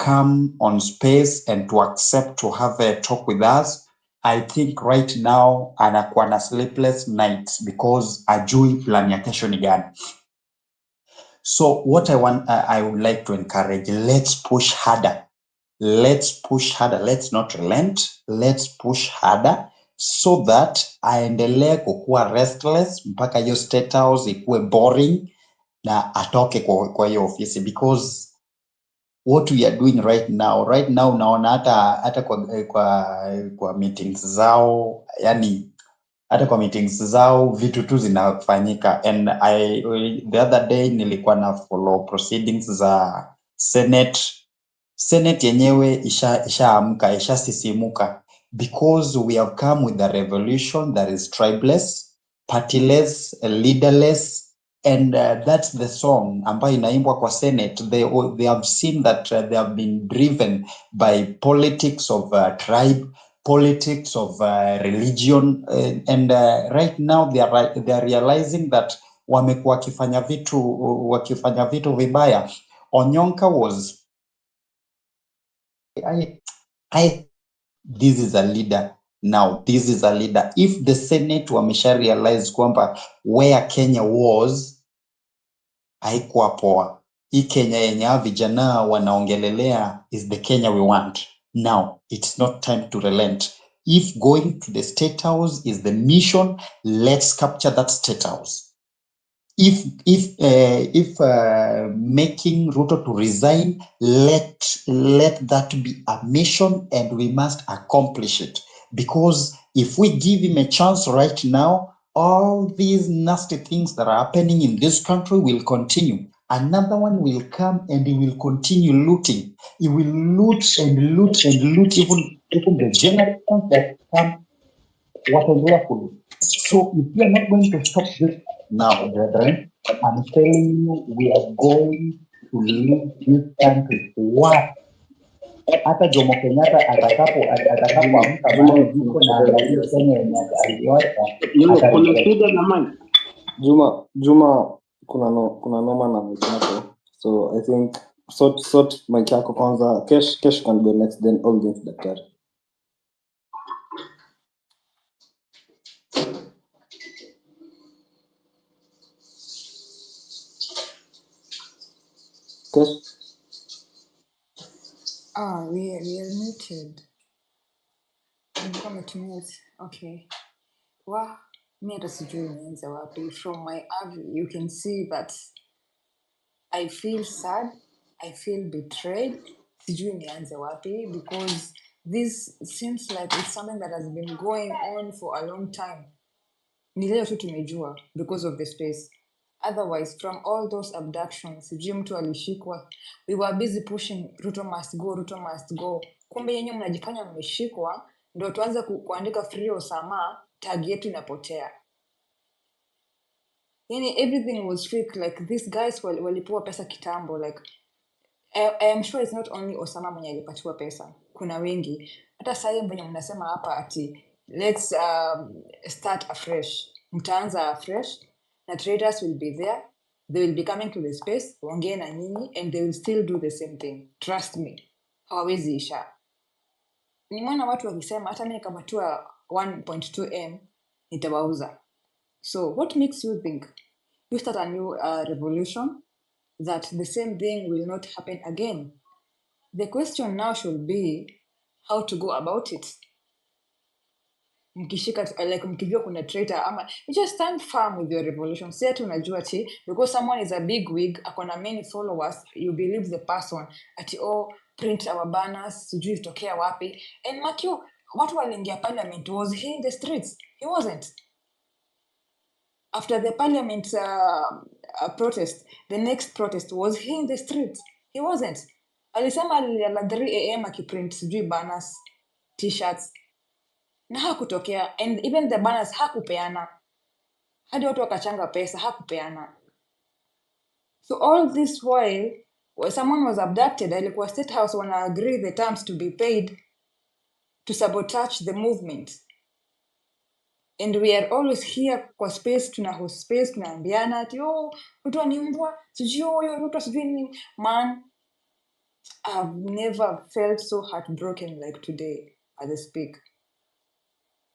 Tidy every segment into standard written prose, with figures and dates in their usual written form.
come on space and to accept to have a talk with us. I think right now anakuwa na sleepless nights because ajui plan ya kesho ni gani. So what I would like to encourage, let's push harder. Let's push harder. Let's not relent. Let's push harder so that aendelee kukuwa restless mpaka hiyo State House ikuwe boring na atoke kwa hiyo ofisi, because what we are doing right now unaona hata kwa meetings zao, yani hata kwa meetings zao vitu tu zinafanyika. And the other day nilikuwa na follow proceedings za Senate yenyewe ishaamka, ishasisimuka, because we have come with a revolution that is tribeless, partyless, leaderless, and that's the song ambayo inaimbwa kwa Senate. They have seen that they have been driven by politics of tribe, politics of religion, and right now they are realizing that wamekuwa wakifanya vitu vibaya. Onyonka was this is a leader now. This is a leader. If the Senate wamesha realize kwamba where Kenya was haikuwa poa, hii Kenya yenye vijana wanaongelelea is the Kenya we want. Now it's not time to relent. If going to the State House is the mission, let's capture that State House. If making Ruto to resign, let that be a mission, and we must accomplish it. Because if we give him a chance right now, all these nasty things that are happening in this country will continue. Another one will come and he will continue looting. He will loot and loot and loot even the generations that come whatever. So if we are not going to stop this now, brethren, I'm telling you, we are going to leave this country. What? Hata Jomo Kenyatta atakapoamka bado yuko na angalia Kenya yenye aliyoacha. Kuna shida na mimi. Juma kuna noma na mtako. So I think sort mic yako kwanza. Kesh can go next, then all the daktari. Kesh. We are muted. Okay. Wow, me hata sijui nianze wapi. From my view, you can see that I feel sad, I feel betrayed. Sijui nianze wapi, because this seems like it's something that has been going on for a long time. Ni leo tu tumejua because of the space. Otherwise, from all those abductions, sijui mtu alishikwa, we were busy pushing Ruto must go, Ruto must go. Kumbe yenye mnajifanya mmeshikwa, ndio tuanze kuandika free Osama, tag yetu inapotea. Yani everything was fake. Like these guys walipewa pesa kitambo. Like I am sure it's not only Osama mwenye alipatiwa pesa. Kuna wengi. Hata sasa hivi mnasema hapa ati let's start afresh. Mtaanza afresh. Na traders will be there. They will be coming to the space. Waongee na nyinyi. And they will still do the same thing. Trust me. Hawawezi isha. Nimeona watu wakisema hata mimi nikapatiwa 1.2M nitawauza. So what makes you think you start a new revolution that the same thing will not happen again? The question now should be how to go about it. Mkishika like mkijua kuna traitor ama you just stand firm with your revolution. Say ati unajua ati because someone is a big wig akona many followers, you believe the person ati print our banners sijui tokea wapi, and mark you watu waliingia parliament, was he in the streets? He wasn't. After the parliament protest, the next protest, was he in the streets? He wasn't. Alisema alilala 3 AM akiprint sijui banners, t-shirts. Na hakutokea. And even the banners hakupeana. Hadi watu wakachanga pesa, hakupeana. So all this while someone was abducted, alikuwa State House wana agree the terms to be paid to sabotage the movement. And we are always here kwa space, tuna host space, tunaambiana ati Ruto ni mbwa, sijui Ruto sijui ni man. I've never felt so heartbroken like today as I speak.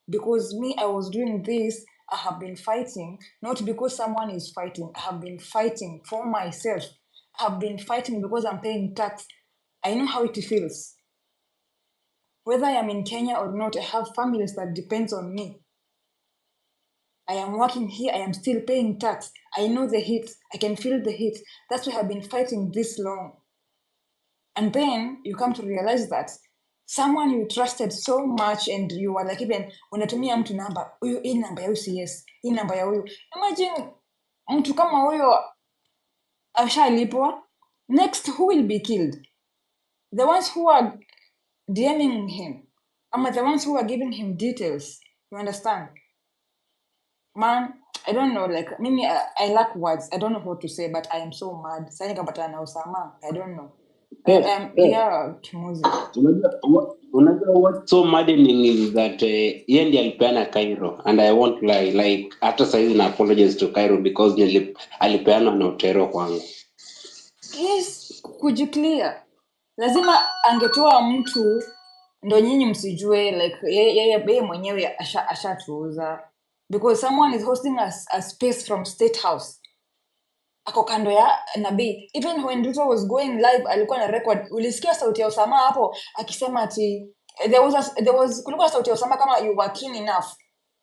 Because me, I was doing this, I have been fighting, not because someone is fighting. I have been fighting for myself. I have been fighting because I'm paying tax. I know how it feels. Whether I am in Kenya or not, I have families that depends on me. I am working here, I am still paying tax. I know the heat. I can feel the heat. That's why I've been fighting this long. And then you come to realize that someone you trusted so much and you were like even unatumia mtu namba huyu, hii namba ya huyu CS, hii namba ya huyu. Imagine mtu kama huyo ashalipwa, next who will be killed? The ones who are DMing him, ama the ones who are giving him details. You understand? Man, I don't know, like mimi I lack words. I don't know what to say, but I am so mad. Sasa nikapata na Osama. I don't know. Yes, yes. Yeah, kimuzi. Unajua what's so maddening is that yeye ndiye alipeana Cairo, and I won't lie, like hata saizi na apologize to Cairo because alipeana na Otero kwangu. Yes, kujiclear. Lazima angetoa mtu ndo nyinyi msijue like yeye mwenyewe ashatuuza. Because someone is hosting a space from State House. Ako kando ya Nabii. Even when Ruto was going live alikuwa na record. Ulisikia sauti ya Osama hapo akisema ati kulikuwa sauti ya Osama kama you were keen enough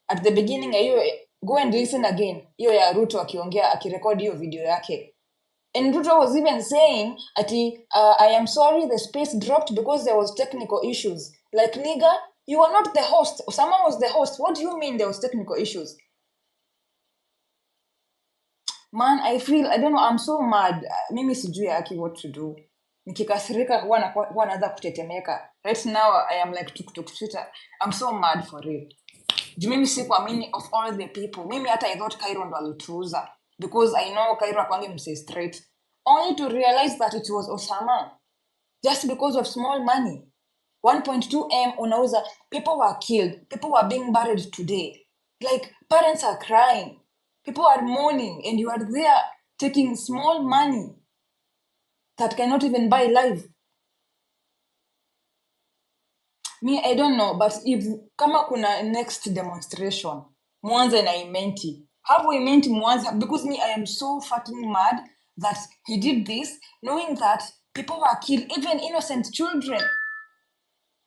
at the beginning ya hiyo, go and listen again, hiyo ya Ruto akiongea akirekodi hiyo video yake. And Ruto was even saying ati I am sorry the space dropped because there was technical issues. Like nigga, you are not the host. Osama was the host. What do you mean there was technical issues? Man, I don't know, I'm so mad. Mimi sijui aki what to do. Nikikasirika huwa naanza kutetemeka. Right now I am like tuk Twitter. I'm so mad for real. Juu mimi sikuamini of all the people. Mimi hata I thought Cairo ndo alituuza. Because I know Cairo akwangi mse straight. Only to realize that it was Osama. Just because of small money. 1.2M unauza. People were killed. People were being buried today. Like parents are crying. People are mourning and you are there taking small money that cannot even buy life. Me, I don't know, but if kama kuna next demonstration, Mwanza na Imenti, have we meant Mwanza? Because me, I am so fucking mad that he did this, knowing that people were killed, even innocent children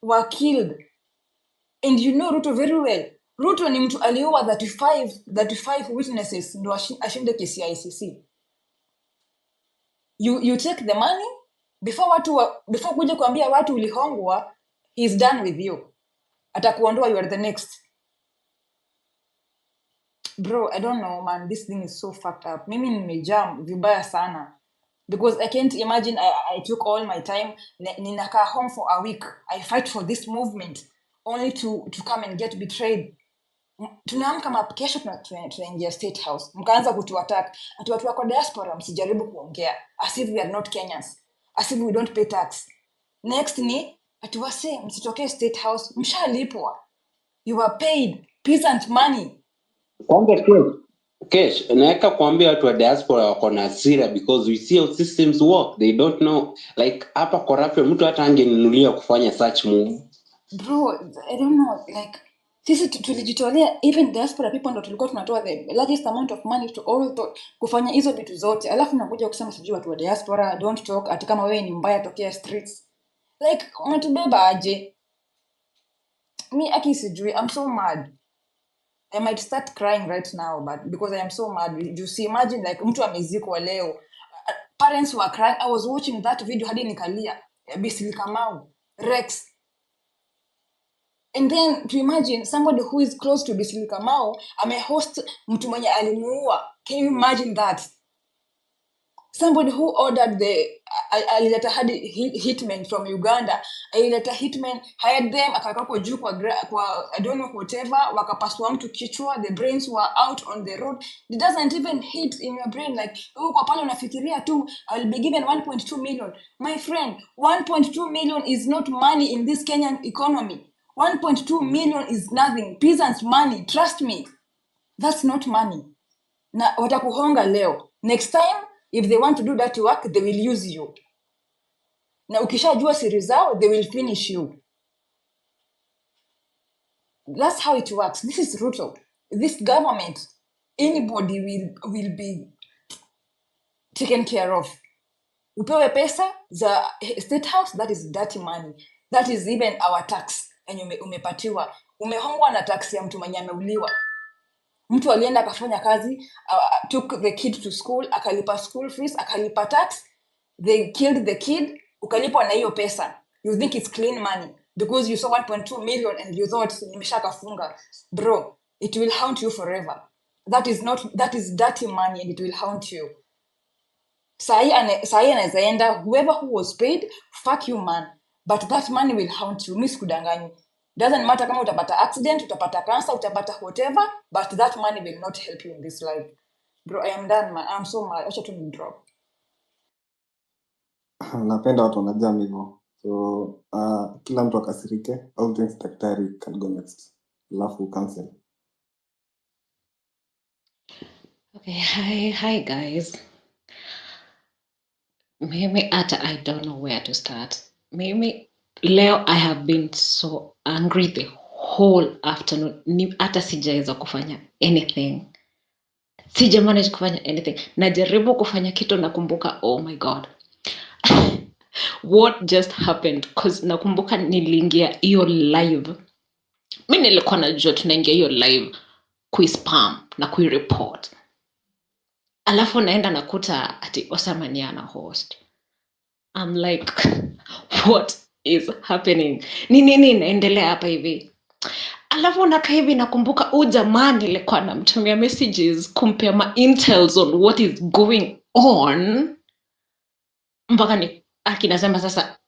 were killed. And you know Ruto very well. Ruto ni mtu aliua 35 witnesses ndo ashinde kesi ya ICC. You take the money before kuja kuambia watu ulihongwa, he's done with you. Atakuondoa, you are the next. Bro, I don't know man, this thing is so fucked up. Mimi nimejam vibaya sana. Because I can't imagine I took all my time, ninakaa home for a week. I fight for this movement only to come and get betrayed. Tunaamka kesho tunaingia State House, mkaanza kutuattack ati watu wako diaspora msijaribu kuongea as if we are not Kenyans, as if we don't pay tax. Next ni ati wase msitokee State House, mshalipwa, you are paid peasant money. Kwanza Kesh, naweka kuambia watu wa diaspora wako na hasira because we see how systems work. They don't know, like hapa corruption mtu hata angeninulia kufanya such move. Bro, I don't know, like sisi tulijitolea, even diaspora people ndo tulikuwa tunatoa the largest amount of money to all kufanya hizo vitu zote, alafu nakuja kusema sijui watu wa diaspora don't talk, ati kama wewe ni mbaya tokea streets. Like unatubeba aje? Me aki sijui, I'm so mad. I might start crying right now, but because I am so mad. You see, imagine like mtu amezikwa leo. Parents were crying. I was watching that video hadi nikalia. Bisili Kamau, Rex. And then to imagine somebody who is close to Bisili Kamau amehost mtu mwenye alimuua. Can you imagine that? Somebody who ordered alileta hadi hitmen from Uganda, alileta hitmen, hired them, akakapo juu kwa I don't know whatever, wakapasua mtu kichwa, the brains were out on the road. It doesn't even hit in your brain like, kwa pale unafikiria tu, I will be given 1.2 million. My friend, 1.2 million is not money in this Kenyan economy. 1.2 million is nothing. Peasants' money, trust me. That's not money. Na watakuhonga leo. Next time, if they want to do that work, they will use you. na ukishajua siri zao they will finish you. That's how it works. This is Ruto. This government, anybody will be taken care of. Upewe pesa za State House, that is dirty money. That is even our tax. And umepatiwa. Umehongwa na tax ya mtu mwenye ameuliwa. Mtu alienda akafanya kazi, took the kid to school, akalipa school fees, akalipa tax, they killed the kid, ukalipwa na hiyo pesa. You think it's clean money because you saw 1.2 million and you thought nimeshakafunga. Bro, it will haunt you forever. That is dirty money and it will haunt you. Sahi anaweza enda, whoever who was paid, fuck you man, but that money will haunt you. Mimi sikudanganyi. Doesn't matter kama utapata accident, utapata cancer, utapata whatever, but that money will not help you in this life. Bro, I am done man. I'm so mad. Acha tu ni drop. Napenda watu wanajam hivyo. So kila mtu akasirike. All things daktari can go next. Alafu cancel. Okay, hi guys. Maybe I don't know where to start. Maybe leo I have been so angry the whole afternoon. Hata sijaweza kufanya anything. Sija manage kufanya anything. Najaribu kufanya kitu nakumbuka, oh my god. What just happened? Cause nakumbuka niliingia hiyo live. Mimi nilikuwa najua tunaingia hiyo live kuispam na kuireport. Alafu naenda nakuta ati Osama ni ana host. I'm like, what is happening? Ni nini inaendelea hapa hivi? Alafu nakaa hivi nakumbuka jamaa nilikuwa namtumia messages kumpea ma intels on what is going on. Mpaka ni akinasema sasa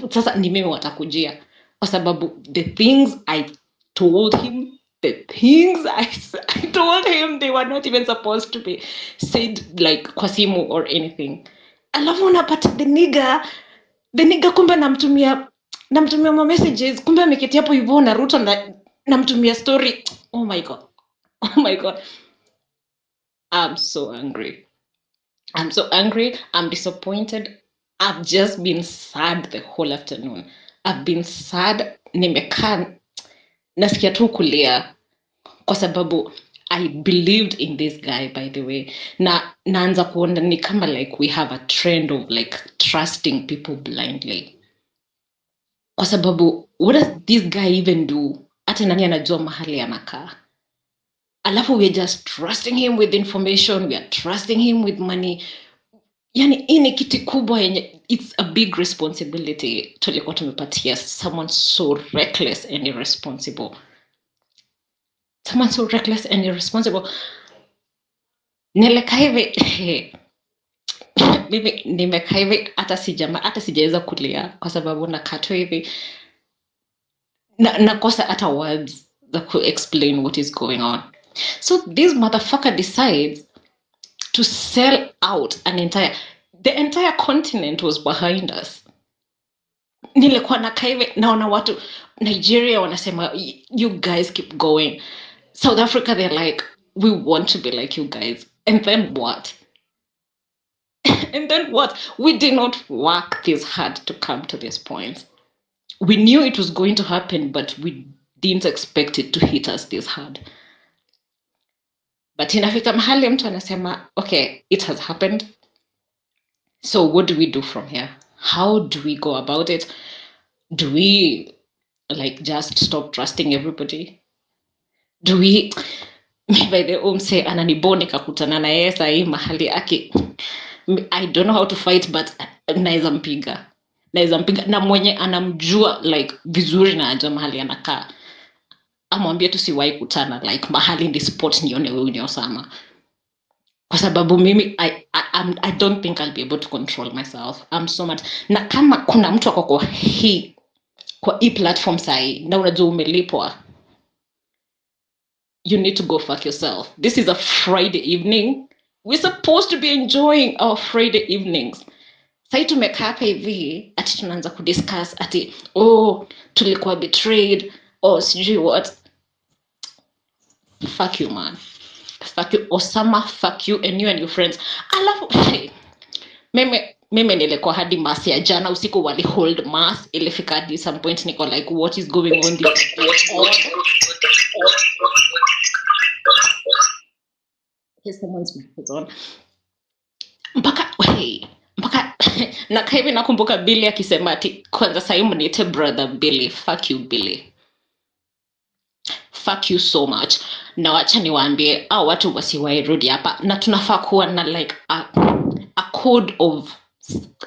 sasa ni mimi watakujia kwa sababu the things I told him, they were not even supposed to be said like kwa simu or anything. Alafu unapata the nigga kumbe namtumia ma messages, kumbe ameketi hapo hivyo na Ruto namtumia story. Oh my god. I'm so angry. I'm disappointed. I've just been sad the whole afternoon. I've been sad. Nimekaa nasikia tu kulia kwa sababu I believed in this guy, by the way. Naanza kuona ni kama like we have a trend of like trusting people blindly. Kwa sababu what does this guy even do? Hata nani anajua mahali anakaa? Alafu we're just trusting him with information, we are trusting him with money. Yani ini kiti kubwa yenye, it's a big responsibility tulikuwa tumepatia someone so reckless and irresponsible. Nileka hivi mimi nimekaa hivi hata sijaweza kulia kwa sababu nakaa hivi nakosa hata words that could explain what is going on. So this motherfucker decides to sell out the entire continent was behind us. Nilikuwa nakaa hivi naona watu Nigeria wanasema you guys keep going. South Africa they're like we want to be like you guys. And then what? We did not work this hard to come to this point. We knew it was going to happen, but we didn't expect it to hit us this hard. But inafika mahali mtu anasema, okay, it has happened. So what do we do from here? How do we go about it? Do we like just stop trusting everybody? Do we by the say ananiboni kakutana na yeye sahi mahali aki I don't know how to fight but naweza mpiga na mwenye anamjua like vizuri na aja mahali anakaa amwambie tusiwahi kutana like mahali ndi spot nione wewe ni Osama kwa sababu mimi I don't think I'll be able to control myself. I'm so mad. Na kama kuna mtu ako kwa hii platform sahi na unajua umelipwa, you need to go fuck yourself. This is a Friday evening. We're supposed to be enjoying our Friday evenings. Sai tumekaa hapa hivi ati tunaanza kudiscuss ati tulikuwa betrayed sijui what. Fuck you man. Fuck you Osama, fuck you and you and your friends. Alafu mimi mimi nilikuwa hadi mass ya jana usiku wali hold mass, ilifika hadi some point niko like what is going on this? Okay, someone's mic is on. Mpaka na hivi nakumbuka Billy akisema ati kwanza sasa mniite brother Billy. Fuck you Billy. Fuck you so much. Na wacha niwaambie au watu wasiwairudi hapa, na tunafaa kuwa na like a code of,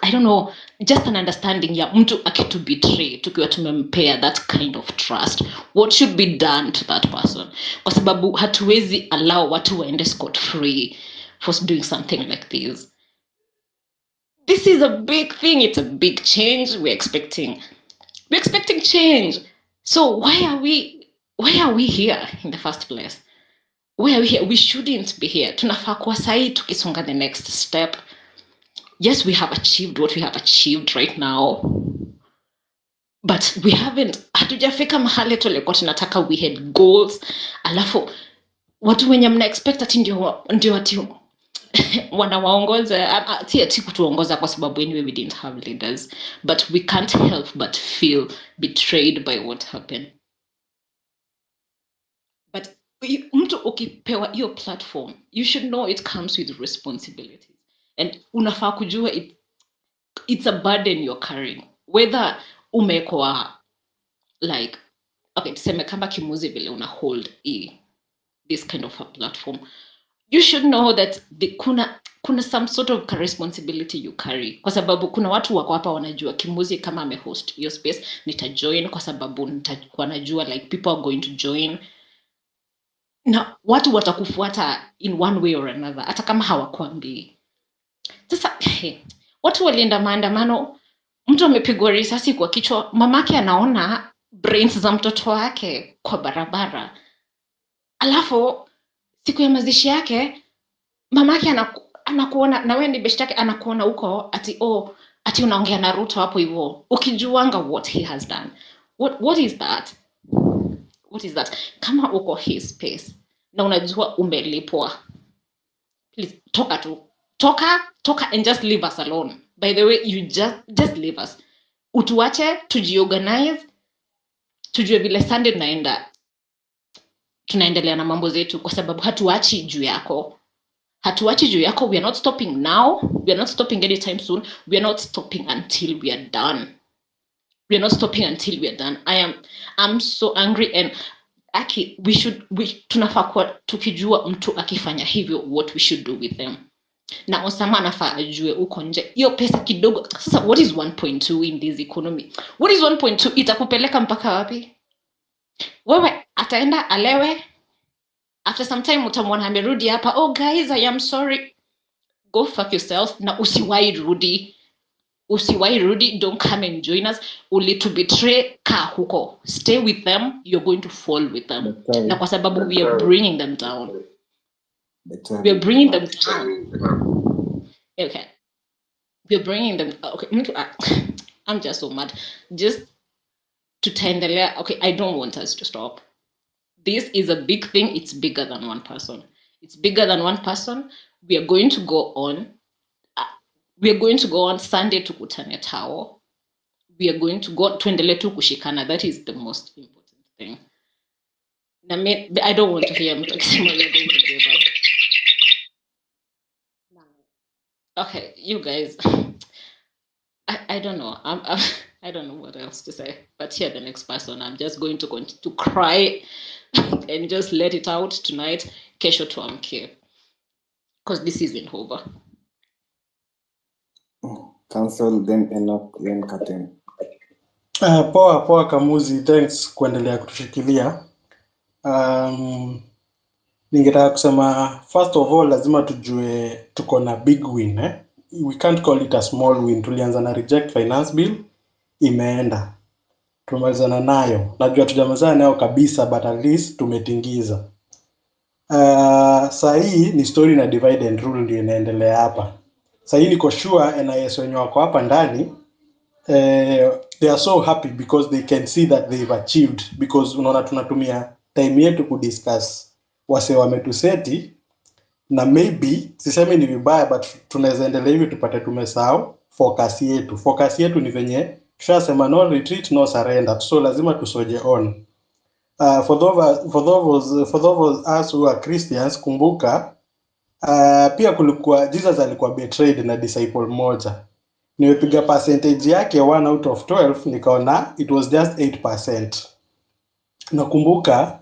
I don't know, just an understanding ya mtu akitu betray tukiwa tumempea that kind of trust, what should be done to that person, kwa sababu hatuwezi allow watu waende scot free for doing something like this. This is a big thing. It's a big change. We're expecting change. So why are we here in the first place? Why are we here? We shouldn't be here. Tunafaa kuwa sahi tukisonga the next step. Yes, we have achieved what we have achieved right now, but we haven't, hatujafika mahali tulikuwa tunataka. We had goals, alafu watu wenye mna expect ati ndio ati wanawaongoza, ati kutuongoza, kwa sababu anyway we didn't have leaders, but we can't help but feel betrayed by what happened. But mtu ukipewa hiyo platform, you should know it comes with responsibilities, and unafaa kujua it's a burden you're carrying, whether umekuwa like, okay, tuseme kama Kimuzi vile una hold this kind of a platform, you should know that kuna some sort of responsibility you carry, kwa sababu kuna watu wako hapa wanajua Kimuzi kama amehost hiyo space nitajoin, kwa sababu nitakuwa najua like people are going to join, na watu watakufuata in one way or another hata kama hawakuambii. Sasa watu walienda maandamano, mtu amepigwa risasi kwa kichwa, mamake anaona brains za mtoto wake kwa barabara, alafu siku ya mazishi yake mamake anakuona, na wewe ni best yake, anakuona huko ati unaongea na Ruto hapo hivyo, ukijuanga what he has done. What is that? What is that? Kama uko his space na unajua umelipwa, please toka and just leave us alone. By the way, you just leave us. Utuache tujiorganize, tujue vile Sunday tunaendelea na mambo zetu, kwa sababu hatuachi juu yako. We are not stopping now. We are not stopping anytime soon. We are not stopping until we are done. I'm so angry, and tunafaa kuwa tukijua mtu akifanya hivyo what we should do with them. Na Osama anafaa ajue uko nje hiyo pesa kidogo. Sasa what is 1.2 in this economy? What is 1.2? Itakupeleka mpaka wapi? Wewe ataenda alewe, after some time utamwona amerudi hapa, oh guys I am sorry. Go fuck yourself. Na usiwahi rudi, don't come and join us. Only to betray, ka huko, stay with them, you're going to fall with them. Na kwa sababu we are bringing them down. Okay, we're bringing them, okay. I'm just so mad. Just to tutaendelea. Okay, I don't want us to stop. This is a big thing. It's bigger than one person. We are going to go on. Sunday tukutane tao. We are going to go tuendelee tu kushikana. That is the most important thing. I don't want to hear him talking about you're going to give up. Okay, you guys. I don't know. I don't know what else to say. But here, the next person, I'm just going to continue to cry and just let it out tonight. Kesho tuamke, because this isn't over. Cancel then Enoch then Katen. Poa Kamuzi, thanks kuendelea kutushikilia. Ningetaka kusema first of all lazima tujue tuko na big win. We can't call it a small win. Tulianza na reject finance bill, imeenda. Tumalizana nayo. Najua tujamalizana nayo kabisa, but at least tumetingiza. Saa hii ni story na divide and rule ndio inaendelea hapa. Saa hii niko sure NIS wenye wako hapa ndani they are so happy because they can see that they've achieved, because unaona tunatumia time yetu kudiscuss wase wametuseti, na maybe sisemi ni vibaya but tunaweza endelea hivi tupate tumesahau Focus yetu ni venye tushasema no retreat no surrender, so lazima tusoje on. For those us who are Christians, kumbuka pia kulikuwa Jesus alikuwa betrayed na disciple moja. Nimepiga percentage yake 1 out of 12 nikaona it was just 8%. Nakumbuka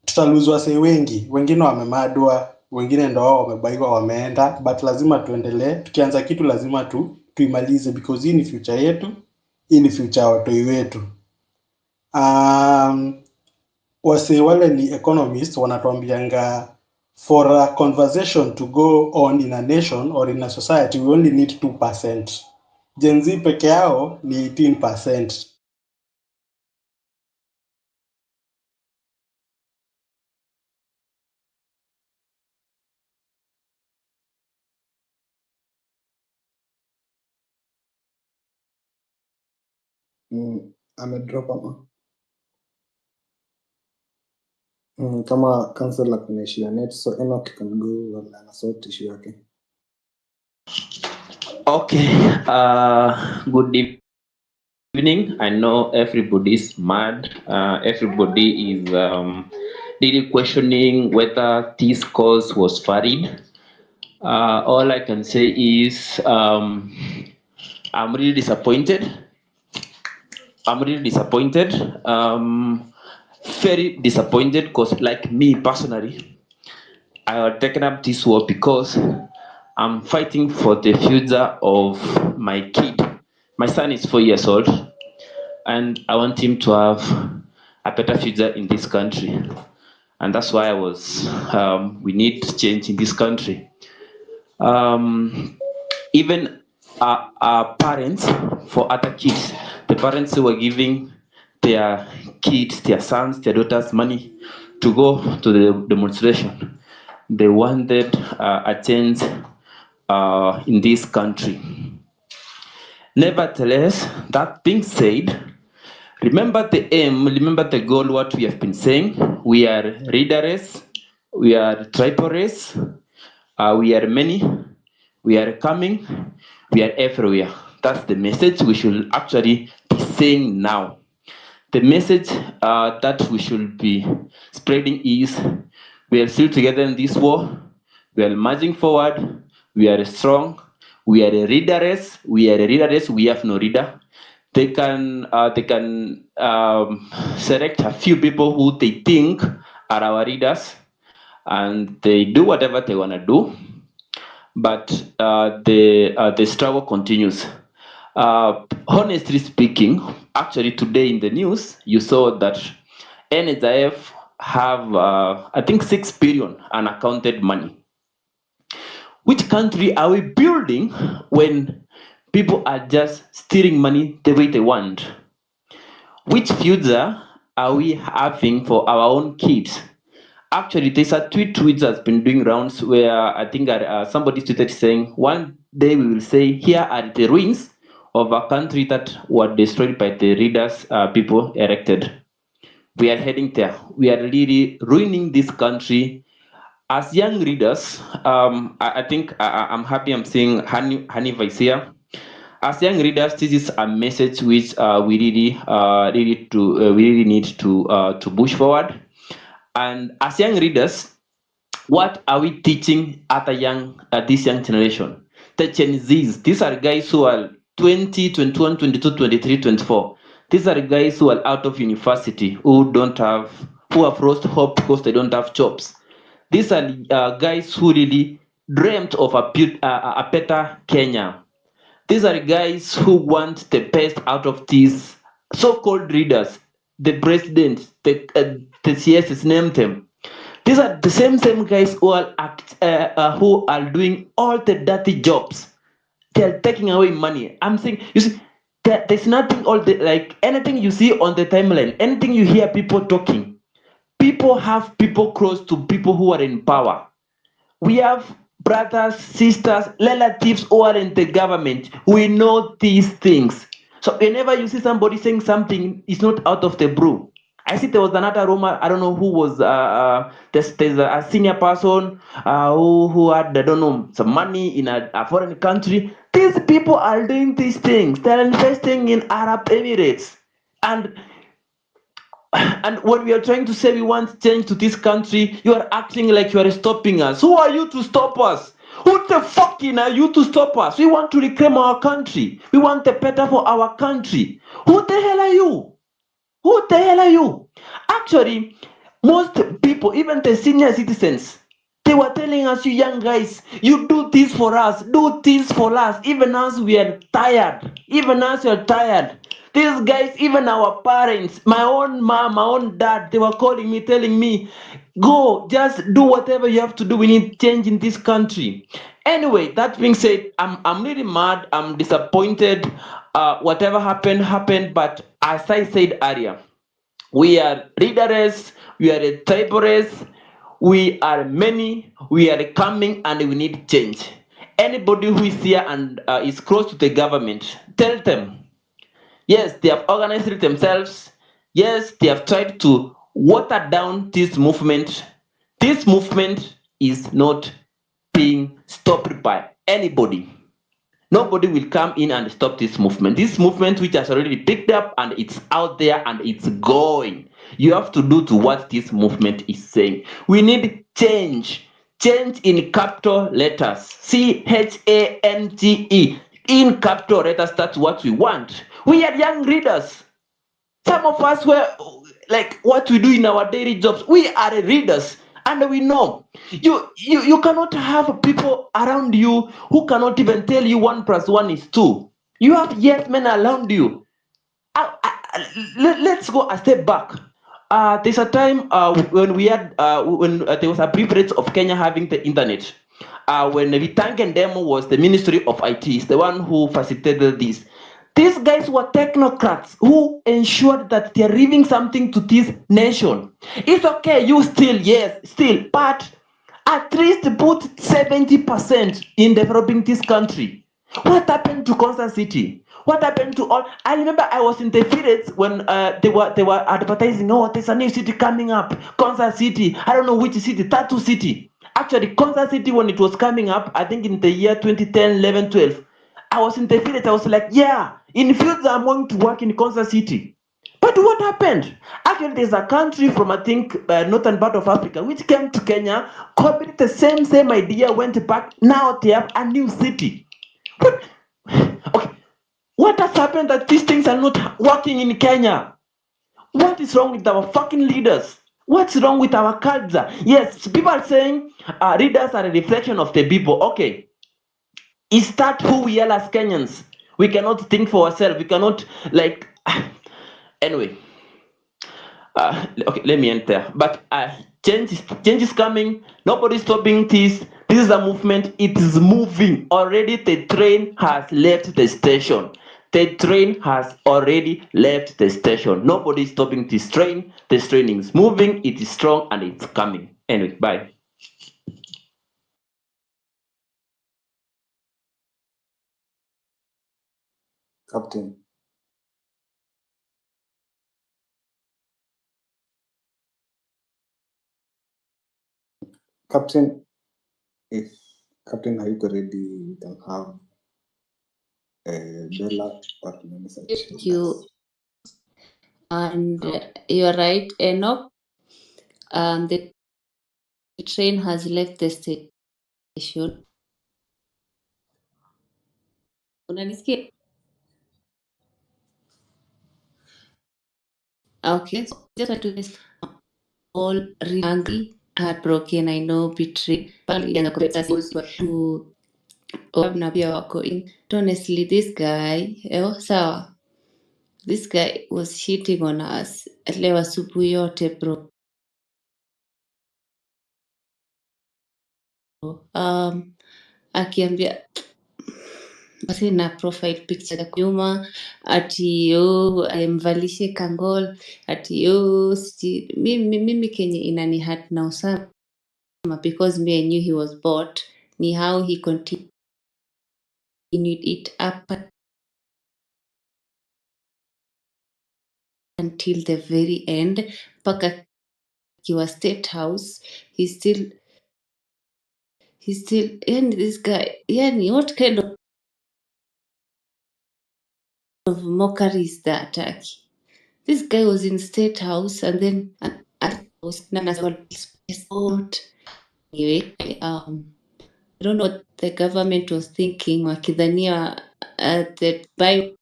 tutaluzwa se wengi, wengine wamemadwa, wengine ndo wao wamebaiwa wameenda, but lazima tuendelee. Tukianza kitu lazima tuimalize, because hii ni future yetu, hii ni future ya watoi wetu. Wase wale ni economists wanatuambianga for a conversation to go on in a nation or in a society we only need 2%. Gen Z peke yao ni 18%. Amedrop ama kama cancel kunaishia net, so Enoch can go while anasort issue yake. Okay, good evening. I know everybody is mad. Everybody is really questioning whether this cause was valid. All I can say is I'm really disappointed. Very disappointed, because like me personally, I have taken up this war because I'm fighting for the future of my kid. My son is 4 years old, and I want him to have a better future in this country. And that's why we need change in this country. Even our parents, for other kids, the parents who were giving their kids, their sons, their daughters money to go to the demonstration, they wanted a change in this country. Nevertheless, that being said, remember the aim, remember the goal, what we have been saying. We are readerless, we are tribalist, we are many, we are coming, we are everywhere. That's the message we should actually be saying now. The message that we should be spreading is we are still together in this war, we are marching forward, we are strong, we are a readerless, we have no reader. They can select a few people who they think are our readers, and they do whatever they want to do, but the struggle continues. Honestly speaking, actually today in the news, you saw that NHIF have, I think, 6 billion unaccounted money. Which country are we building when people are just stealing money the way they want? Which future are we having for our own kids? Actually, there's a tweet which has been doing rounds where I think somebody tweeted saying, one day we will say, here are the ruins of a country that were destroyed by the readers people erected. We are heading there. We are really ruining this country. As young readers, I think I'm happy I'm seeing Hanif is here. As young readers, this is a message which we really need to push forward. And as young readers, what are we teaching this young generation? The Gen Zs, these are guys who are 20, 21, 22, 23, 24. These are guys who are out of university, who have lost hope because they don't have jobs. These are guys who really dreamt of a better Kenya. These are guys who want the best out of these so-called readers, the president, the CSs, name them. These are the same guys who are doing all the dirty jobs. They are taking away money. I'm saying, you see, there's nothing anything you see on the timeline, anything you hear people talking. People have people close to people who are in power. We have brothers, sisters, relatives who are in the government. We know these things. So whenever you see somebody saying something, it's not out of the blue. I see there was another rumor, I don't know who was, there's a senior person who had, I don't know, some money in a foreign country. These people are doing these things. They're investing in Arab Emirates. And when we are trying to say we want change to this country, you are acting like you are stopping us. Who are you to stop us? Who the fucking are you to stop us? We want to reclaim our country. We want the better for our country. Who the hell are you? Who the hell are you? Actually, most people, even the senior citizens, they were telling us, you young guys, you do this for us, do this for us. Even us, we are tired. Even us, we are tired. These guys, even our parents, my own mom, my own dad, they were calling me, telling me, go, just do whatever you have to do. We need change in this country. Anyway, that being said, I'm really mad. I'm disappointed. Whatever happened. But as I said earlier, we are leaders, we are a tribal race, we are many, we are coming, and we need change. Anybody who is here and is close to the government, tell them, yes, they have organized it themselves. Yes, they have tried to water down this movement. This movement is not being stopped by anybody. Nobody will come in and stop this movement. This movement, which has already picked up and it's out there and it's going. You have to do to what this movement is saying. We need change. Change in capital letters. CHANGE. In capital letters, that's what we want. We are young readers. Some of us were like what we do in our daily jobs. We are readers, and we know you cannot have people around you who cannot even tell you 1 + 1 is 2. You have yes men around you. Let's go a step back. There's a time when we had when there was a privilege of Kenya having the internet. When Vitangen Demo was the Ministry of IT, is the one who facilitated this. These guys were technocrats who ensured that they are leaving something to this nation. It's okay, you still, yes, still, but at least put 70% in developing this country. What happened to Concert City? What happened to all? I remember I was in the village when they were advertising. Oh, there's a new city coming up, Concert City. I don't know which city, Tattoo City. Actually, Concert City, when it was coming up, I think in the year 2010, 11, 12, I was in the village. I was like, yeah, in future I'm going to work in Concert City. But what happened? Actually, there's a country from, I think, northern part of Africa, which came to Kenya, copied the same idea, went back. Now they have a new city. What? Okay. What has happened that these things are not working in Kenya? What is wrong with our fucking leaders? What's wrong with our culture? Yes, people are saying leaders are a reflection of the people. Okay. Is that who we are as Kenyans? We cannot think for ourselves. We cannot, like, anyway. Okay, let me end there. But change is coming. Nobody's stopping this. This is a movement. It is moving already. The train has left the station. The train has already left the station. Nobody's stopping this train. This train is moving. It is strong and it's coming. Anyway, bye. Captain. Captain, if Captain Hayuko ready, we can have Bella or Melissa. You and you are right, Enoch. The train has left the station. Unanisikia? Okay, so just want to this all really angry, heartbroken. I know, betrayed. Probably and to na pia wako in. Honestly, this guy, sawa. This guy was cheating on us. Leo asubuhi yote bro. Akiambia basi na profile picture ya nyuma ati mvalishe kangol ati mimi kenye inani hurt na Osama because me I knew he was bought ni how he continued it up until the very end mpaka kiwa State House he still yani this guy yani what kind of of mockery is that this guy was in State House and then was out. Anyway, I don't know what the government was thinking, wakidhania that by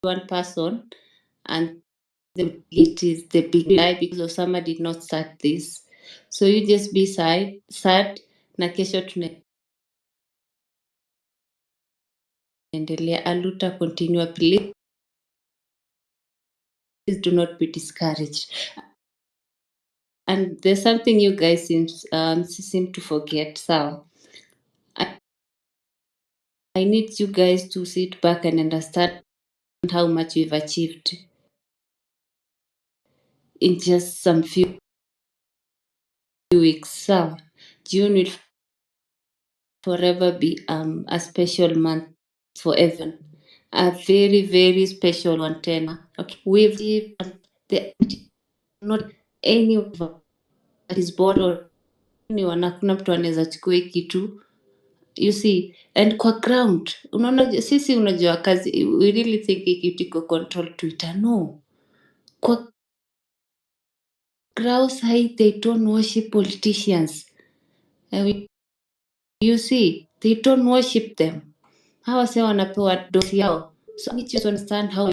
one person and it is the big lie because Osama did not start this. So you just be sad na kesho tunaendelea. Aluta continue, please do not be discouraged. And there's something you guys seem to forget. So I need you guys to sit back and understand how much we've achieved in just some few weeks. So June will forever be a special month for everyone. A very, very special one, Tena. Okay, we've the not any of that is bored or anyone, hakuna mtu anaweza chukua hii kitu, you see. And kwa ground unaona sisi, unajua kazi, we really think hii kitu iko control Twitter. No, kwa ground side they don't worship politicians. You see, they don't worship them. Hawa sasa wanapewa dosi yao. So I need you to understand how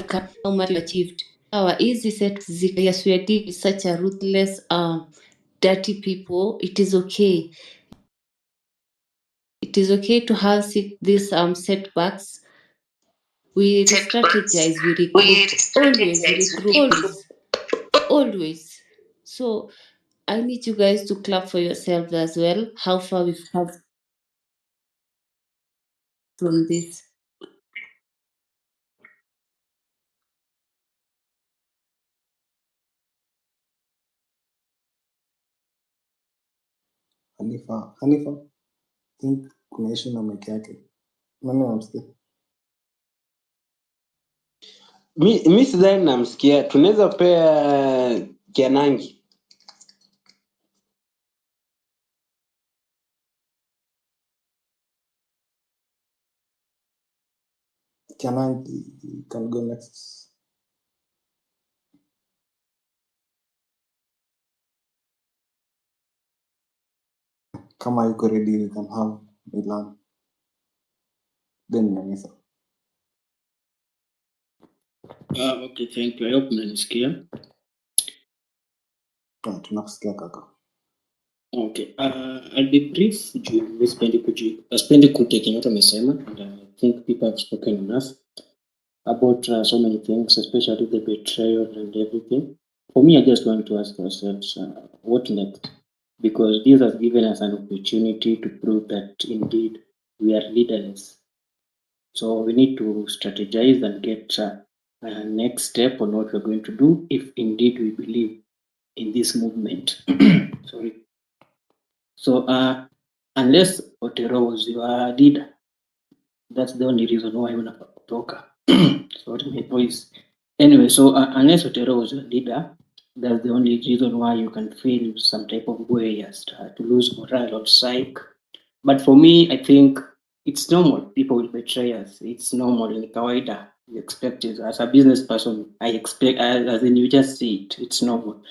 much you achieved. Our easy set, yes, we are dealing with such a ruthless, dirty people. It is okay. It is okay to have these setbacks. We strategize, we recruit, always. So I need you guys to clap for yourselves as well. How far we've come from this. Hanifa, think kuna issue na mic yake. Nani anamsikia? Mi sidhani namsikia. Tunaweza pea Kianangi. Kianangi, you can go next. Kama yuko ready, you can have Milan. Then Namisa. Okay, thank you. I hope mnanisikia. Tunakusikia kaka. Okay, I'll be brief. Sipendi kutake yote amesema, and I think people have spoken enough about so many things, especially the betrayal and everything. For me, I just want to ask ourselves, what next? Because this has given us an opportunity to prove that indeed we are leaderless. So we need to strategize and get a next step on what we're going to do if indeed we believe in this movement. Sorry. So unless Otero was your leader, that's the only reason why you unatoka. Sorry, my voice. Anyway, so unless Otero was your leader, that's the only reason why you can feel some type of way as to lose morale or psych. But for me, I think it's normal. People will betray us. It's normal in kawaida. You expect it. As a business person, I expect, as in you just see it. It's normal.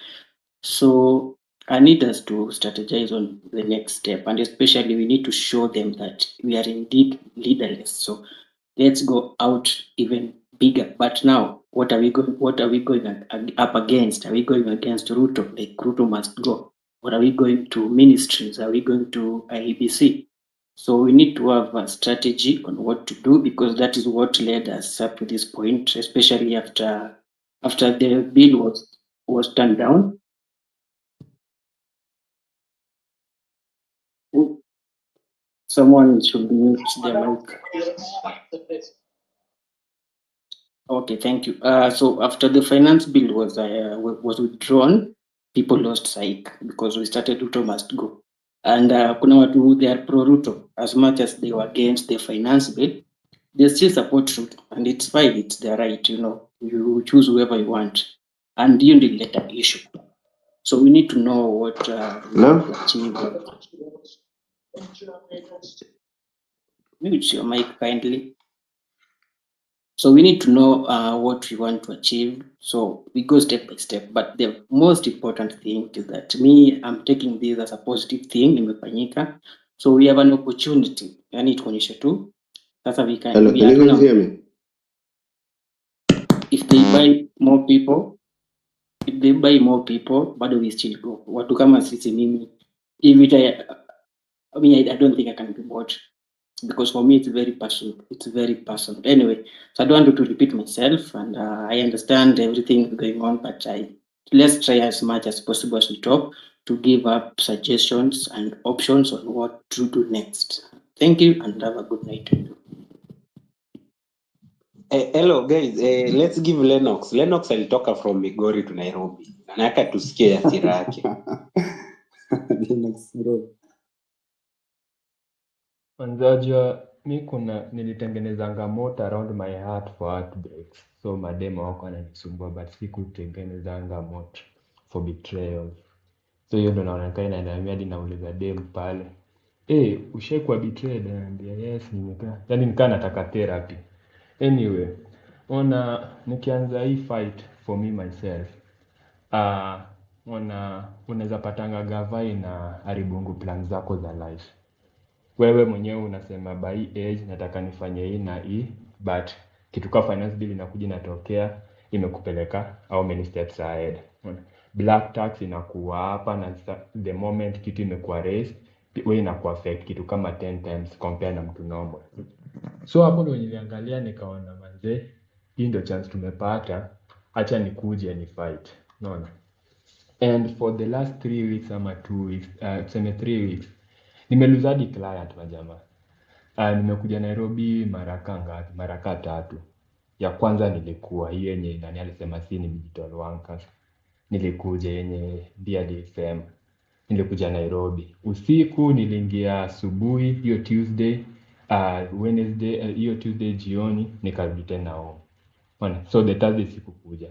So I need us to strategize on the next step, and especially we need to show them that we are indeed leaderless. So let's go out even bigger. But now, what are we going up against? Are we going against Ruto? Like Ruto must go. Or are we going to ministries? Are we going to IEBC? So we need to have a strategy on what to do, because that is what led us up to this point, especially after the bill was turned down. Someone should mute their mic. Okay, thank you. So after the finance bill was withdrawn, people lost sight because we started Ruto must go. And kuna watu, they are pro Ruto. As much as they were against the finance bill, they still support Ruto, and it's fine. It's their right, you choose whoever you want, and you didn't let that issue. So we need to know what we want to achieve. Mute your mic kindly. So we need to know what we want to achieve. So we go step by step. But the most important thing is that I'm taking this as a positive thing imefanyika. So we have an opportunity. Yani tuonyeshe tu. Sasa we can Hello, we can are you guys gonna, hear me? if they buy more people, bado we still go. Watu kama sisi mimi, I don't think I can be bought. Because for me it's very personal. Anyway, so I don't want to repeat myself, and I understand everything going on, but let's try as much as possible as we talk to give up suggestions and options on what to do next. Thank you and have a good night. Hello guys, let's give Lennox. Lennox alitoka from Migori to Nairobi. Anataka tusikie hasira yake. Linux bro. Manzajwa, nilitengenezanga motor around my heart for heartbreaks. So mademo wako wananisumbua but sikutengenezanga motor for betrayals. So hiyo ndo naona kaa inaendamia hadi nauliza dem pale. Ushaikuwa betrayed? Ananiambia yes, nimekaa. Yaani nikaa nataka therapy. Anyway, nikianza hii fight for me myself. Unaweza patanga gavai na haribungu plan zako za life. Wewe mwenyewe unasema by age nataka nifanye hii na hii, but kitu kama finance bill inakuja inatokea imekupeleka how many steps ahead. Black tax inakuwa hapa na the moment kitu imekuwa raised, wewe inakuwa affect kitu kama 10 times compare na mtu normal. So hapo ndo niliangalia nikaona manze, hii ndio chance tumepata, acha nikuje ni fight. Unaona? And for the last 3 weeks ama 2 weeks, tuseme 3 weeks, nimeluza hadi client majamaa. Nimekuja Nairobi mara ngapi? Mara 3. Ya kwanza nilikuwa hii yenye nani alisema si ni digital workers. Nilikuja yenye dia alisema. Nilikuja Nairobi. Usiku niliingia asubuhi hiyo Tuesday, Wednesday hiyo Tuesday jioni nikarudi tena home. So the Thursday sikukuja.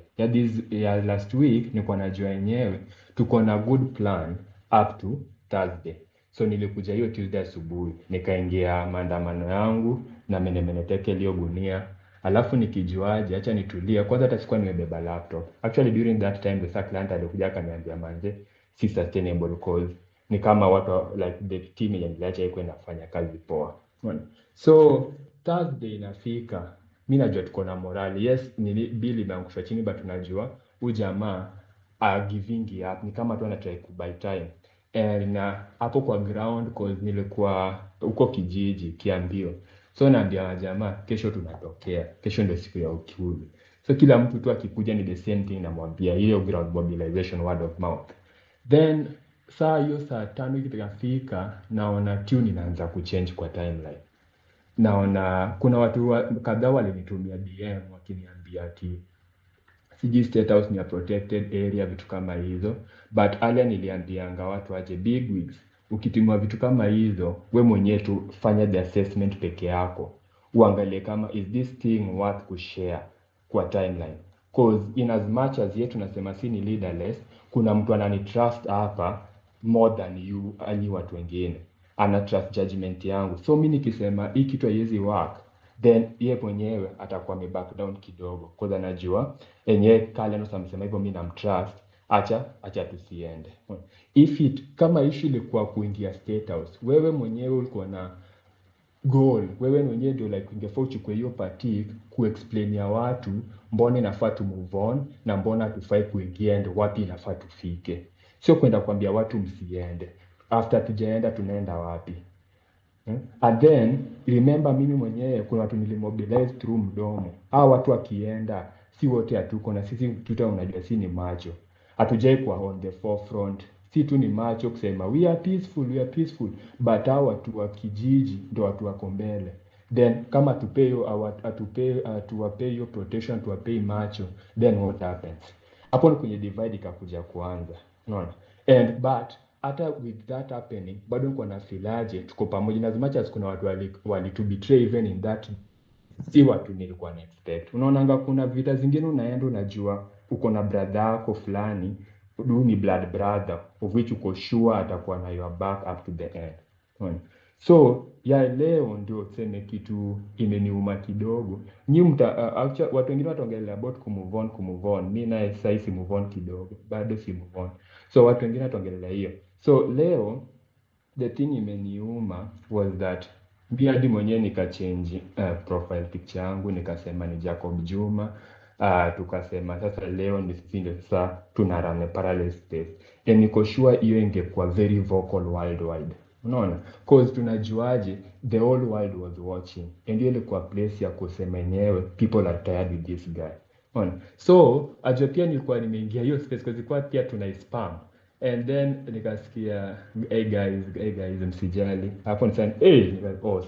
Ya last week nilikuwa najua yenyewe tuko na good plan up to Thursday. So nilikuja hiyo Tuesday asubuhi, nikaingia maandamano yangu na menemeneteke liyo gunia. Alafu nikijuaje, acha nitulia. Kwanza hata sikuwa nimebeba laptop. Actually during that time the client alikuja akaniambia manze, si sustainable cause. Ni kama watu like the team yenye niliacha iko inafanya kazi poa. So Thursday inafika, mimi najua tuko na morali. Yes, bill imeangusha chini but tunajua huyu jamaa giving up. Ni kama tu anatry kubuy time. Na hapo kwa ground cause nilikuwa huko kijiji Kiambio. So naambia jamaa kesho tunatokea. Kesho ndio siku ya ukuli. So kila mtu tu akikuja ni the same thing namwambia hiyo ground mobilization, word of mouth. Then saa 5 ikifika naona tune inaanza kuchange kwa timeline. Naona kuna watu kadhaa walinitumia DM wakiniambia ati sijui State House ni a protected area, vitu kama hizo. But earlier niliambianga watu aje big wigs. Ukitumia vitu kama hizo, we mwenyewe tu fanya the assessment peke yako. Uangalie kama is this thing worth kushare kwa timeline. Cause in as much as yetu nasema si ni leaderless, kuna mtu ananitrust hapa more than you ali watu wengine. Ana trust judgment yangu. So mimi nikisema hii kitu haiwezi work, then yeye mwenyewe atakuwa back down kidogo. Kwa sababu anajua yenyewe kale ndo samsema hivyo mimi namtrust, acha tusiende. Kama issue ilikuwa kuingia State House, wewe mwenyewe ulikuwa na goal, wewe mwenyewe ndio like ungefaa uchukue hiyo party kuexplain ya watu mbona inafaa tu move on na mbona tufai kuingia and wapi inafaa tufike. Sio kwenda kuambia watu msiende. After tujaenda tunaenda wapi? And then remember mimi mwenyewe kuna watu nilimobilize through mdomo. Hao watu wakienda si wote hatuko na sisi unajua si ni macho. Hatujai kwa on the forefront. Si tu ni macho kusema we are peaceful, but hao watu wa kijiji ndio watu wako mbele. Then kama tuwapee hiyo protection, tuwapee macho, then what happens? Hapo ni kwenye divide ikakuja kuanza. Unaona? But hata with that happening, bado niko na filaje tuko pamoja, na as much as kuna watu wali betray even in that, si watu nilikuwa na expect. Unaonanga kuna vita zingine unaenda unajua uko na brother yako fulani, ni blood brother of which uko sure atakuwa na your back up to the end. So ya leo ndio tuseme kitu imeniuma kidogo. Watu wengine wataongelea about kumove on. Mi naye sasa si move on kidogo, bado si move on. So watu wengine wataongelea hiyo. So leo the thing imeniuma was that mi hadi mwenyewe nikachange profile picture yangu nikasema ni Jacob Juma. Tukasema sasa leo ni sisi ndio sasa tuna run a parallel space. And niko sure hiyo ingekuwa very vocal worldwide. Unaona? Cause tunajuaje the whole world was watching. And hiyo ilikuwa place ya kusema yenyewe people are tired with this guy. Unaona? So ajua pia nilikuwa nimeingia hiyo space cause ilikuwa pia tuna spam. And then nikasikia hey guys msijali. Hapo nisema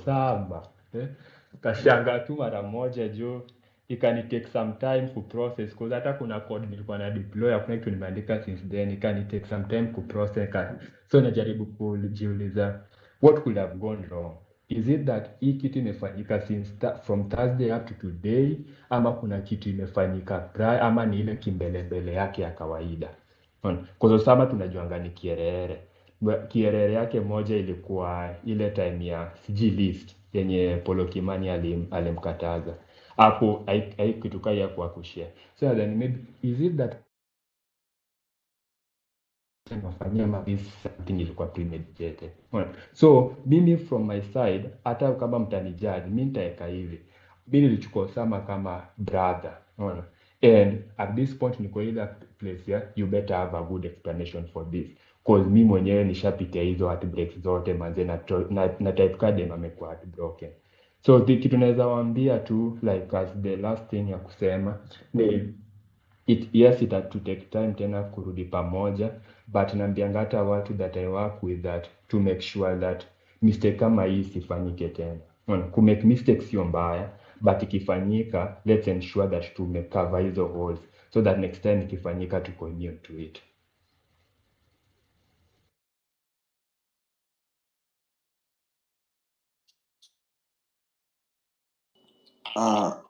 sawa. Kashanga tu mara moja juu ikani take some time ku process cause hata kuna code nilikuwa na deploy hakuna kitu nimeandika since then ikani take some time ku process so najaribu kujiuliza what could have gone wrong. Is it that hii kitu imefanyika from Thursday up to today ama kuna kitu imefanyika prior ama ni ile kimbelembele yake ya kawaida. Kwa sababu tunajuanga ni kierere yake moja ilikuwa ile time ya CG list yenye Polo Kimani alimkataza hapo haikituka ya kwa kushare. So then maybe is it that mafanyia maybe something ilikuwa premeditated. So mimi from my side hata kama mtanijudge mimi nitaeka hivi. Mimi nilichukua Osama kama brother. And at this point niko ile place ya you better have a good explanation for this. Cause mimi mwenyewe nishapitia hizo heartbreaks zote manze na type card amekuwa heartbroken. So kitu naweza waambia tu like as the last thing ya kusema ni it had to take time tena kurudi pamoja but naambianga hata watu that I work with that to make sure that mistake kama hii isifanyike tena. Ku make mistakes sio mbaya but ikifanyika let's ensure that tumecover hizo holes so that next time ikifanyika tuko immune to it.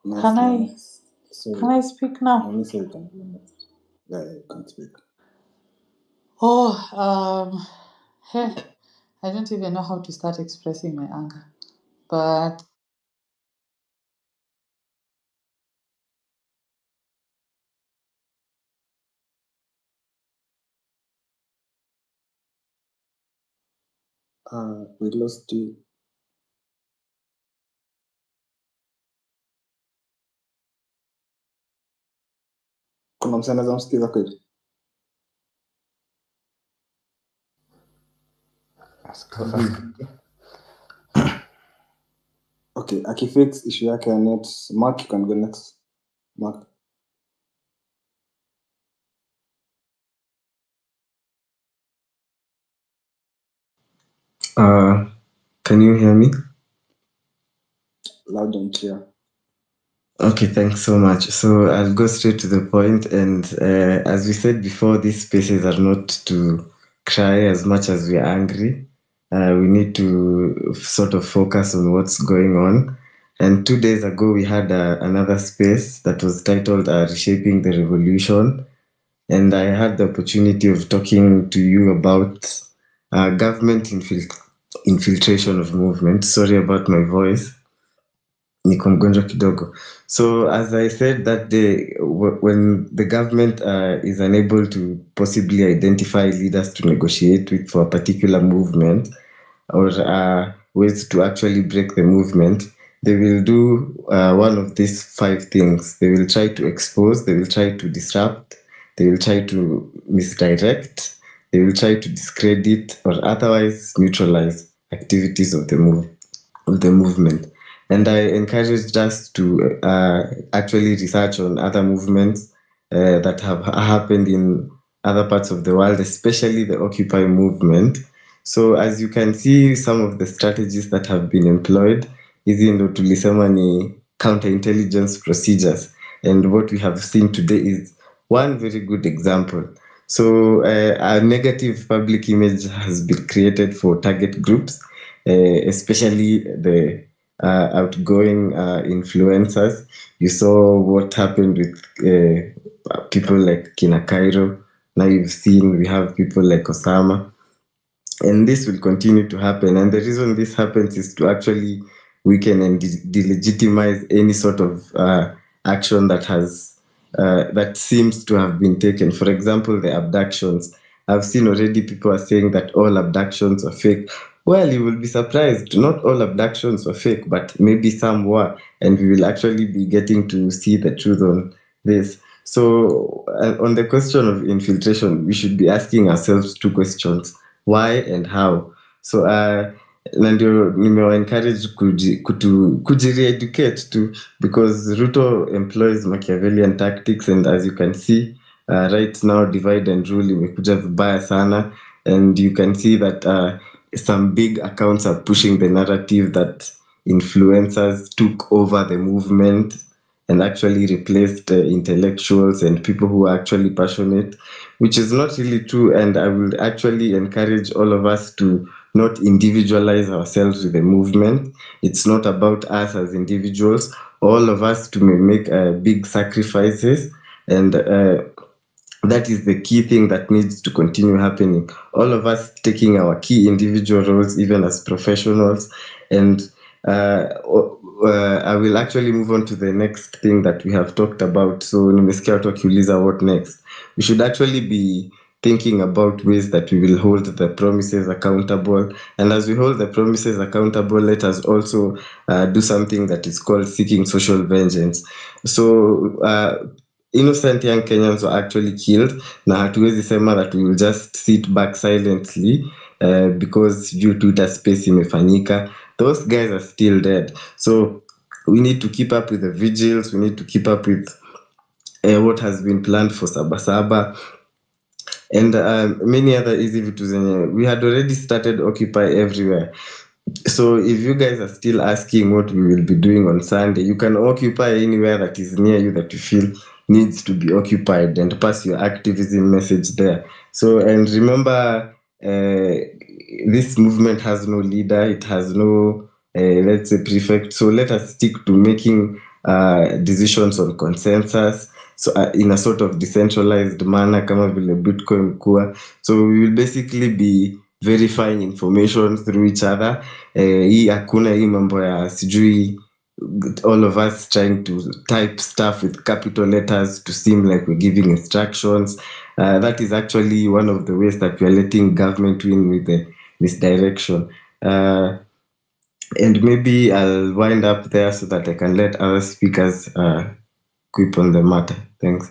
Nice, Can I nice. can Sorry. I speak now? Let me say you can go next. Yeah, you can speak. Hey, I don't even know how to start expressing my anger. But We lost you. Kuna msee anaweza msikiza kweli? Okay, akifix issue yake ya net, Mark, you can go next. Mark. Can you hear me? Loud and clear. Okay, thanks so much. So I'll go straight to the point. And as we said before, these spaces are not to cry as much as we are angry. We need to sort of focus on what's going on. And 2 days ago, we had another space that was titled Reshaping the Revolution. And I had the opportunity of talking to you about government infiltration of movement. Sorry about my voice. Niko mgonjwa kidogo. So as I said that day, when the government is unable to possibly identify leaders to negotiate with for a particular movement or ways to actually break the movement, they will do one of these 5 things. They will try to expose, they will try to disrupt, they will try to misdirect, they will try to discredit or otherwise neutralize activities of the movement. And I encouraged us to actually research on other movements that have happened in other parts of the world, especially the Occupy movement. So as you can see, some of the strategies that have been employed, hizi ndo tulisema ni counterintelligence procedures. And what we have seen today is one very good example. So a negative public image has been created for target groups, especially the outgoing influencers. You saw what happened with people like Kina Cairo. Now you've seen we have people like Osama. And this will continue to happen. And the reason this happens is to actually weaken and delegitimize any sort of action that seems to have been taken. For example, the abductions. I've seen already people are saying that all abductions are fake. Well, you will be surprised. Not all abductions were fake, but maybe some were. And we will actually be getting to see the truth on this. So, on the question of infiltration, we should be asking ourselves two questions: why and how. So na ndio nimewa encourage kuji-educate tu, because Ruto employs Machiavellian tactics, and as you can see right now divide and rule imekuja vibaya sana, and you can see that some big accounts are pushing the narrative that influencers took over the movement and actually replaced intellectuals and people who are actually passionate, which is not really true. And I will actually encourage all of us to not individualize ourselves with the movement. It's not about us as individuals. All of us to make big sacrifices, and that is the key thing that needs to continue happening. All of us taking our key individual roles, even as professionals. And I will actually move on to the next thing that we have talked about. So nimesikia watu wakiuliza what next. We should actually be thinking about ways that we will hold the promises accountable. And as we hold the promises accountable, let us also do something that is called seeking social vengeance. So innocent young Kenyans were actually killed. Na hatuwezi sema that we will just sit back silently because due to the space imefanyika. Those guys are still dead. So we need to keep up with the vigils. We need to keep up with what has been planned for Sabasaba and many other easy vitu zenye we had already started Occupy Everywhere. So if you guys are still asking what we will be doing on Sunday, you can occupy anywhere that is near you that you feel needs to be occupied, and pass your activism message there. So, and remember, this movement has no leader, it has no, let's say, prefect. So let us stick to making decisions on consensus. So in a sort of decentralized manner, kama vile Bitcoin kuwa. So we will basically be verifying information through each other. Hii hakuna hii mambo ya sijui all of us trying to type stuff with capital letters to seem like we're giving instructions. That is actually one of the ways that we are letting government win with the misdirection. And maybe I'll wind up there so that I can let other speakers quip on the matter. Thanks.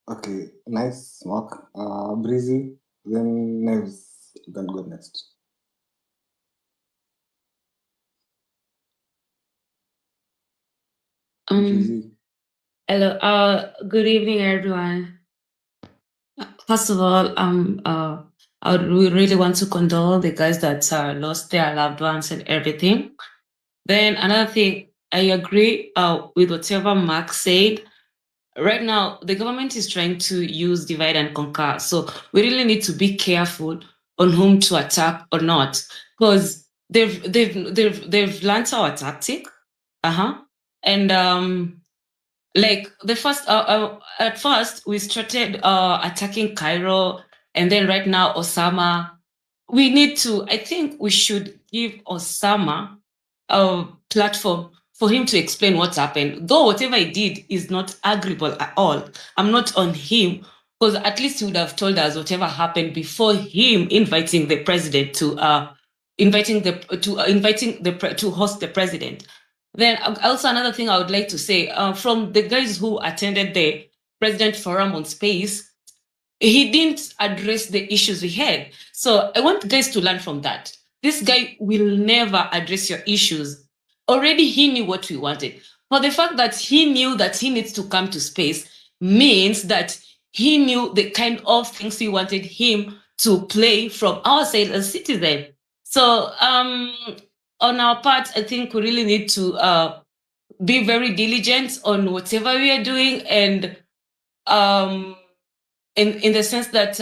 Okay, nice, Mark. Breezy, then Neves, you can go next. Breezy. Hello. Good evening, everyone. First of all, we really want to condole the guys that lost their loved ones and everything. Then another thing, I agree with whatever Mark said. Right now, the government is trying to use divide and conquer. So we really need to be careful on whom to attack or not, because they've learned our tactic. And like the first at first we started attacking Cairo, and then right now Osama. I think we should give Osama a platform for him to explain what's happened. Though whatever he did is not agreeable at all. I'm not on him, because at least he would have told us whatever happened before him inviting the president to host the president. Then also another thing I would like to say, from the guys who attended the President Forum on Space, he didn't address the issues we had. So I want guys to learn from that. This guy will never address your issues. Already he knew what we wanted. But the fact that he knew that he needs to come to space means that he knew the kind of things we wanted him to play from our side as citizen. So on our part, I think we really need to be very diligent on whatever we are doing, and in the sense that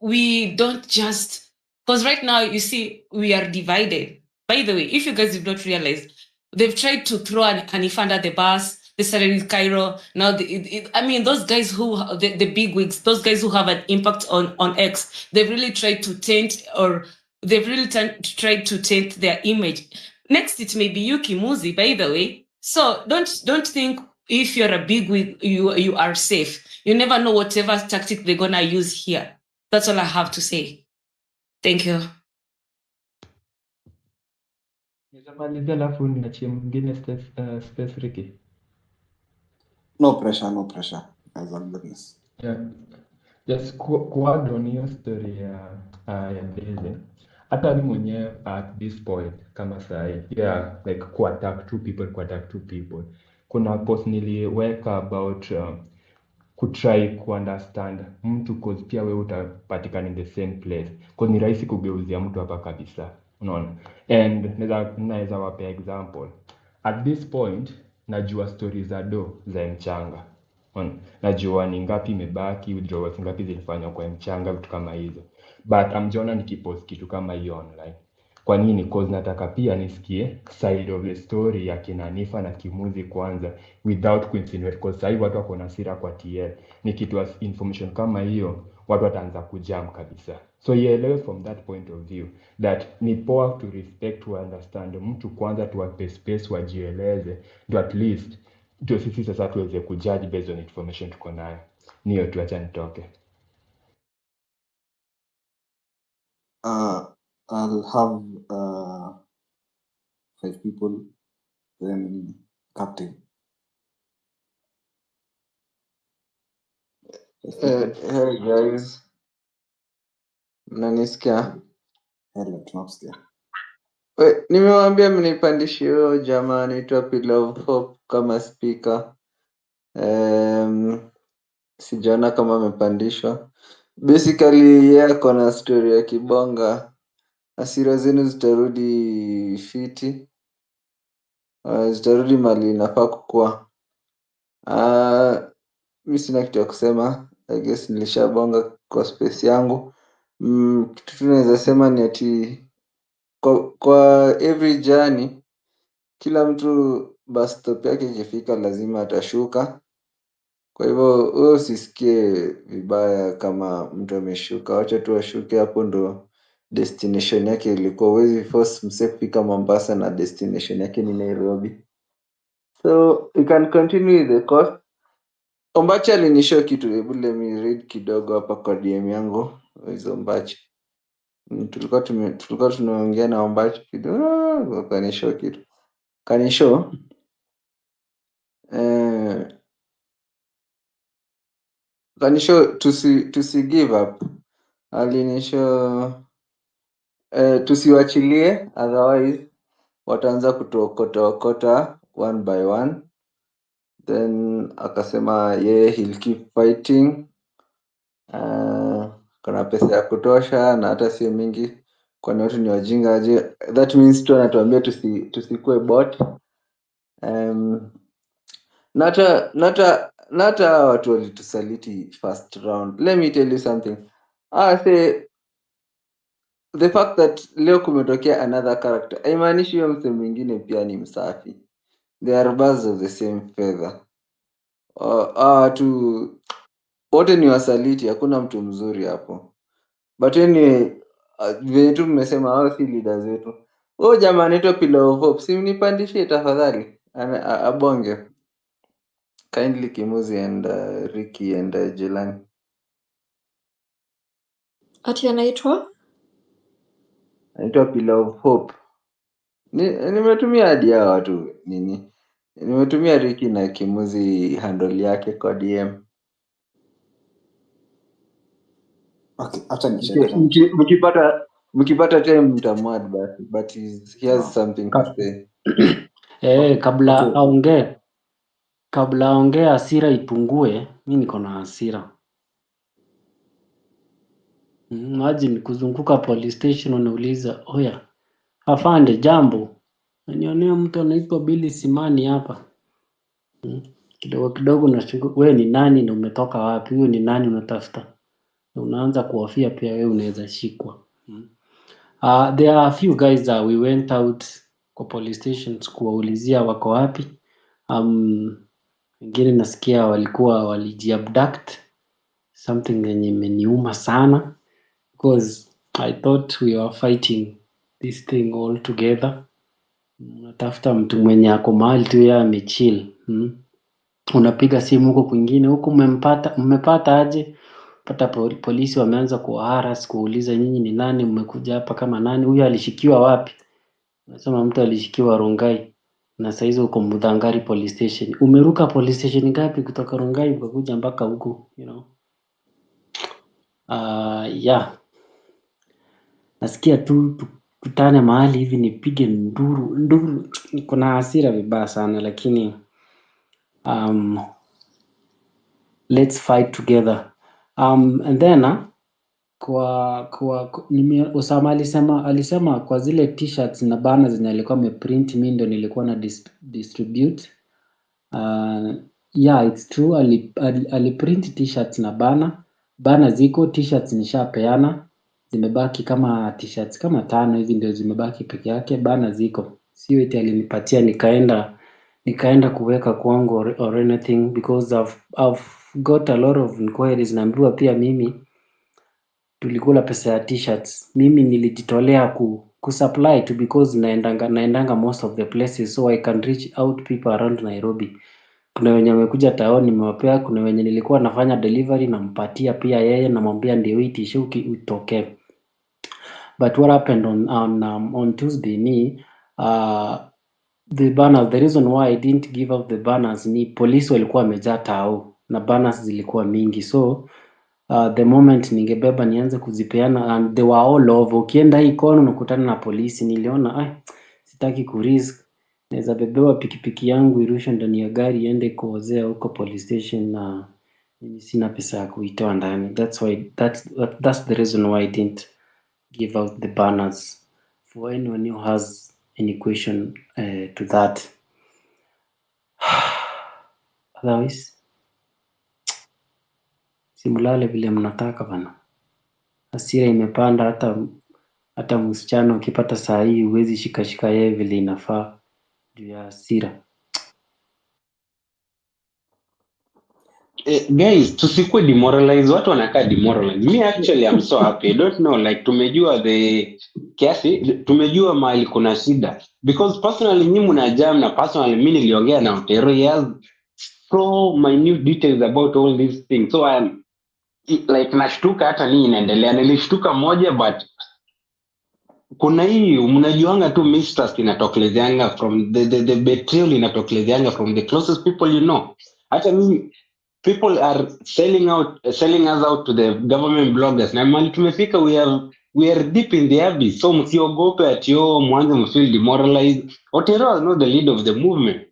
we don't just, because right now you see we are divided. By the way, if you guys have not realized, they've tried to throw Hanifa under the bus. They started with Cairo. Now, I mean, those guys who the big wigs, those guys who have an impact on X, they've really tried to taint tried to taint their image. Next, it may be Yuki Muzi, by the way. So don't think if you're a big wig, you are safe. You never know whatever tactic they're gonna use here. That's all I have to say. Thank you. Nitamalizia alafu niachie mwingine space Ricky. No pressure. As a goodness. Yeah. Just kuadd on hiyo story ya Beze. Hata mimi mwenyewe at this point kama sahi, yeah, like kuattack two people. Kuna post niliweka about kutry kuunderstand mtu cause pia wewe utapatikana in the same place. Cause ni rahisi kugeuzia mtu hapa kabisa. Unaona? And naweza wapea example. At this point najua stories za za mchanga. Najua ni ngapi imebaki, withdrawals ngapi zilifanywa kwa mchanga, vitu kama hizo. But amjona nikipost kitu kama hiyo online. Kwa nini? Cause nataka pia nisikie side of the story ya kina Nifa na Kimuzi kwanza without kuinsinuate, cause sasa hivi watu wako na hasira kwa TL. Nikitoa information kama hiyo watu wataanza kujam kabisa. So ielewe from that point of view that ni poa to respect, to understand mtu kwanza, tuwape space wajieleze, ndio at least ndio sisi sasa tuweze kujudge based on information tuko nayo. Niyo tu, acha nitoke. I'll have 5 people, then captain. Hey guys, mnanisikia? Hello, tunakusikia. Nimewaambia mnipandishie huyo jamaa anaitwa Pillar of Hope kama speaker. Sijaona kama amepandishwa. Basically yeye ako na story ya kibonga. Hasira zenu zitarudi fiti. Zitarudi mali inafaa kukua. Mimi sina kitu ya kusema. I guess nilishabonga kwa space yangu. Kitu tunaweza sema ni ati kwa every journey kila mtu bus stop yake ikifika lazima atashuka. Kwa hivyo wewe usisikie vibaya kama mtu ameshuka. Wacha tu ashuke, hapo ndo destination yake ilikuwa. Huwezi force mse kufika Mombasa na destination yake ni Nairobi. So you can continue with the course. Ombachi alinishow kitu, hebu let me read kidogo hapa kwa DM yangu. Hizo Ombachi. Tulikuwa tunaongea na Ombachi kidogo, kanishow kitu. Kanishow tusi give up. Alinishow tusiwachilie, otherwise wataanza kutuokota one by one. Then akasema he'll keep fighting. Kuna pesa ya kutosha na hata sio mingi, kwani watu ni wajinga aje. That means tu anatuambia tusikue bot. Nata watu walitusaliti first round. Let me tell you something. The fact that leo kumetokea another character haimaanishi huyo mse mwingine pia ni msafi. They are birds of the same feather. Wote ni wasaliti, hakuna mtu mzuri hapo. But anyway, vile tu mmesema hao si leaders wetu. Jamaa anaitwa Pillar of Hope, si mnipandishie tafadhali abonge. Kindly Kimuzi and Ricky and Jelani. Ati anaitwa Pillar of Hope. Nimetumia hadi hao watu nini. Nimetumia Ricky na Kimuzi handle yake kwa DM. Okay, acha nicheck. Mkipata time mtamwad basi, but he has something to say. Kabla aongee hasira ipungue, mimi niko na hasira. Imagine kuzunguka police station unauliza, "Oya, afande jambo. Nionea mtu anaitwa Billy Simani hapa." Kidogo nashuku, wewe ni nani na umetoka wapi? Huyo ni nani unatafuta? Unaanza kuhofia pia wewe unaweza shikwa. There are a few guys that we went out kwa police stations kuwaulizia wako wapi. wengine nasikia walikuwa walijiabduct, something yenye imeniuma sana because I thought we were fighting this thing all together. Unatafuta mtu mwenye ako mahali tu yeye amechill. Unapiga simu huko kwingine, huko mmepata aje? Pata polisi wameanza kuharas kuuliza nyinyi ni nani, mmekuja hapa kama nani, huyu alishikiwa wapi? Unasema mtu alishikiwa Rongai na saa hizo uko Mudhangari police station. Umeruka police station ngapi kutoka Rongai ukakuja mpaka huku, you know? Yeah. Nasikia tu tukutane mahali hivi nipige nduru. Niko na hasira vibaya sana lakini let's fight together. And then Osama alisema kwa zile t-shirts na banners zenye alikuwa ameprint, mimi ndo nilikuwa na distribute. Yeah, it's true. Aliprint t-shirts na banner ziko, t-shirts nishapeana, zimebaki kama t-shirts kama 5 hivi ndio zimebaki peke yake. Banner ziko, sio eti alinipatia nikaenda kuweka kwangu or anything, because I've got a lot of inquiries. Naambiwa pia mimi tulikula pesa ya t-shirts. Mimi nilijitolea kusupply to, because naendanga most of the places, so I can reach out people around Nairobi. Kuna wenye wamekuja town nimewapea, kuna wenye nilikuwa nafanya delivery nampatia pia yeye, namwambia ndio hii t-shirt utokee. But what happened on Tuesday ni the banners, the reason why I didn't give out the banners ni polisi walikuwa wamejaa tao na banners zilikuwa mingi, so the moment ningebeba nianze kuzipeana and they were all over. Ukienda hii kona unakutana na polisi. Niliona sitaki kurisk, naweza bebewa pikipiki yangu irushe ndani ya gari iende kuozea huko police station na mimi sina pesa ya kuitoa ndani. That's the reason why I didn't give out the banners. For anyone who has any question to that. Otherwise, simulale vile mnataka bana. Hasira imepanda, hata msichana ukipata saa hii huwezi shikashika yeye vile inafaa juu ya hasira. Guys, tusikuwe demoralized. Watu wanakaa demoralized. Me actually I'm so happy. I don't know, like tumejua tumejua mahali kuna shida, because personally nyinyi mna jam na personally mimi niliongea na Otero. He has so minute details about all these things, so I'm like nashtuka hata nini inaendelea. Nilishtuka moja, but kuna hii mnajuanga tu mistrust inatokelezeanga from the betrayal inatokelezeanga from the closest people, you know. Hata mimi people are selling us out to the government bloggers, na mali tumefika, we are deep in the abyss. So msiogope ati mwanze mfeel demoralized. Otero was not the leader of the movement,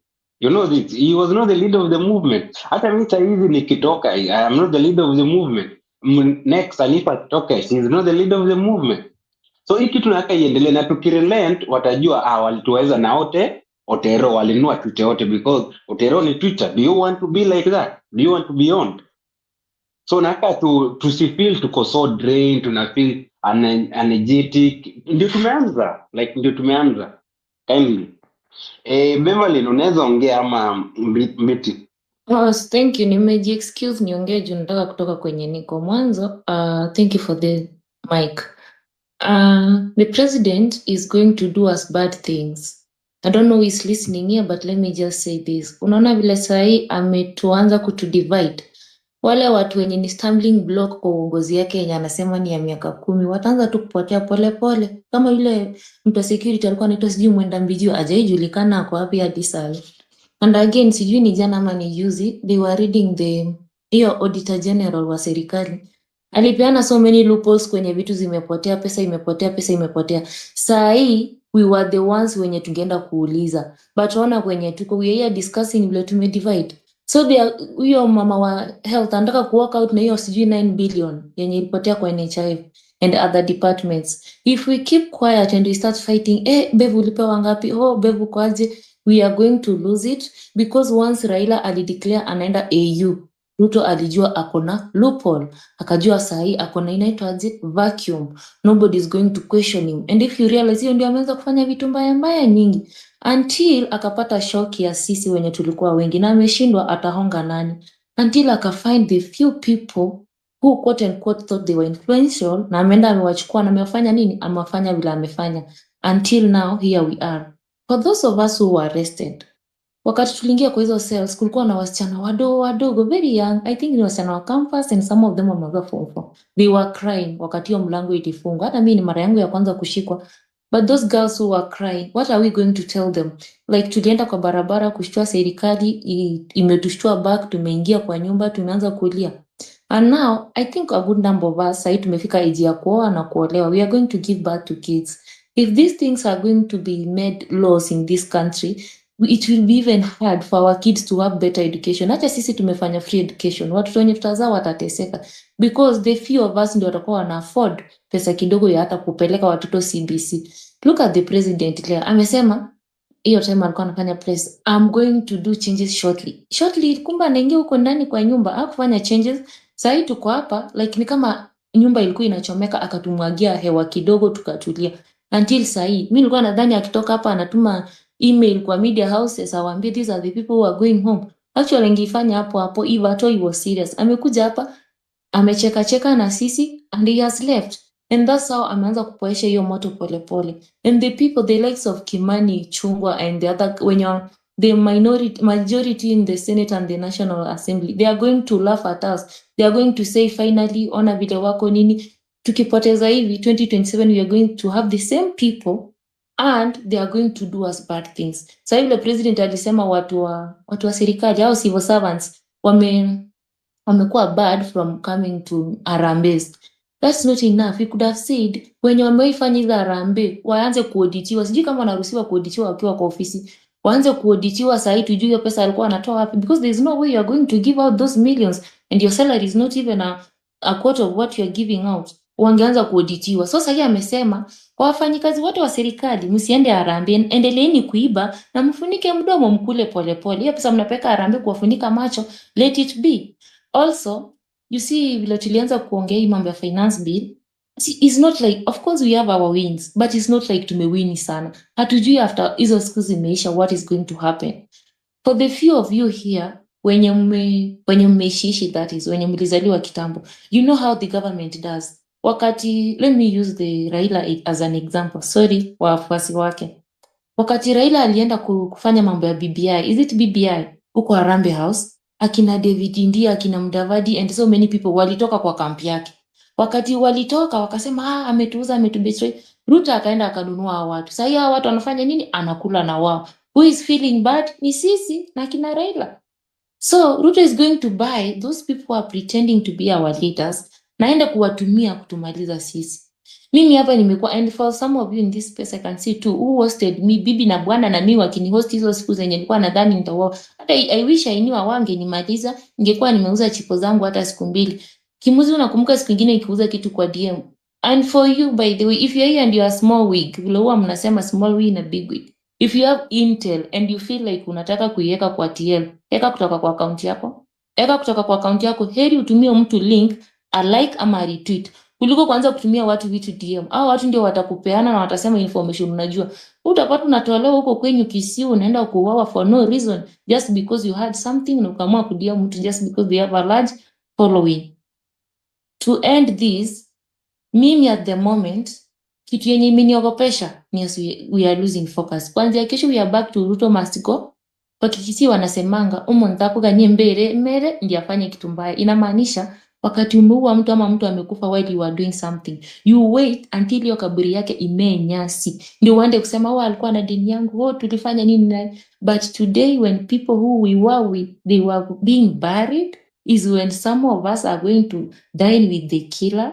you know this. He was not the leader of the movement. Hata mimi sasa hivi nikitoka, I am not the leader of the movement. Next Alifa toka, she is not the leader of the movement. So hiki tunataka iendelee, na tukirelent watajua walituweza na Otero walinua Twitter yote, because Otero ni Twitter. Do you want to be like that? Do you want to be owned? So nataka tusifeel tuko so drained, tunafeel energetic. Ndio tumeanza kindly. Beverly, unaweza ongea ama mbiti? Thank you. Nimeji excuse niongee juu nataka kutoka kwenye niko mwanzo. Thank you for the mic. The president is going to do us bad things. I don't know who is listening here, but let me just say this. Unaona vile sahi ametuanza kutudivide. Wale watu wenye ni stumbling block kwa uongozi yake yenye anasema ni ya miaka 10 wataanza tu kupotea pole pole. Kama yule mtu wa security alikuwa anaitwa sijui Mwenda Mbiju, hajaijulikana ako wapi hadi sasa. And again, sijui ni jana ama ni juzi, they were reading hiyo auditor general wa serikali. Alipeana so many loopholes kwenye vitu zimepotea, pesa imepotea. Saa hii we were the ones wenye tungeenda kuuliza. But ona kwenye tuko we are here discussing vile tumedivide. So huyo mama wa health anataka kuwalk out na hiyo sijui 9 billion yenye ilipotea kwa NHIF and other departments. If we keep quiet and we start fighting, Bevu ulipewa ngapi? Bevu kwaje? We are going to lose it, because once Raila alideclare anaenda AU, Ruto alijua akona loophole, akajua sahi akona inaitwaje vacuum, nobody is going to question him. And if you realize hiyo ndio ameanza kufanya vitu mbaya mbaya nyingi until akapata shock ya sisi wenye tulikuwa wengi na ameshindwa atahonga nani, until akafind the few people who quote and quote thought they were influential na ameenda amewachukua na amefanya nini, amefanya vile amefanya until now here we are. For those of us who were arrested, wakati tuliingia kwa hizo cells kulikuwa na wasichana wadogo very young, I think ni wasichana wa campus and some of them were form 4. They were crying wakati hiyo mlango ilifungwa. Hata mimi ni mara yangu ya kwanza kushikwa, but those girls who were crying, what are we going to tell them? Like tulienda kwa barabara kushtua serikali imetushtua back, tumeingia kwa nyumba tumeanza kulia. And now I think a good number of us sahi tumefika age ya kuoa na kuolewa, we are going to give birth to kids. If these things are going to be made laws in this country, it will be even hard for our kids to have better education. Hata sisi tumefanya free education, watoto wenye tutazaa watateseka because the few of us ndio watakuwa wana afford pesa kidogo ya hata kupeleka watoto CBC. Look at the president leo amesema hiyo time alikuwa anafanya press, I'm going to do changes shortly. Kumbe anaingia huko ndani kwa nyumba hakufanya changes. Sasa tuko hapa like ni kama nyumba ilikuwa inachomeka akatumwagia hewa kidogo tukatulia. Until sasa mimi nilikuwa nadhani akitoka hapa anatuma email kwa media houses awaambie these are the people who are going home. Actually angefanya hapo if at all he was serious. Amekuja hapa amecheka na sisi and he has left. And that's how ameanza kupoesha hiyo moto pole. And the people, the likes of Kimani, Chungwa and the other, when you're the majority in the Senate and the National Assembly, they are going to laugh at us. They are going to say finally ona vile wako nini, tukipoteza hivi 2027 we are going to have the same people and they are going to do us bad things. Sasa hivi president alisema watu wa serikali au civil servants wamekuwa bad from coming to Harambee. That's not enough. We could have said wenye wameifanya hizo Harambee waanze kuauditiwa. Sijui kama wanaruhusiwa kuauditiwa wakiwa kwa ofisi. Waanze kuauditiwa sasa tujue hiyo pesa alikuwa anatoa wapi, because there is no way you are going to give out those millions and your salary is not even a quarter of what you are giving out. Wangeanza kuauditiwa. So sasa amesema kwa wafanyikazi wote wa serikali msiende Harambee, endeleeni kuiba na mfunike mdomo mkule pole. Hiyo pesa mnapeka Harambee kuwafunika macho, let it be. Also, you see vile tulianza kuongea hii mambo ya finance bill, it's not like, of course we have our wins, but it's not like tumewini sana. Hatujui after hizo siku zimeisha what is going to happen. For the few of you here wenye mmeishi, that is wenye mlizaliwa kitambo, you know how the government does. Wakati, let me use the Raila as an example, sorry wafuasi wake. Wakati Raila alienda kufanya mambo ya BBI, is it BBI huko Harambee House, akina David India, akina Mudavadi and so many people walitoka kwa kampi yake. Wakati walitoka wakasema ametuuza, ametubetray. Ruto akaenda akanunua watu. Sasa hao watu wanafanya nini? Anakula na wao. Who is feeling bad? Ni sisi na kina Raila. So Ruto is going to buy those people who are pretending to be our leaders, naenda kuwatumia kutumaliza sisi. Mimi hapa nimekuwa, and for some of you in this space I can see too who hosted me, bibi na bwana na mimi wakinihost hizo siku zenye nilikuwa nadhani nitaoa. Hata I wish I knew wangenimaliza, ningekuwa nimeuza chipo zangu hata siku 2. Kimuzi unakumbuka siku nyingine ikiuza kitu kwa DM. And for you by the way, if you're here and you are small wig, vile huwa mnasema small wig na big wig. If you have Intel and you feel like unataka kuiweka kwa TL, eka kutoka kwa account yako. Eka kutoka kwa account yako, heri utumie mtu link, a like ama retweet. Kuliko kwanza kutumia watu vitu DM. Hao watu ndio watakupeana na watasema information unajua. Utapata unatolewa huko kwenye Kisii unaenda kuuawa for no reason, just because you had something na ukaamua kudia mtu just because they have a large following. To end this, mimi at the moment, kitu yenye imeniogopesha ni we are losing focus. Kwanza kesho we are back to Ruto must go. Kwa Kisii wanasemanga umuntu ganye mbere ndiye afanye kitu mbaya. Inamaanisha wakati umeua mtu ama mtu amekufa while you are doing something, you wait until hiyo kaburi yake imee nyasi ndio uende kusema alikuwa na deni yangu, tulifanya nini naye. But today when people who we were with, they were being buried, is when some of us are going to dine with the killer.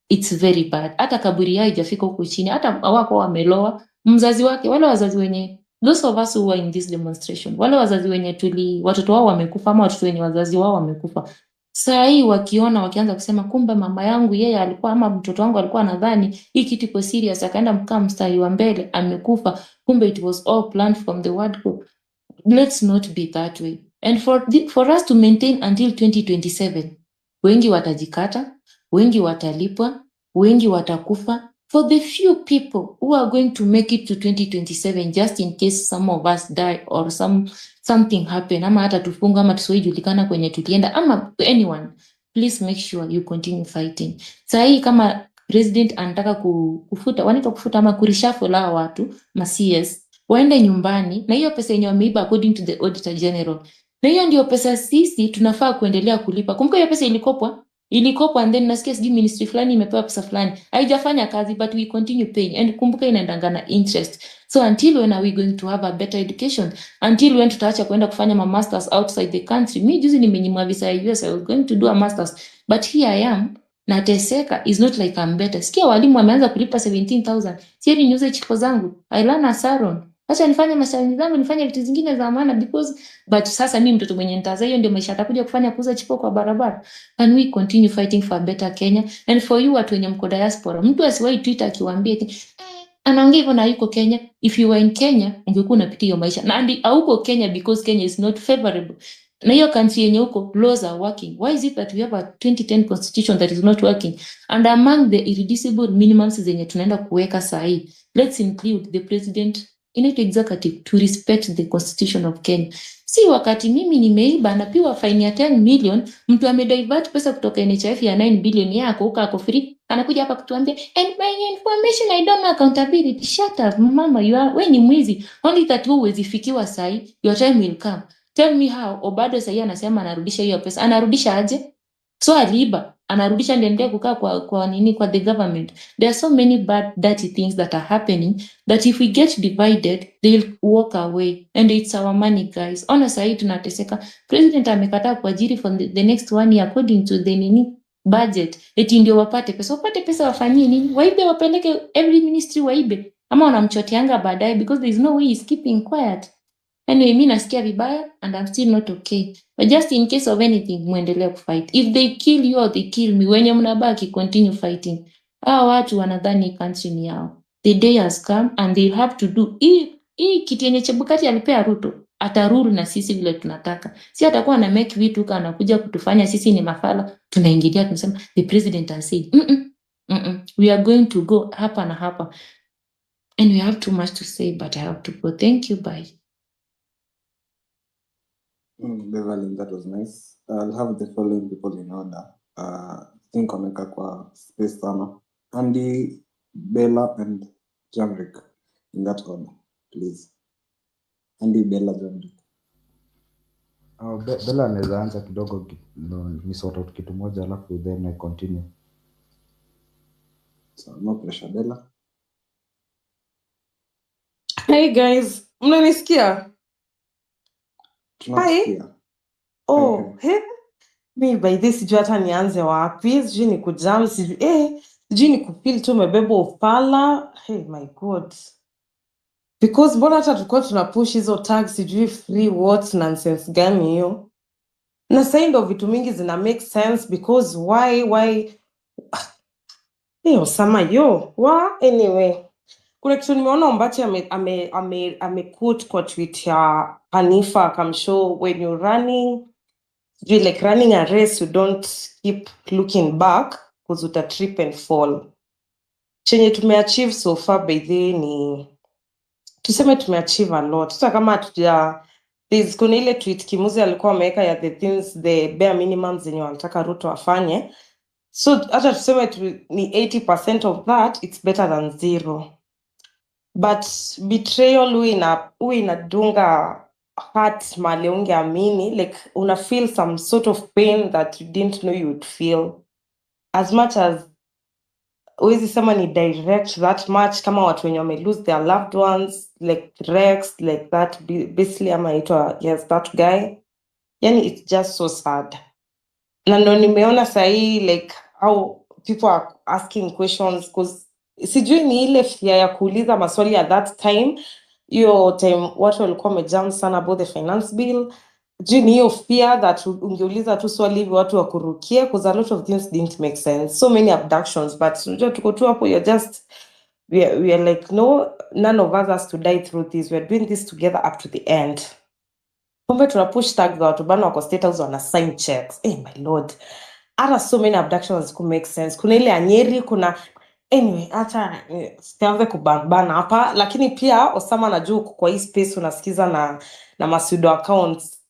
It's very bad. Hata kaburi yake haijafika huko chini, hata wako wameloa mzazi wake, wale wazazi wenye, those of us who were in this demonstration, wale wazazi wenye watoto wao wamekufa ama watoto wenye wazazi wao wamekufa. Saa hii wakianza kusema kumbe mama yangu yeye alikuwa ama mtoto wangu alikuwa anadhani hii kitu iko serious, akaenda mkaa mstari wa mbele amekufa, kumbe it was all planned from the word go. Let's not be that way. And for us to maintain until 2027, wengi watajikata, wengi watalipwa, wengi watakufa. For the few people who are going to make it to 2027, just in case some of us die or something happen, ama hata tufunga ama tusijulikana kwenye tulienda, ama anyone, please make sure you continue fighting. Sahi kama president anataka kufuta, wanaitwa kufuta ama kurishuffle la watu, ma CS, waende nyumbani, na hiyo pesa yenye wameiba according to the Auditor General. Na hiyo ndio pesa sisi tunafaa kuendelea kulipa. Kumbuka hiyo pesa ilikopwa and then nasikia sijui ministry fulani imepewa pesa fulani. Haijafanya kazi but we continue paying, and kumbuka inaendangana interest. So until when are we going to have a better education? Until when tutaacha kwenda kufanya ma masters outside the country? Mimi juzi nimenyimwa visa ya US, I was going to do a masters but here I am nateseka. Is not like I'm better. Sikia walimu wameanza kulipa 17,000. Sieri niuze chipo zangu. I learn a salon. Acha nifanye mashauri zangu, nifanye vitu zingine za maana because but sasa mimi mtoto mwenye nitaza hiyo ndio maisha atakuja kufanya kuuza chipo kwa barabara. Can we continue fighting for a better Kenya? And for you watu wenye mko diaspora, mtu asiwahi Twitter akiwaambia eti anaongea hivyo na yuko Kenya. If you were in Kenya ungekuwa unapitia hiyo maisha. Na hauko Kenya because Kenya is not favorable. Na hiyo country yenye huko laws are working. Why is it that we have a 2010 constitution that is not working? And among the irreducible minimums zenye tunaenda kuweka sahi, let's include the president inaitwa executive to respect the constitution of Kenya. Si wakati mimi nimeiba na piwa fine ya 10 million, mtu amedivert pesa kutoka NHIF ya 9 billion yako huko ako free, anakuja hapa kutuambia and by information I don't know accountability. Shut up mama, we ni mwizi. Only that wewe uwezifikiwa sahi, your time will come. Tell me how Obado sahi anasema anarudisha hiyo pesa. Anarudisha aje? So aliiba, anarudisha ndiye kukaa kwa the government. There are so many bad dirty things that are happening that if we get divided they'll walk away, and it's our money guys. Honestly tunateseka. President amekataa kuajiri for the next 1 year according to the budget. Eti ndio wapate pesa wafanyie nini? Waibe wapeleke every ministry waibe, ama wanamchoteanga baadaye because there is no way he's keeping quiet. Anyway, mimi nasikia vibaya and I'm still not okay. But just in case of anything, muendelee kufight. If they kill you or they kill me, wenye mnabaki continue fighting. Hao watu wanadhani country ni yao. The day has come and they have to do. Hii kitu yenye Chebukati alipea Ruto, ataruru na sisi vile tunataka. Si atakuwa na make vitu kana anakuja kutufanya sisi ni mafala, tunaingilia tunasema the president has said. We are going to go hapa na hapa. And we have too much to say, but I have to go. Thank you, bye. Beverly, that was nice. I'll have the following people in order. Think wameka kwa space sana. Andy, Bella, and Jamrick. In that order, please. Andy, Bella, Jamrick. Bella anaweza anza kidogo ni sort out kitu moja alafu then I continue. So no pressure, Bella. Hey guys, mnanisikia? Hi. Oh, he? Mi by this sijui hata nianze wapi, sijui ni kujam, sijui ni kupili tu mebebo ufala. Hey my god. Because mbona hata tulikuwa tunapush hizo tags sijui free what nonsense gani hiyo. Na sasa ndio vitu mingi zina make sense because why Osama anyway. Kuna kitu nimeona Ombachi ame-quote kwa tweet ya Hanifa akamshow when you're running a race, you don't keep looking back because uta trip and fall. Chenye tumeachieve so far by the ni tuseme tumeachieve a lot. Sasa kama kuna ile tweet Kimuzi alikuwa ameweka ya the bare minimum zenye wanataka Ruto afanye. So hata tuseme ni 80% of that, it's better than 0. But betrayal huwa inadunga heart mali ungeamini, like una feel some sort of pain that you didn't know you would feel. As much as huwezi sema ni direct that much kama watu wenye wame lose their loved ones, like Rex, like that, basically that guy. Yani it's just so sad. Na ndo nimeona sahi like how people are asking questions because sijui ni ile fear ya kuuliza maswali at that time. Hiyo time watu walikuwa wamejam sana about the finance bill. Sijui ni hiyo fear that ungeuliza tu swali hivi watu wakurukie because a lot of things didn't make sense. So many abductions, but unajua tuko tu hapo, we are like no, none of us has to die through this. We are doing this together up to the end. kumbe tuna push tag za watu bana wako State House wana sign checks. My lord, hata so many abductions could make sense. Kuna ile ya Nyeri, kuna anyway, hata sianze kubana hapa, lakini pia Osama najua kwa hii space unasikiza na masudo accounts.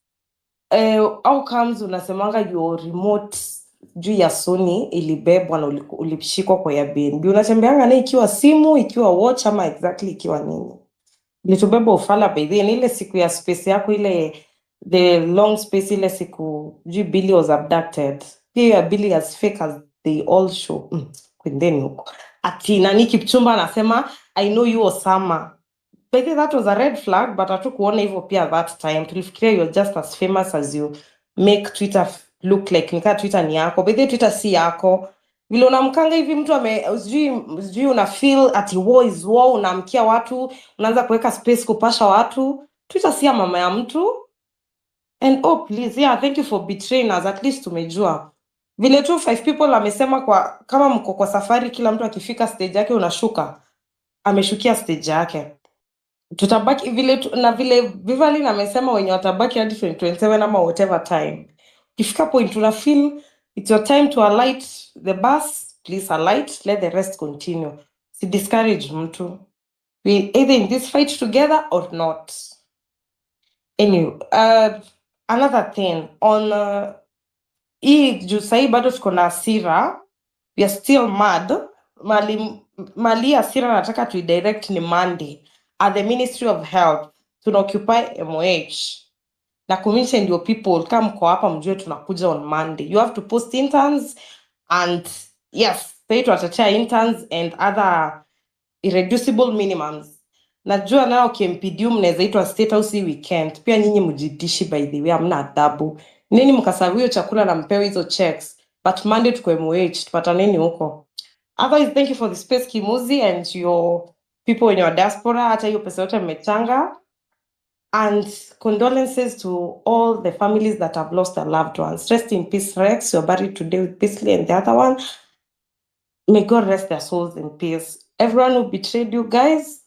How comes unasemanga your remote juu ya Sony ilibebwa na ulishikwa kwa Airbnb? Unatembeanga na ikiwa simu, ikiwa watch, ama exactly ikiwa nini? Ilitubeba ufala by the way, ile siku ya space yako ile the long space ile siku juu Billy was abducted. Pia Billy as fake as they all show. Kwendeni huko. Ati nani Kipchumba anasema I know you Osama. By the way, that was a red flag, but hatukuona hivyo pia that time. Tulifikiria you're just as famous as you make Twitter look like. Nika Twitter ni yako. By the way, Twitter si yako. Vile unamkanga hivi mtu sijui una feel ati war is war, unamkia watu, unaanza kuweka space kupasha watu. Twitter si ya mama ya mtu. And please, yeah, thank you for betraying us. At least tumejua. Vile tu 5 people amesema kwa kama mko kwa safari kila mtu akifika stage yake unashuka. Ameshukia stage yake. Tutabaki vile na vile Vivalin amesema wenye watabaki hadi 2027 ama whatever time. Ifika point una feel it's your time to alight the bus, please alight, let the rest continue. Si discourage mtu. We either in this fight together or not. Anyway, another thing on hii juu sahi bado tuko na hasira, we are still mad. Mali hasira nataka to direct ni Monday at the Ministry of Health tuna occupy MOH na commission your people come kwa hapa mjue tunakuja on Monday. You have to post interns and yes, pay to atacha interns and other irreducible minimums. Najua nao KMPDU mnaweza itwa State House weekend. Pia nyinyi mjidishi by the way, hamna adabu. Nini mkasavio chakula na mpeo hizo checks. But Monday tuko MOH, tupata nini huko. Otherwise, thank you for the space Kimuzi and your people in your diaspora. Hata hiyo pesa yote mmechanga. And condolences to all the families that have lost their loved ones. Rest in peace, Rex. You're buried today with Paisley and the other one. May God rest their souls in peace. Everyone who betrayed you guys,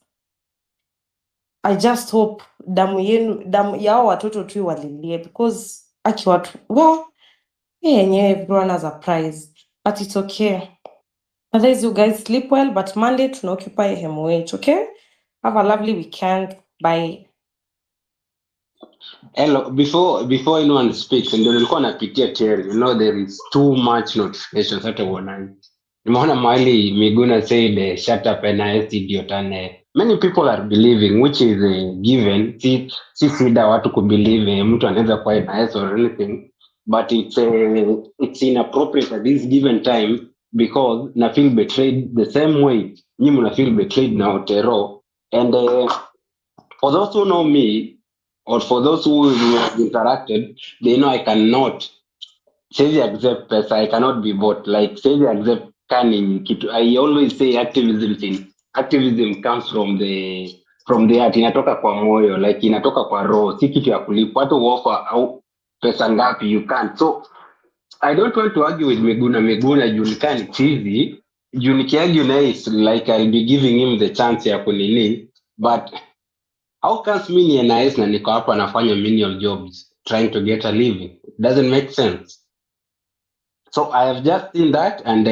I just hope damu yao watoto tu walilie because aki watu everyone has a prize, but it's okay. Otherwise, you guys sleep well, but Monday to occupy MOH, okay? Have a lovely weekend. Bye. Hello, before anyone speaks, ndio nilikuwa napitia Terry. You know there is too much notifications hata uonani. Nimeona mahali Miguna said shut up NIS idiot and many people are believing, which is given. Si sida watu kubelieve mtu anaweza kuwa NIS or anything, but it's inappropriate at this given time because na feel betrayed the same way nyinyi mna feel betrayed na Otero. And for those who know me or for those who have interacted, they know I cannot say the accept pesa, I cannot be bought. Like say the accept canning. I always say activism comes from the heart. Inatoka kwa moyo, like inatoka kwa roho, si kitu ya kulipwa. Hata uofa au pesa ngapi you can't. So I don't want to argue with Miguna julikani chizi. Junikiargue nice, like I'll be giving him the chance ya kunini. But how comes me ni NIS na niko hapa nafanya menial jobs trying to get a living? It doesn't make sense. So I have just seen that, and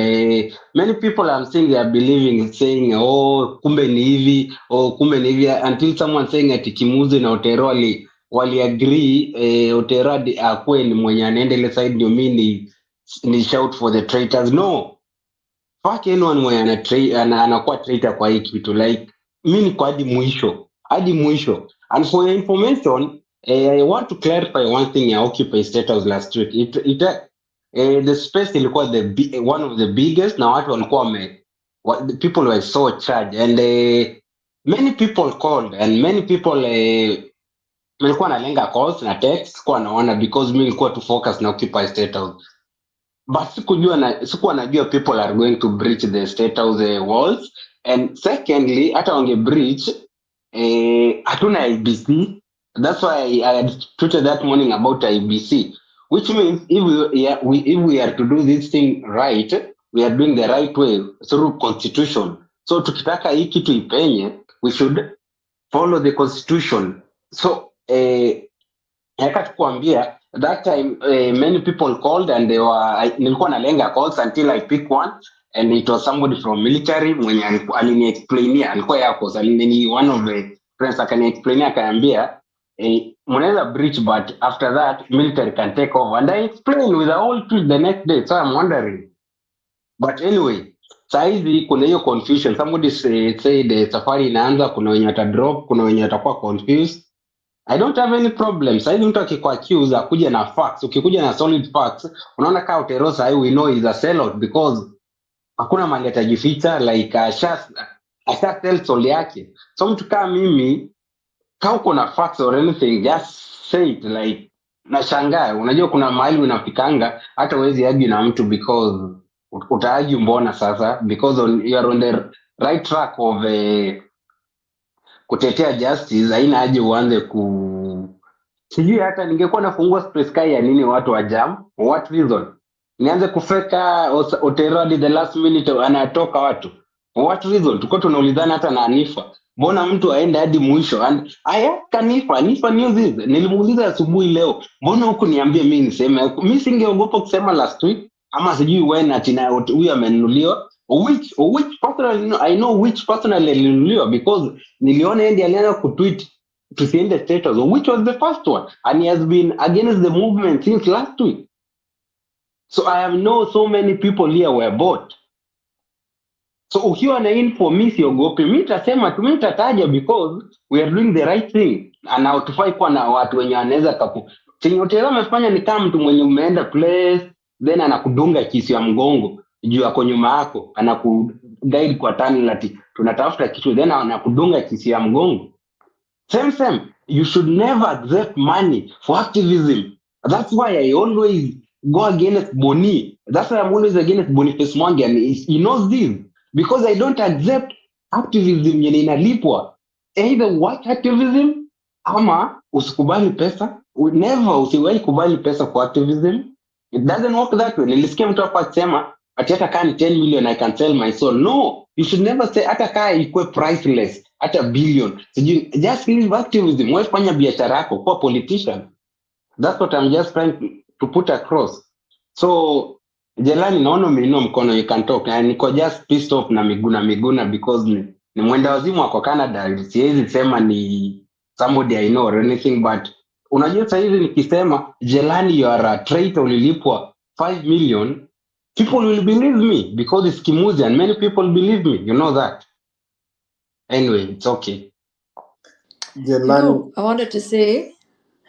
many people I'm seeing they are believing, saying, oh, kumbe ni hivi, until someone saying ati Kimuzi na Otero wali agree, Otero akwe ni mwenye anaenda ile side ndio mimi ni shout for the traitors. No. Fuck anyone mwenye anakuwa traitor kwa hii kitu. Like, mimi niko hadi mwisho. And for your information, I want to clarify one thing ya Occupy State House last week. The space ilikuwa one of the biggest na watu walikuwa people were so charged, and many people called, and many people walikuwa nalenga calls na text kwa naona because mimi nilikuwa to focus na Occupy State House. But sikuwa najua people are going to breach the State House walls. And secondly, hata wange breach hatuna IBC. That's why I had tweeted that morning about IBC, which means if we are to do this thing right, we are doing the right way through constitution. So tukitaka hii kitu ipenye, we should follow the constitution. So nataka tu kuambia that time many people called and they were nilikuwa nalenga calls until I pick one and it was somebody from military mwenye aliniexplainia, alikuwa yako alini one of the friends akaniexplainia, akaniambia mnaweza breach but after that military can take over, and I explained with the whole truth the next day. So I'm wondering, but anyway, saizi kuna hiyo confusion. Somebody said safari inaanza, kuna wenye watadrop, kuna wenye watakuwa confused. I don't have any problem. Saizi mtu akikuwa accused akuja na facts, ukikuja na solid facts, unaona kaa Otero sahi we know is a sellout because hakuna mali atajificha, like asha tell soul yake. So mtu kama mimi, kama uko na facts or anything, just say it. Like nashangaa, unajua kuna mahali unafikanga hata uwezi argue na mtu because utaargue mbona sasa, because you are on the right track of kutetea justice. Haina haja uanze sijui, hata ningekuwa nafungua space kai ya nini watu wa jam, what reason nianze kufeka Otero hadi the last minute anatoka watu, what reason? Tuko tunaulizana hata na Anifa, mbona mtu aende hadi mwisho? And I asked Anifa news is, nilimuuliza asubuhi leo, mbona huku niambie mimi niseme, mimi singeogopa kusema last week ama sijui when atina huyu amenunuliwa, which personally I know which personally alinunuliwa because niliona yeye ndiye alianza kutweet tusiende status, which was the first one, and he has been against the movement since last week. So I have know so many people here were bought. So ukiwa na info, mimi siogopi, mimi nitasema tu, mimi nitataja because we are doing the right thing, na hatufai kuwa na watu wenye wanaweza chenye Otero amefanya ni kama mtu mwenye umeenda place then anakudunga kisi ya mgongo juu yako nyuma yako, anakuguide kwa tani lati tunatafuta kitu, then anakudunga kisi ya mgongo. Same. You should never accept money for activism. That's why I always go against Boni. That's why I'm always against Boniface Mwangi, and he knows this. Because I don't accept activism yenye inalipwa. Either white activism ama usikubali pesa. Usiwahi kubali pesa kwa activism. It doesn't work that way. Nilisikia mtu hapa akisema ati hata kaa ni 10 million I can sell my soul. No, you should never say hata kaa ikuwe priceless, hata billion. Just leave activism. Wewe fanya biashara yako, kuwa politician. That's what I'm just trying to put across. So Jelani, naona umeinua mkono, you can talk. Na niko just pissed off na Miguna because ni mwenda wazimu wako Canada. Siwezi sema ni somebody I know or anything, but unajua sasa hivi nikisema Jelani you are a traitor, ulilipwa 5 million, people will believe me because it's Kimuzi and many people believe me, you know that. Anyway, it's okay. No, I wanted to say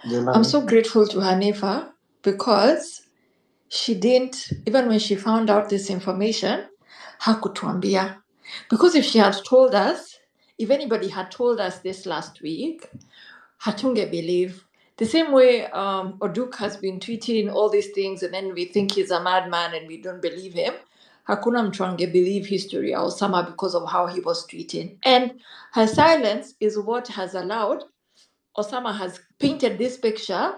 I'm Jelani. so grateful to Hanifa because she didn't, even when she found out this information, hakutuambia. Because if she had told us, if anybody had told us this last week, hatunge believe. The same way Oduk has been tweeting all these things and then we think he's a madman and we don't believe him. Hakuna mtu ange believe history ya Osama because of how he was tweeting. And her silence is what has allowed Osama has painted this picture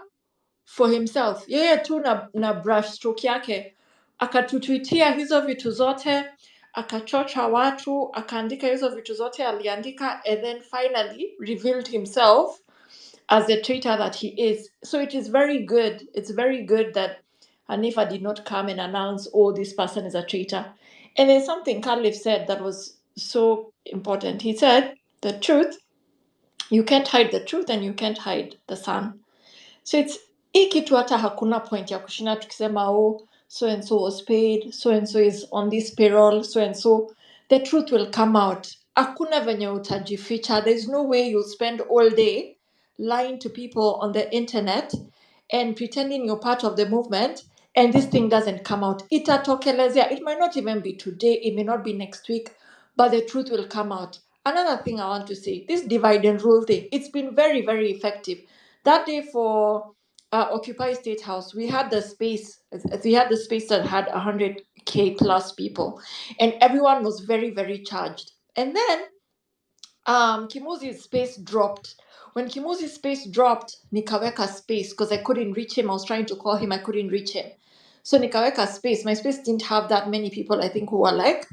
for himself. Yeye tu na brush stroke yake akatutwitia hizo vitu zote, akachocha watu, akaandika hizo vitu zote aliandika, and then finally revealed himself as the traitor that he is. So it is very good. It's very good that Hanifa did not come and announce, oh, this person is a traitor. And there's something Khalif said that was so important. He said, the truth, you can't hide the truth and you can't hide the sun. So it's hii kitu hata hakuna point ya kushinda tukisema oh, so and so was paid, so and so is on this payroll, so and so. The truth will come out. Hakuna venye utajificha. There's no way you'll spend all day lying to people on the internet and pretending you're part of the movement and this thing doesn't come out. Itatokelezea. It might not even be today, it may not be next week, but the truth will come out. Another thing I want to say, this divide and rule thing, it's been very, very effective. That day for Occupy State House, we had the space. We had the space that had 100K plus people, and everyone was very, very charged. And then Kimuzi's space dropped. When Kimuzi's space dropped, nikaweka space because I couldn't reach him. I was trying to call him, I couldn't reach him. So nikaweka space. My space didn't have that many people. I think who were like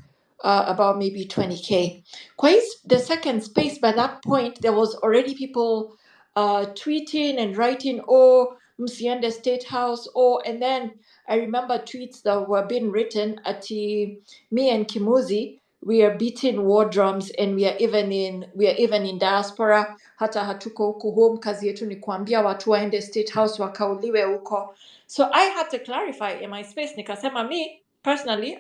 about maybe 20K. Quite the second space, by that point, there was already people tweeting and writing, oh, msiende State House, oh, and then I remember tweets that were being written at me and Kimuzi, we are beating war drums and we are even in diaspora, hata hatuko huku home, kazi yetu ni kuambia watu waende State House wakauliwe huko. So I had to clarify in my space, nikasema me personally,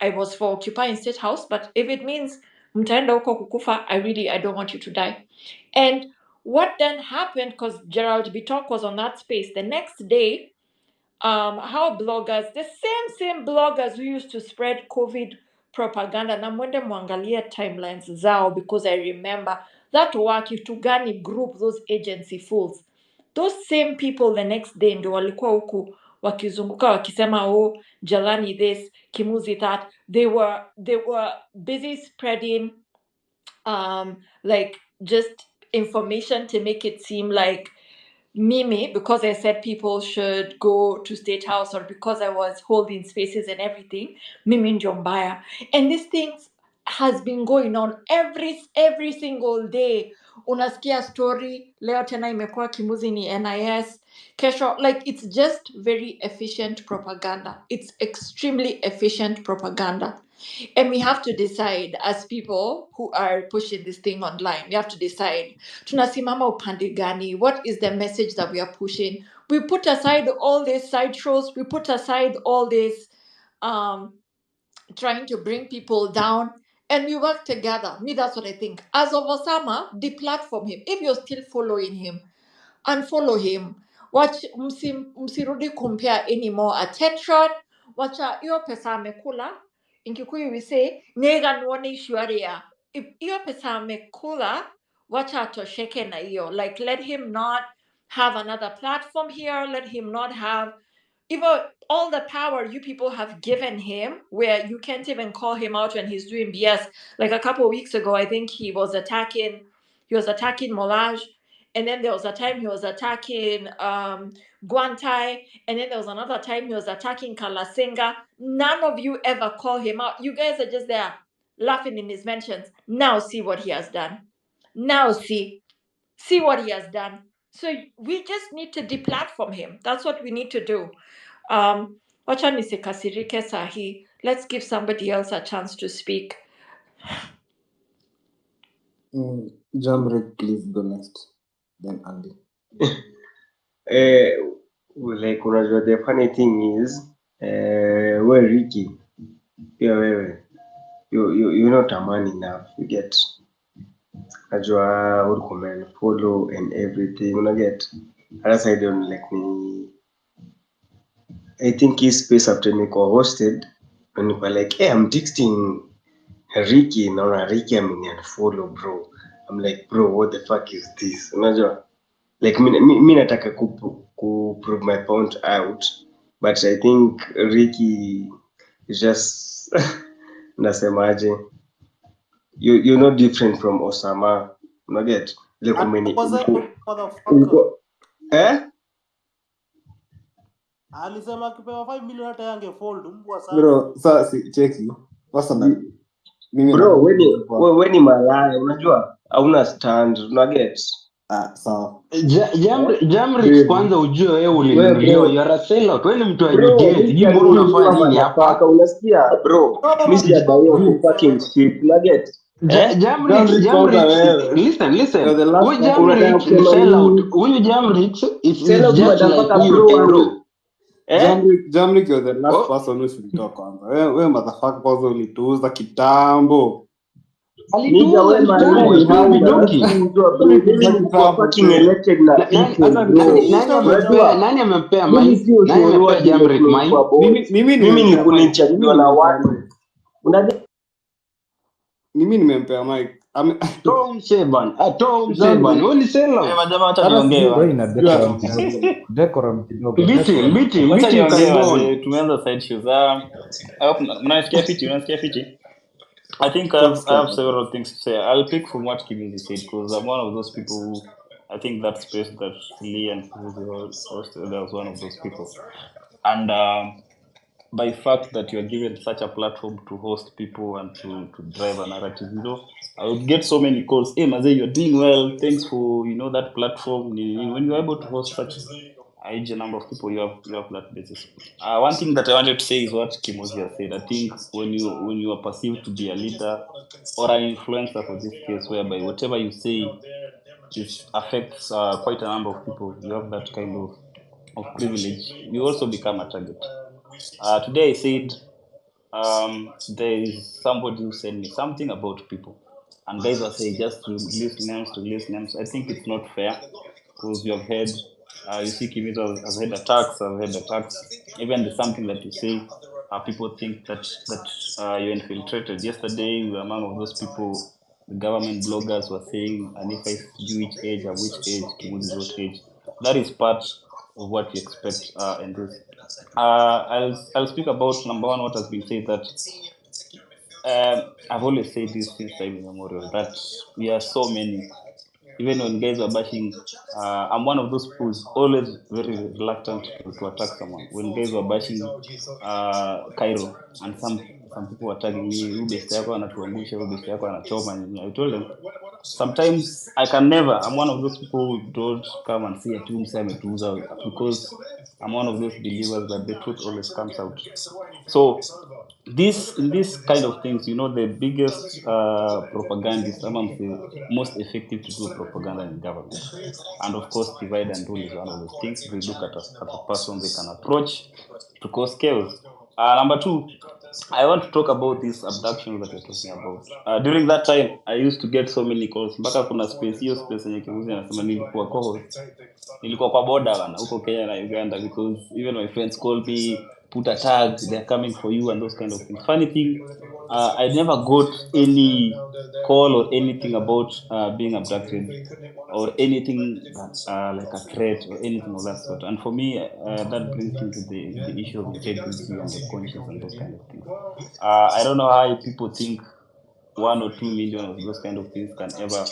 I was for occupying State House, but if it means mtaenda huko kukufa, I don't want you to die. And what then happened, because Gerald Bitok was on that space, the next day, how bloggers, the same bloggers who used to spread COVID propaganda, na mwende mwangalie timelines zao, because I remember that Kitu Gani group, those agency fools, those same people the next day ndio walikuwa huku wakizunguka wakisema, oh, Jelani this, Kimuzi that. They were busy spreading like just information to make it seem like Mimi, because I said people should go to State House, or because I was holding spaces and everything, Mimi Njombaya. And this thing has been going on every single day. Unasikia story, leo tena imekuwa Kimuzi ni NIS, kesho, like it's just very efficient propaganda. It's extremely efficient propaganda. And we have to decide, as people who are pushing this thing online, we have to decide, tunasimama upande gani? What is the message that we are pushing? We put aside all these side shows, we put aside all this trying to bring people down, and we work together. Me, that's what I think. As of Osama, deplatform him. If you're still following him, unfollow him. Watch msirudi kumpea any more attention. Wacha hiyo pesa amekula. In Kikuyu we say nega nuone shwaria. If hiyo pesa amekula, wacha atosheke na hiyo. Like, let him not have another platform here. Let him not have even all the power you people have given him, where you can't even call him out when he's doing BS. Like a couple of weeks ago, I think he was attacking Molage, and then there was a time he was attacking Guantai, and then there was another time he was attacking Kalasinga. None of you ever call him out. You guys are just there laughing in his mentions. Now see what he has done. Now see what he has done. So we just need to deplatform him. That's what we need to do. Wacha nisikasirike sahi. Let's give somebody else a chance to speak. Jamrick, please go next. Then Andy. Like unajua the funny thing is we Ricky, pia wewe you're not a man enough, you get. Najua uko follow and everything, una get. Hata side on like me, I think his space after me co-hosted, and you like, hey, I'm texting Ricky, naona Ricky ameniunfollow bro. I'm like, bro, what the fuck is this? Unajua, like mi nataka ku prove my point out, but I think Ricky is just nasemaje, you're not different from Osama, una get. Like alisema akipewa 5 million hata yange fold mbwa sana. Bro, sasa cheki. Personally, mimi bro, when ni malaya, unajua hauna stand, una get. Sawa. Jamrick, kwanza ujue wewe ulinunuliwa, you are a sellout. Wewe ni mtu wa Newgate, hii mbona unafanya nini hapa? Unasikia bro? Mimi sijabayo fucking shit, una get. Jamrick, listen. Huyu Jamrick ni sellout. Huyu Jamrick is just like you, bro. Jamrick, you're the last person who should talk kwanza. Wewe motherfucker kwanza ulituuza kitambo. Nani amempea mic? Nani amempea Jamrick mic? Mimi ni kunichaguliwa na watu. Mimi nimempea mic. Tom Seban. Wewe ni sellout. Jamaa acha niongee. Decorum kidogo. Biti. Tumeanza side shows. I hope mnasikia fiti. I think I have several things to say. I'll pick from what Kimuzi said, because I'm one of those people who, I think that space that Lee and Kimuzi hosted, I was one of those people. And by fact that you are given such a platform to host people and to drive a narrative. I would get so many calls. Hey, Maze, you're doing well. Thanks for that platform. When you're able to host such a huge number of people, you have that basis. One thing that I wanted to say is what Kimozi has said. I think when you are perceived to be a leader or an influencer for this case, whereby whatever you say it affects quite a number of people, you have that kind of privilege. You also become a target. Today I said there is somebody who sent me something about people, and guys were saying just to list names. I think it's not fair because you have heard, you see, Kimizo has had attacks. Even the something that you say, people think that you're infiltrated. Yesterday, we were among those people. The government bloggers were saying, and if I see which age, Kimizo what age. That is part of what you expect in this. I'll speak about number one, what has been said, that I've always said this since time immemorial, that we are so many. Even when guys are bashing, I'm one of those people who's always very reluctant to attack someone. When guys were bashing Cairo, and some people were tagging me, best yako anatuangusha, best yako anachoma. I told them, sometimes I'm one of those people who don't come and say because I'm one of those believers that the truth always comes out. So this kind of things, the biggest propagandist, the most effective to do propaganda in government. And of course, divide and rule is one of those things. They look at a person they can approach to cause chaos. Number two, I want to talk about this abduction that we're talking about. During that time, I used to get so many calls. Mpaka kuna space yenye Kimuzi anasema nilikuwa co-host. Nilikuwa kwa border bana huko Kenya na Uganda, because even my friends call me, put a tag, they're coming for you and those kind of things. Funny thing, I never got any call or anything about being abducted or anything like a threat or anything of that sort. And for me, that brings me to the issue of integrity and the conscience and those kind of things. I don't know how people think 1 or 2 million of those kind of things can ever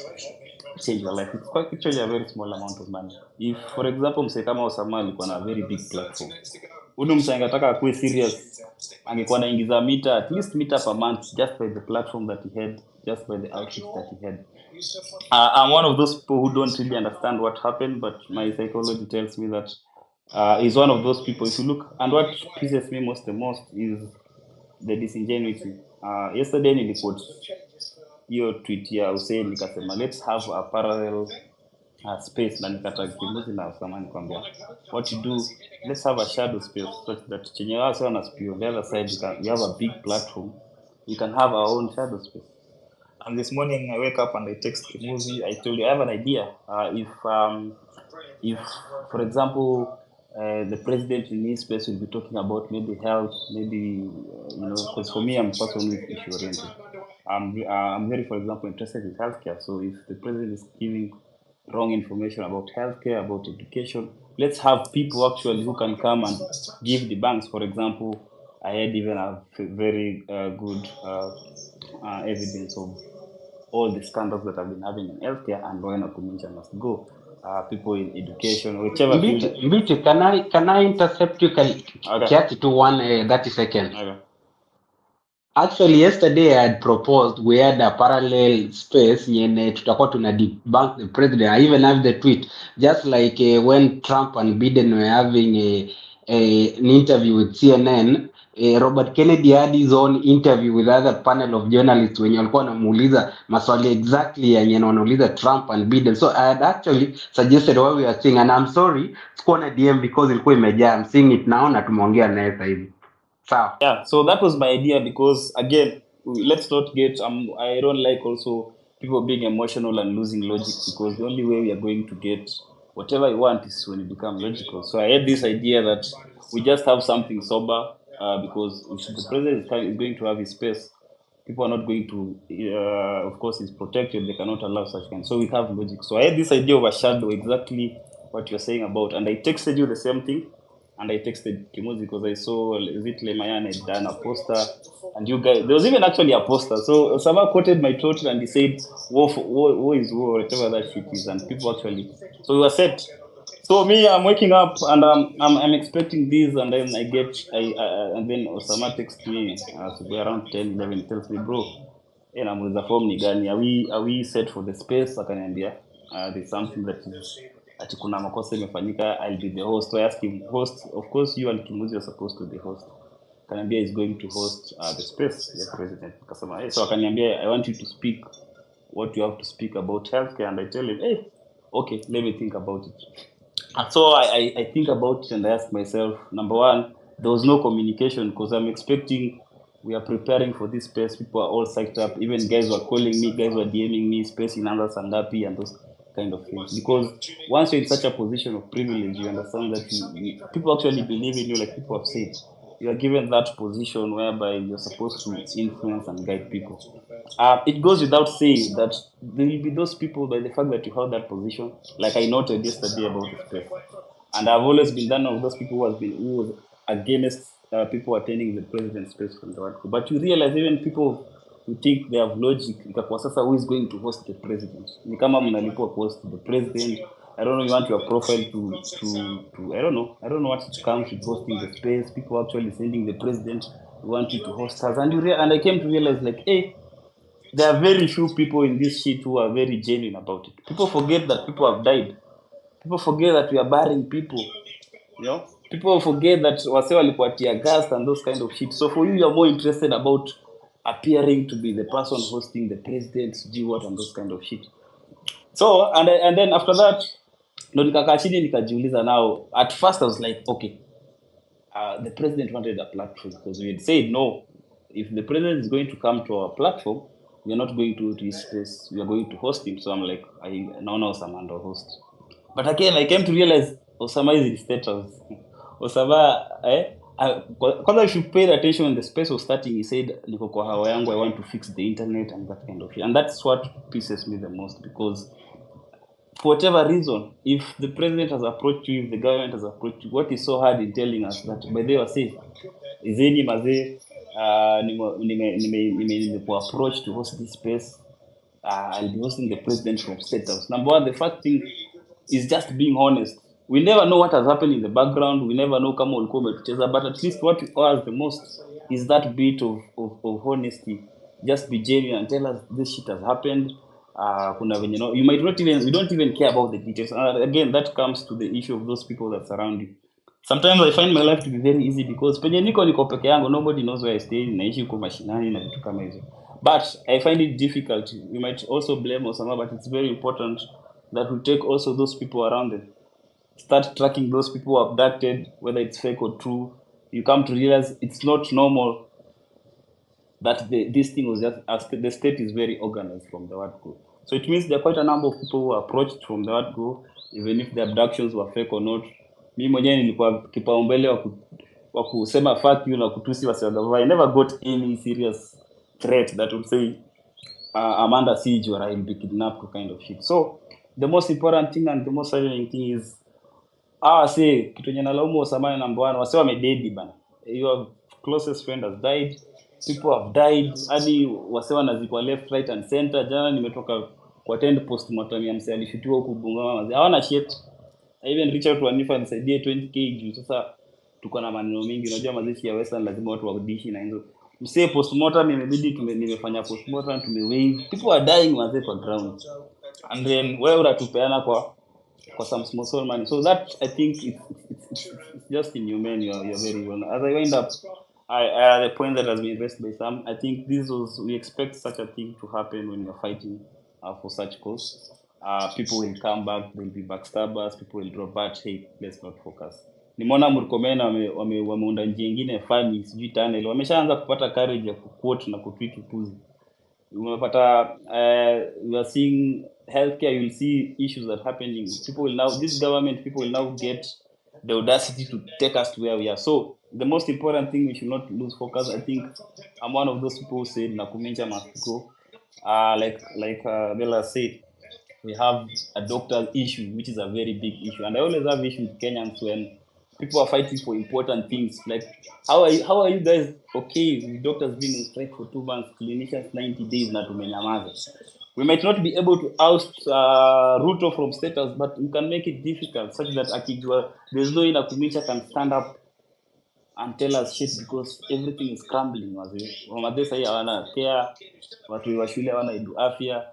change your life. It's quite actually a very small amount of money. If, for example, mse kama Osama alikuwa na very big platform, huyu mse angetaka akuwe serious, angekuwa naingiza at least meter per month, just by the platform that he had, just by the outreach that he had. I'm one of those people who don't really understand what happened, but my psychology tells me that he's one of those people. If you look, and what pleases me the most is the disingenuity. Yesterday niliput hiyo tweet ya Hussein, nikasema let's have a parallel space, na nikatag Kimuzi na Osama, nikwambia what you do, let's have a shadow space such that chenye wase wana spew on the other side, you have a big platform, you can have our own shadow space. And this morning I wake up and I text Kimuzi, I told you I have an idea. If for example the president in his space will be talking about maybe health, maybe because for me, I'm personally issue oriented. I'm very, for example, interested in healthcare. So if the president is giving wrong information about healthcare, about education, let's have people actually who can come and give the banks. For example, I had even a very good evidence of all the scandals that I've been having in healthcare, and Roena Kuminja must go. People in education, whichever field. Mbiti, can I intercept you? Kiasi to 30 seconds. Okay. Actually, yesterday I had proposed we had a parallel space yenye tutakuwa tuna debunk the president. I even have the tweet, just like when Trump and Biden were having an interview with CNN. Robert Kennedy had his own interview with other panel of journalists wenye walikuwa wanamuuliza maswali exactly yenye wanauliza Trump and Biden. So I had actually suggested what we are seeing, and I'm sorry sikuwa na DM because ilikuwa imejaa. I'm seeing it now na tumeongea naye sasa hivi. Yeah, so that was my idea, because again, let's not get I don't like also people being emotional and losing logic, because the only way we are going to get whatever you want is when you become logical. So I had this idea that we just have something sober, because if the president is going to have his space, people are not going to of course he's protected, they cannot allow such kind. So we have logic. So I had this idea of a shadow, exactly what you're saying about, and I texted you the same thing. And I texted Kimuzi because I saw Lemayan had done a poster, and you guys, there was even actually a poster. So Osama quoted my tweet and he said, war is war, whatever that shit is, and people actually, so we were set. So me, I'm waking up and I'm expecting this, and then and then Osama texts me to be around 10, 11, tells me, bro, namuuliza form ni gani, are we set for the space? Akaniambia there's something that is ati kuna makosa imefanyika, I'll be the host. So I asked him, host, of course you and Kimuzi are supposed to be host. Akaniambia is going to host the space, the president. Akasema hey, so akaniambia I want you to speak what you have to speak about healthcare, and I tell him, hey, okay, let me think about it. And so I think about it and I ask myself, number one, there was no communication because I'm expecting we are preparing for this space. People are all psyched up. Even guys were calling me, guys were DMing me, space in others and happy and those kind of things. Because once you're in such a position of privilege, you understand that people actually believe in you, like people have said. You are given that position whereby you're supposed to influence and guide people. It goes without saying that there will be those people by the fact that you hold that position, like I noted yesterday about the space. And I've always been one of those people who was against people attending the president's space from the word. But you realize even people who think they have logic, ikakuwa sasa who is going to host the president? Ni kama mnalipwa host the president. I don't know, you want your profile to I don't know what comes with hosting the space. People actually sending the president, we want you to host us. And I came to realize like, hey, there are very few people in this shit who are very genuine about it. People forget that people have died. People forget that we are burying people. You know, people forget that wase walikuwa tear gas and those kind of shit. So for you are more interested about appearing to be the person hosting the president, do what and those kind of shit. So and then after that, ndo nikakaa chini nikajiuliza. Now at first I was like, okay, the president wanted a platform because we had said no. If the president is going to come to our platform, we are not going to his space. We are going to host him. So I'm like, naona Osama ndo host. But again, I came to realize Osama is in status. Osama, kwanza if you paid attention when the space was starting, he said, niko kwa hawa yangu, I want to fix the internet and that kind of shit. And that's what pisses me the most because for whatever reason, if the president has approached you, if the government has approached you, what is so hard in telling us that by the way say, is any maze nimekuwa approach to host this space, I'll be hosting the president from State House. Number one, the first thing is just being honest. We never know what has happened in the background. We never know kama ulikuwa umetucheza, but at least what we owe us the most is that bit of honesty. Just be genuine and tell us this shit has happened. Kuna venye no, we don't even care about the details. Again, that comes to the issue of those people that surround you. Sometimes I find my life to be very easy because penye niko peke yangu, nobody knows where I stay, naishi huko mashinani na vitu kama hizo. But I find it difficult. You might also blame Osama, but it's very important that we take also those people around them. Start tracking those people who are abducted, whether it's fake or true. You come to realize it's not normal that this thing was just, the state is very organized from the word go. So it means there are quite a number of people who were approached from the word go, even if the abductions were fake or not. Mimi mwenyewe nilikuwa kipaumbele wa kusema fuck you na kutusi wasiwagava. I never got any serious threat that would say I'm under siege or I'll be kidnapped kind of shit. So the most important thing and the most challenging thing is say kitu yenye nalaumu Osama number one, wase wamededi bana. Your closest friend has died. People have died. Hadi wase wanazikwa left, right and center. Jana nimetoka ku attend postmortem ya msee alishutiwa huko Bungoma. Hawana shit. I even reach out to Anifa nisaidie 20k juu sasa tuko na maneno mengi. Unajua mazishi ya Western lazima watu wakudishi na hizo. Msee postmortem imebidi nimefanya postmortem, tumewave. People are dying wazee kwa ground. And then wewe unatupeana kwa some small money. So that I think it's just inhumane. You're very wrong. As I wind up, the point that has been raised by some, I think we expect such a thing to happen when you're fighting for such cause. People will come back, they'll be backstabbers, people will drop back, hey, let's not focus. Nimeona Murkomen wameunda njia nyingine funny, sijui tunnel. Wameshaanza kupata courage ya kuquote na kutweet upuzi. Umepata we are seeing healthcare, you'll see issues that happening. This government people will now get the audacity to take us to where we are. So the most important thing, we should not lose focus. I think I'm one of those people who said Nakuminja must go. Like Bella said, we have a doctor's issue, which is a very big issue. And I always have issues with Kenyans when people are fighting for important things. Like, how are you guys okay with doctors being on strike for 2 months, clinicians 90 days, na tumenyamaza? We might not be able to oust Ruto from status, but we can make it difficult such that akijua there's no Inakumicha can stand up and tell us shit because everything is crumbling. Wamadhe sahi hawana care, watu wa shule hawana afya.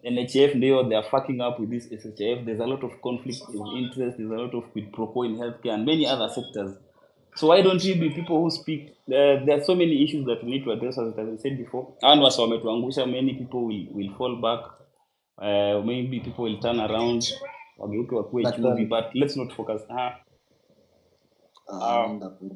NHF ndio they are fucking up with this SHF. There's a lot of conflict of interest, there's a lot of quid pro quo in healthcare and many other sectors. So why don't we be people who speak? There are so many issues that we need to address, as I said before. And wasa wametuangusha, many people will fall back. Maybe people will turn around, wageuke wakuwe chumvi, but let's not focus.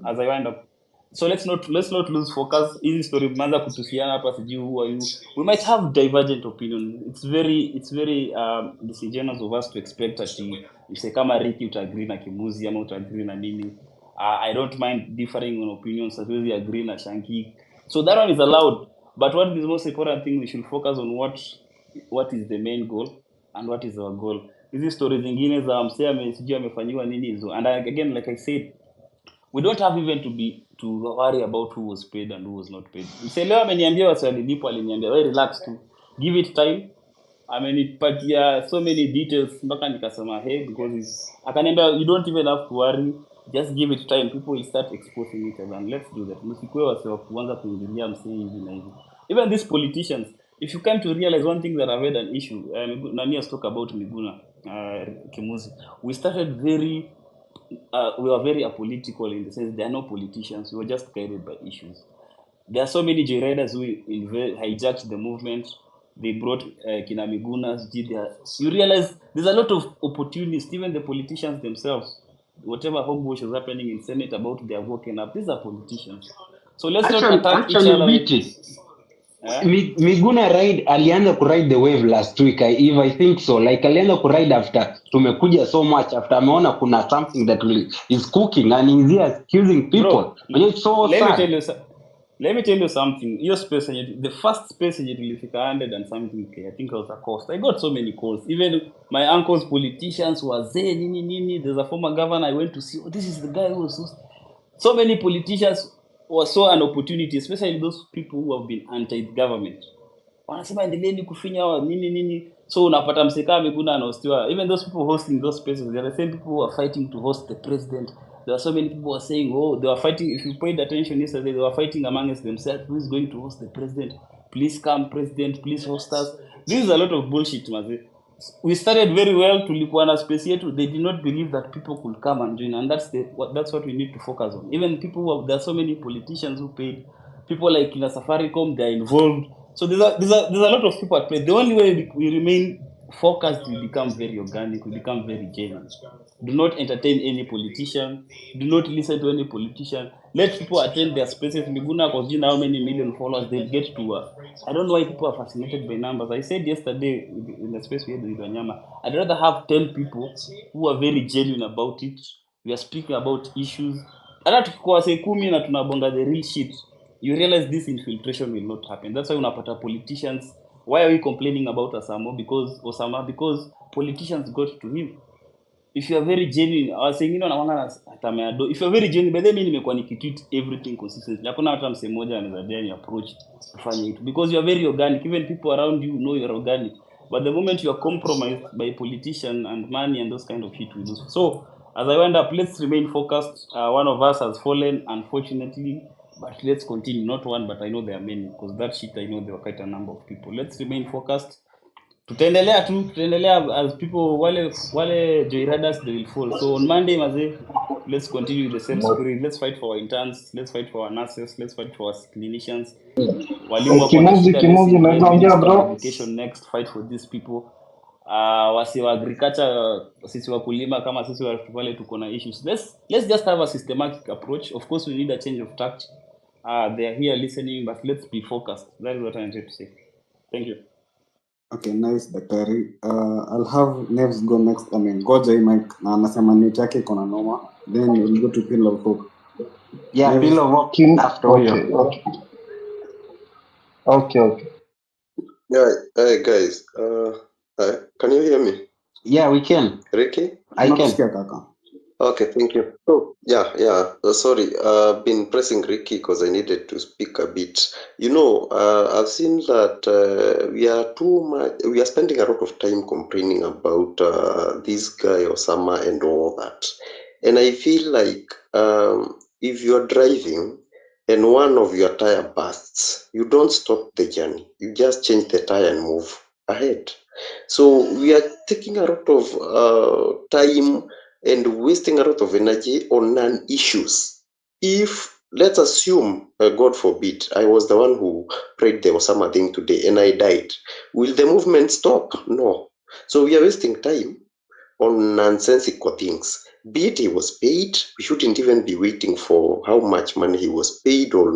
As I wind up, so let's not lose focus. Easy story, mwanza kutusiana hapa sijui who are you. We might have divergent opinion. It's very disingenuous of us to expect that you say kama Ricky utagree na Kimuzi ama utagree na nini. I don't mind differing on opinions, as well as agree na Shanky. So that one is allowed. But what is the most important thing? We should focus on what is the main goal and what is our goal. Hizi stories zingine za msee sijui amefanyiwa nini hizo. And again, like I said, we don't have even to worry about who was paid and who was not paid. Mselewa ameniambia wasalilipo, aliniambia wewe relax tu, give it time. Amenipatia so many details mpaka nikasema hey, because akaniambia you don't even have to worry, just give it time, people will start exposing each other, and let's do that. Msikwe wase kuanza kuingilia msee hivi na hivi. Even these politicians, if you come to realize one thing that I've had an issue, Nani has talked about Miguna, Kimuzi. We were very apolitical in the sense there are no politicians. We were just guided by issues. There are so many joyriders who hijacked the movement. They brought Kina Migunas. You realize there's a lot of opportunists, even the politicians themselves. Whatever hogwash is happening in Senate about they are woken up. These are politicians. So let's not attack each other. Miguna alianza kuride the wave last week, I think so. Like alianza kuride after tumekuja so much, after ameona kuna something that is cooking and he's here accusing people. Bro, it's so sad. Let me tell you something. Your space, the first space you will 100 and something K. I think it was a cost. I got so many calls. Even my uncle's politicians were there. There's a former governor I went to see. Oh, this is the guy who was so many politicians was so an opportunity, especially those people who have been anti-government. Wanasema endeleeni kufinya nini. So unapata mseka Miguna anahostiwa. Even those people hosting those spaces, they are the same people who are fighting to host the president. There are so many people who are saying, oh, they were fighting. If you paid attention yesterday, they were fighting amongst themselves. Who is going to host the president? Please come, president. Please host us. This is a lot of bullshit, maze. We started very well. Tulikuwa na space yetu. They did not believe that people could come and join, and that's what we need to focus on. Even people there are so many politicians who paid. People like in Safaricom, they are involved. So there's a lot of people at play. The only way we remain focused, we become very organic, we become very genuine. Do not entertain any politician. Do not listen to any politician. Let people attend their spaces. Miguna, because you know how many million followers they'll get to. I don't know why people are fascinated by numbers. I said yesterday in the space we had with Wanyama, I'd rather have 10 people who are very genuine about it. We are speaking about issues. Hata tukikuwa say 10 na tunabonga the real shit, you realize this infiltration will not happen. That's why unapata politicians. Why are we complaining about Osama? Because politicians got to him. If you are very genuine, if you are very genuine, by the way nimekuwa nikitweet everything consistently. Hakuna hata msemo mmoja anaweza ni approach kufanya it, because you are very organic. Even people around you know you are organic. But the moment you are compromised by politician and money and those kind of shit we do. So as I wind up, let's remain focused. One of us has fallen, unfortunately, but let's continue. Not one, but I know there are many, because that shit I know there were quite a number of people. Let's remain focused. Tutaendelea as people wale joyriders they will fall. So on Monday maze, let's continue the same spirit. Let's fight for our interns, let's fight for our nurses, let's fight for our clinicians. Walimu wako na shida bro. Education next, fight for these people. Wasi wa agriculture, sisi wakulima kama sisi wale tuko na issues. Let's just have a systematic approach. Of course we need a change of tact. They are here listening, but let's be focused. That is what I'm trying to say. Thank you. Okay, nice daktari. I'll have Nevs go next. Ngoja hii mic na anasema neti yake iko na noma. Then we'll go to Pill of Hope. Yeah, Nevs. Pill of Hope after you. Okay. Yeah, hey guys. Can you hear me? Yeah, we can. Ricky? I can. Kaka. Okay, thank you. So, Sorry, been pressing Ricky because I needed to speak a bit. I've seen that we are spending a lot of time complaining about this guy Osama and all that. And I feel like if you're driving and one of your tire bursts, you don't stop the journey. You just change the tire and move ahead. So we are taking a lot of time and wasting a lot of energy on non-issues. If, let's assume, God forbid, I was the one who prayed the Osama thing today and I died, will the movement stop? No. So we are wasting time on nonsensical things. Be it he was paid, we shouldn't even be waiting for how much money he was paid or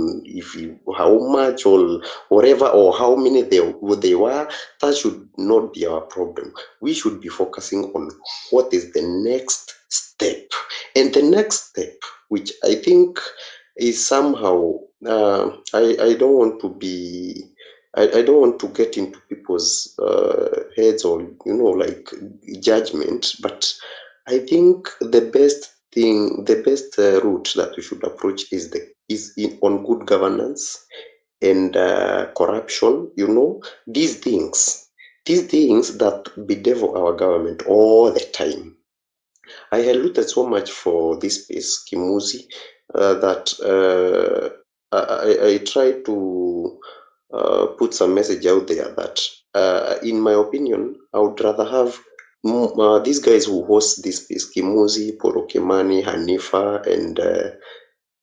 how much or whatever or how many they were. That should not be our problem. We should be focusing on what is the next step. And the next step, which I think is somehow, I don't want to be I don't want to get into people's heads or like judgment, but I think the best route that we should approach is on good governance and corruption. These things that bedevil our government all the time. I had looted so much for this space, Kimuzi, that I tried to put some message out there that, in my opinion, I would rather have these guys who host this space, Kimuzi, Porokemani, Hanifa, and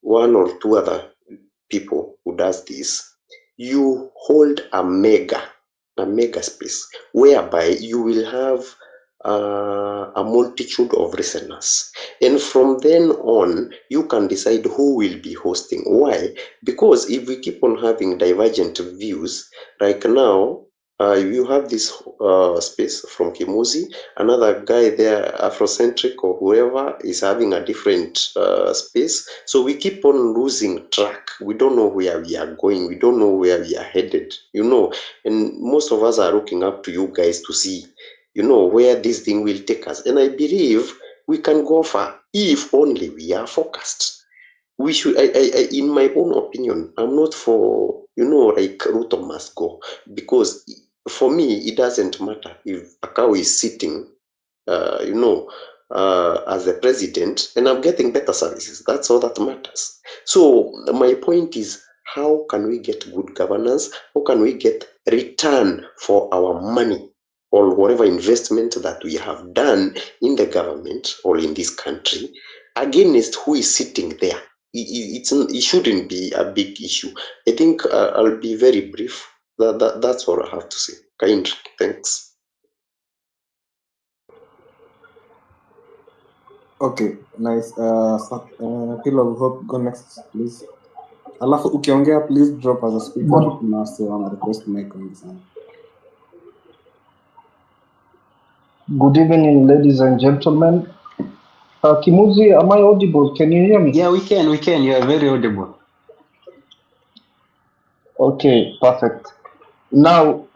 one or two other people who does this. You hold a mega space whereby you will have a multitude of listeners, and from then on you can decide who will be hosting. Why? Because if we keep on having divergent views, like now, you have this space from Kimuzi, another guy there, Afrocentric or whoever, is having a different space. So we keep on losing track. We don't know where we are going. We don't know where we are headed, and most of us are looking up to you guys to see, where this thing will take us. And I believe we can go far if only we are focused. We should, in my own opinion, I'm not for, like Ruto must go, because for me, it doesn't matter if Akao is sitting, as the president, and I'm getting better services. That's all that matters. So my point is, how can we get good governance? How can we get return for our money or whatever investment that we have done in the government or in this country against who is sitting there? It shouldn't be a big issue. I think I'll be very brief. That's all I have to say. Kind, thanks. Okay, nice. Pilo, hope go next, please. Alafu ukiongea, please drop as a speaker. Na say on request mic on this one. Good evening, ladies and gentlemen. Kimuzi, am I audible? Can you hear me? Yeah, we can. You are very audible. Okay, perfect. Now,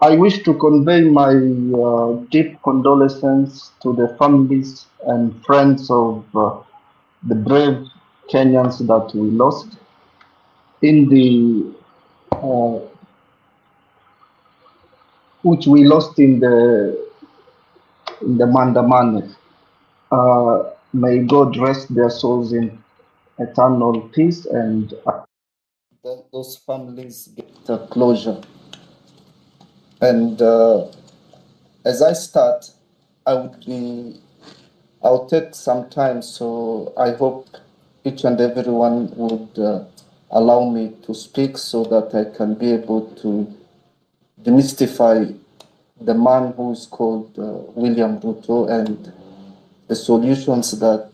I wish to convey my deep condolences to the families and friends of the brave Kenyans that we lost in the Mandamane. May God rest their souls in eternal peace and those families get a closure. And as I start, I'll take some time, so I hope each and everyone would allow me to speak so that I can be able to demystify the man who is called William Ruto and the solutions that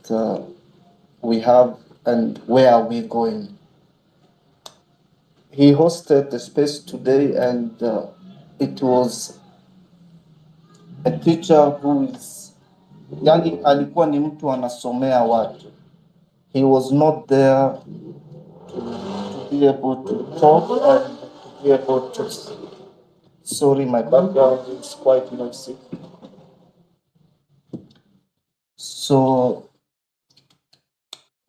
we have and where are we going. He hosted the space today, and it was a teacher who is, yani alikuwa ni mtu anasomea watu. He was not there to be able to talk and to be able to, sorry, my background is quite noisy. So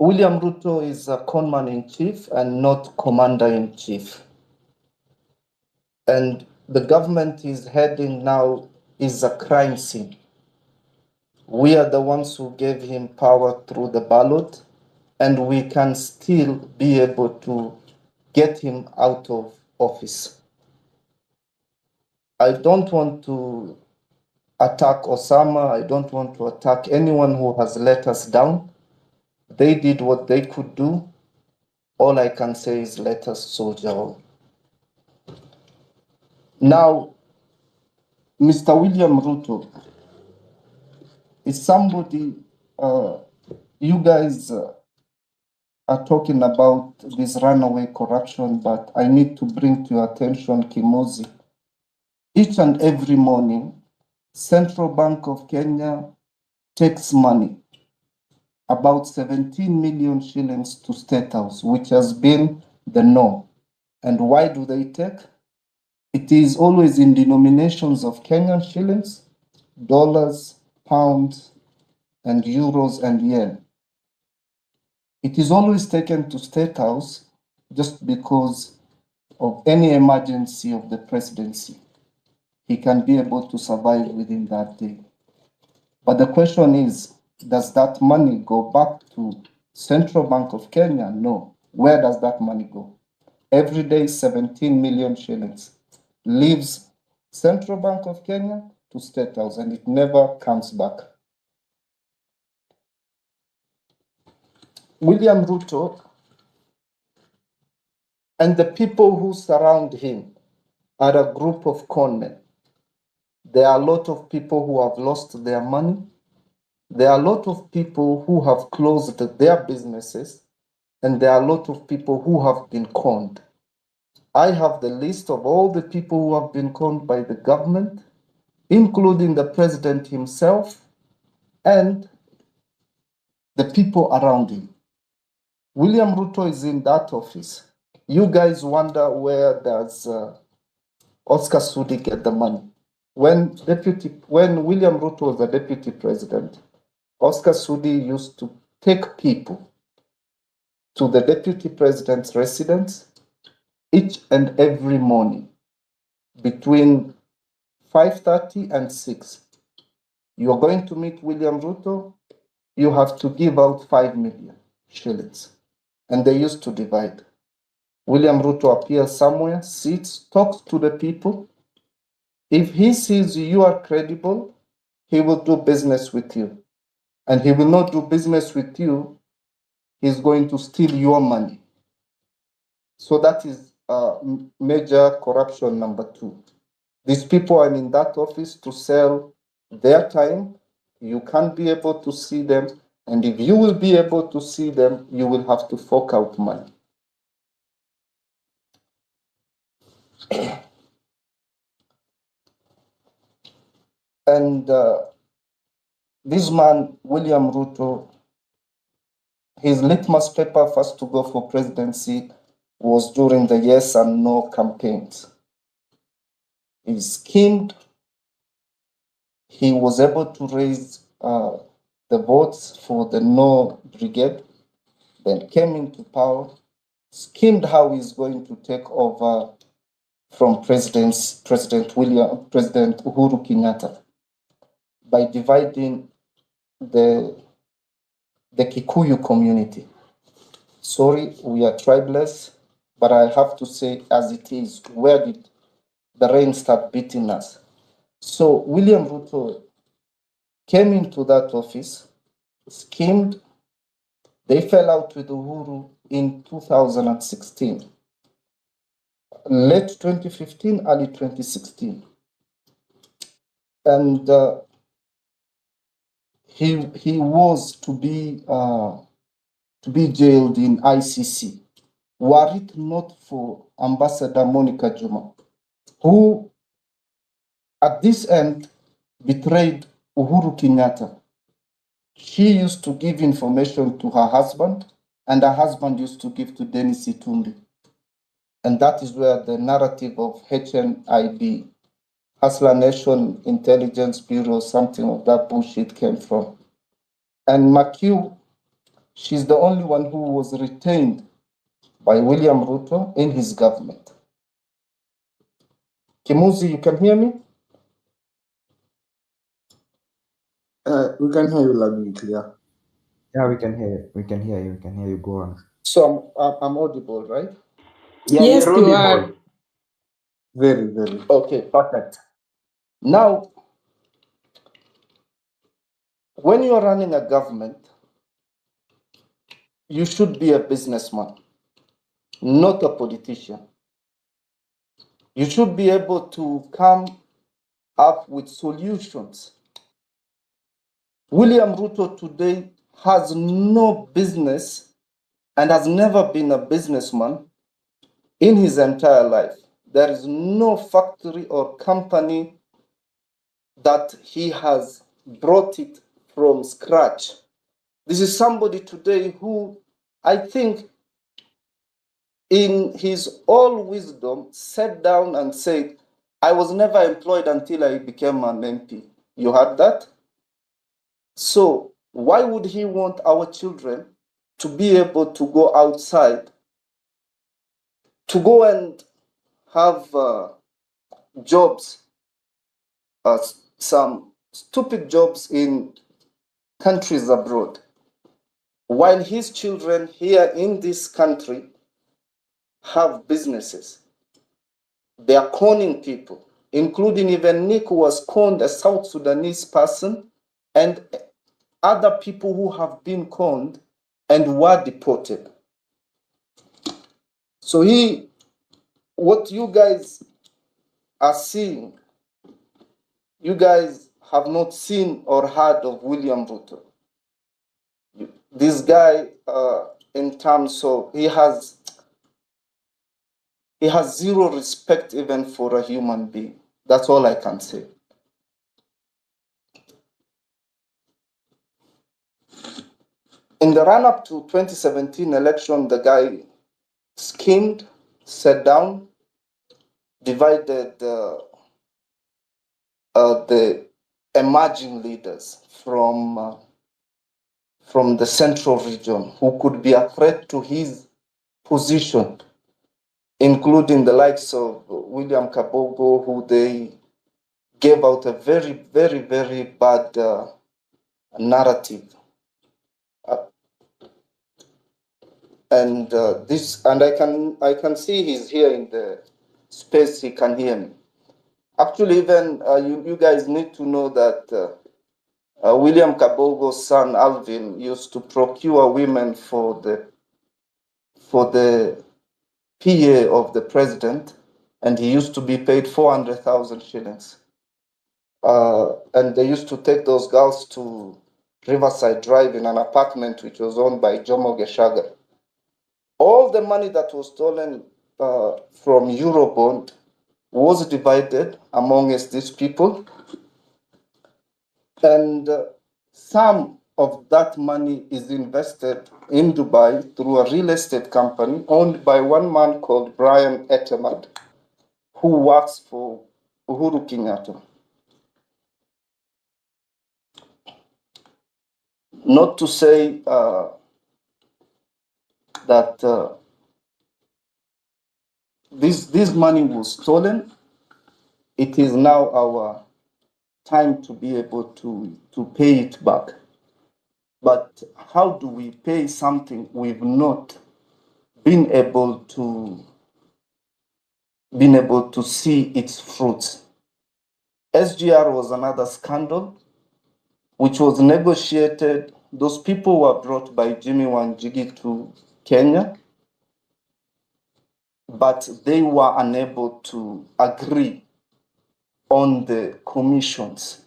William Ruto is a conman in chief and not commander in chief. And the government is heading now is a crime scene. We are the ones who gave him power through the ballot, and we can still be able to get him out of office. I don't want to attack Osama. I don't want to attack anyone who has let us down. They did what they could do. All I can say is let us soldier on. Now, Mr. William Ruto is somebody, you guys are talking about this runaway corruption, but I need to bring to your attention, Kimozi. Each and every morning, Central Bank of Kenya takes money, about 17 million shillings to State House, which has been the norm. And why do they take? It is always in denominations of Kenyan shillings, dollars, pounds, and euros and yen. It is always taken to State House just because of any emergency of the presidency. He can be able to survive within that day. But the question is, does that money go back to Central Bank of Kenya? No. Where does that money go? Every day, 17 million shillings leaves Central Bank of Kenya to State House, and it never comes back. William Ruto and the people who surround him are a group of conmen. There are a lot of people who have lost their money. There are a lot of people who have closed their businesses, and there are a lot of people who have been conned. I have the list of all the people who have been conned by the government, including the president himself and the people around him. William Ruto is in that office. You guys wonder where does Oscar Sudi get the money? When William Ruto was the deputy president, Oscar Sudi used to take people to the deputy president's residence each and every morning between 5:30 and 6. You are going to meet William Ruto, you have to give out 5 million shillings. And they used to divide. William Ruto appears somewhere, sits, talks to the people. If he sees you are credible, he will do business with you. And he will not do business with you, he's going to steal your money. So that is major corruption number 2. These people are in that office to sell their time. You can't be able to see them. And if you will be able to see them, you will have to fork out money. And this man, William Ruto, his litmus paper first to go for presidency was during the yes and no campaigns. He schemed. He was able to raise the votes for the no brigade, then came into power, schemed how he's going to take over from President Uhuru Kenyatta by dividing the Kikuyu community. Sorry, we are tribeless, but I have to say as it is, where did the rain start beating us? So William Ruto came into that office, schemed. They fell out with Uhuru in 2016, late 2015, early 2016. And he was to be jailed in ICC, were it not for Ambassador Monica Juma, who at this end betrayed Uhuru Kenyatta. She used to give information to her husband, and her husband used to give to Dennis Itumbi. And that is where the narrative of HNIB, Hustler Nation Intelligence Bureau, something of that bullshit came from. And McHugh, she's the only one who was retained by William Ruto in his government. Kimuzi, you can hear me? We can hear you loud and clear. Yeah, we can hear you. We can hear you. We can hear you. Go on. So I'm audible, right? Yeah, Yes, you're you audible. are. Very, very. Okay, perfect. Now, when you're running a government, you should be a businessman, not a politician. You should be able to come up with solutions. William Ruto today has no business and has never been a businessman in his entire life. There is no factory or company that he has brought it from scratch. This is somebody today who I think in his all wisdom sat down and said, I was never employed until I became an MP. You heard that? So why would he want our children to be able to go outside, to go and have jobs, some stupid jobs in countries abroad, while his children here in this country have businesses? They are conning people, including even Nick, who was conned, a South Sudanese person, and other people who have been conned and were deported. So what you guys are seeing, you guys have not seen or heard of William Ruto. This guy, in terms of, he has zero respect even for a human being. That's all I can say. In the run-up to 2017 election, the guy schemed, sat down, divided the emerging leaders from the central region who could be a threat to his position, including the likes of William Kabogo, who they gave out a very, very, very bad narrative. And I can see he's here in the space. He can hear me. Actually, even you guys need to know that William Kabogo's son Alvin used to procure women for the PA of the president, and he used to be paid 400,000 shillings. And they used to take those girls to Riverside Drive in an apartment which was owned by Jomo Geshaga. All the money that was stolen from Eurobond was divided amongst these people, and some of that money is invested in Dubai through a real estate company owned by one man called Brian Etemad, who works for Uhuru Kenyatta. Not to say that this money was stolen. It is now our time to be able to pay it back. But how do we pay something we've not been able to see its fruits? SGR was another scandal which was negotiated. Those people were brought by Jimmy Wanjigi to Kenya, but they were unable to agree on the commissions.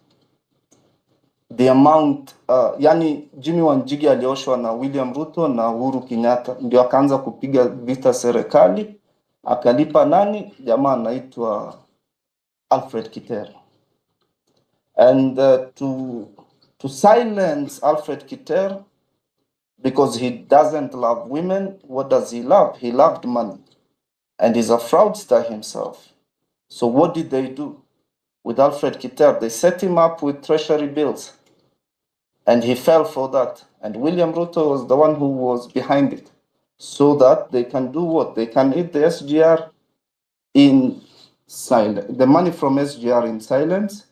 The amount, yani Jimmy Wanjigi alioshwa na William Ruto na Uhuru Kenyatta, ndio akaanza kupiga vita serikali, akalipa nani? Jamaa anaitwa Alfred Kitera. And to silence Alfred Kitera, because he doesn't love women, what does he love? He loved money. And he's a fraudster himself. So what did they do with Alfred Kitera? They set him up with treasury bills. And he fell for that. And William Ruto was the one who was behind it. So that they can do what? They can eat the SGR in silence. The money from SGR in silence.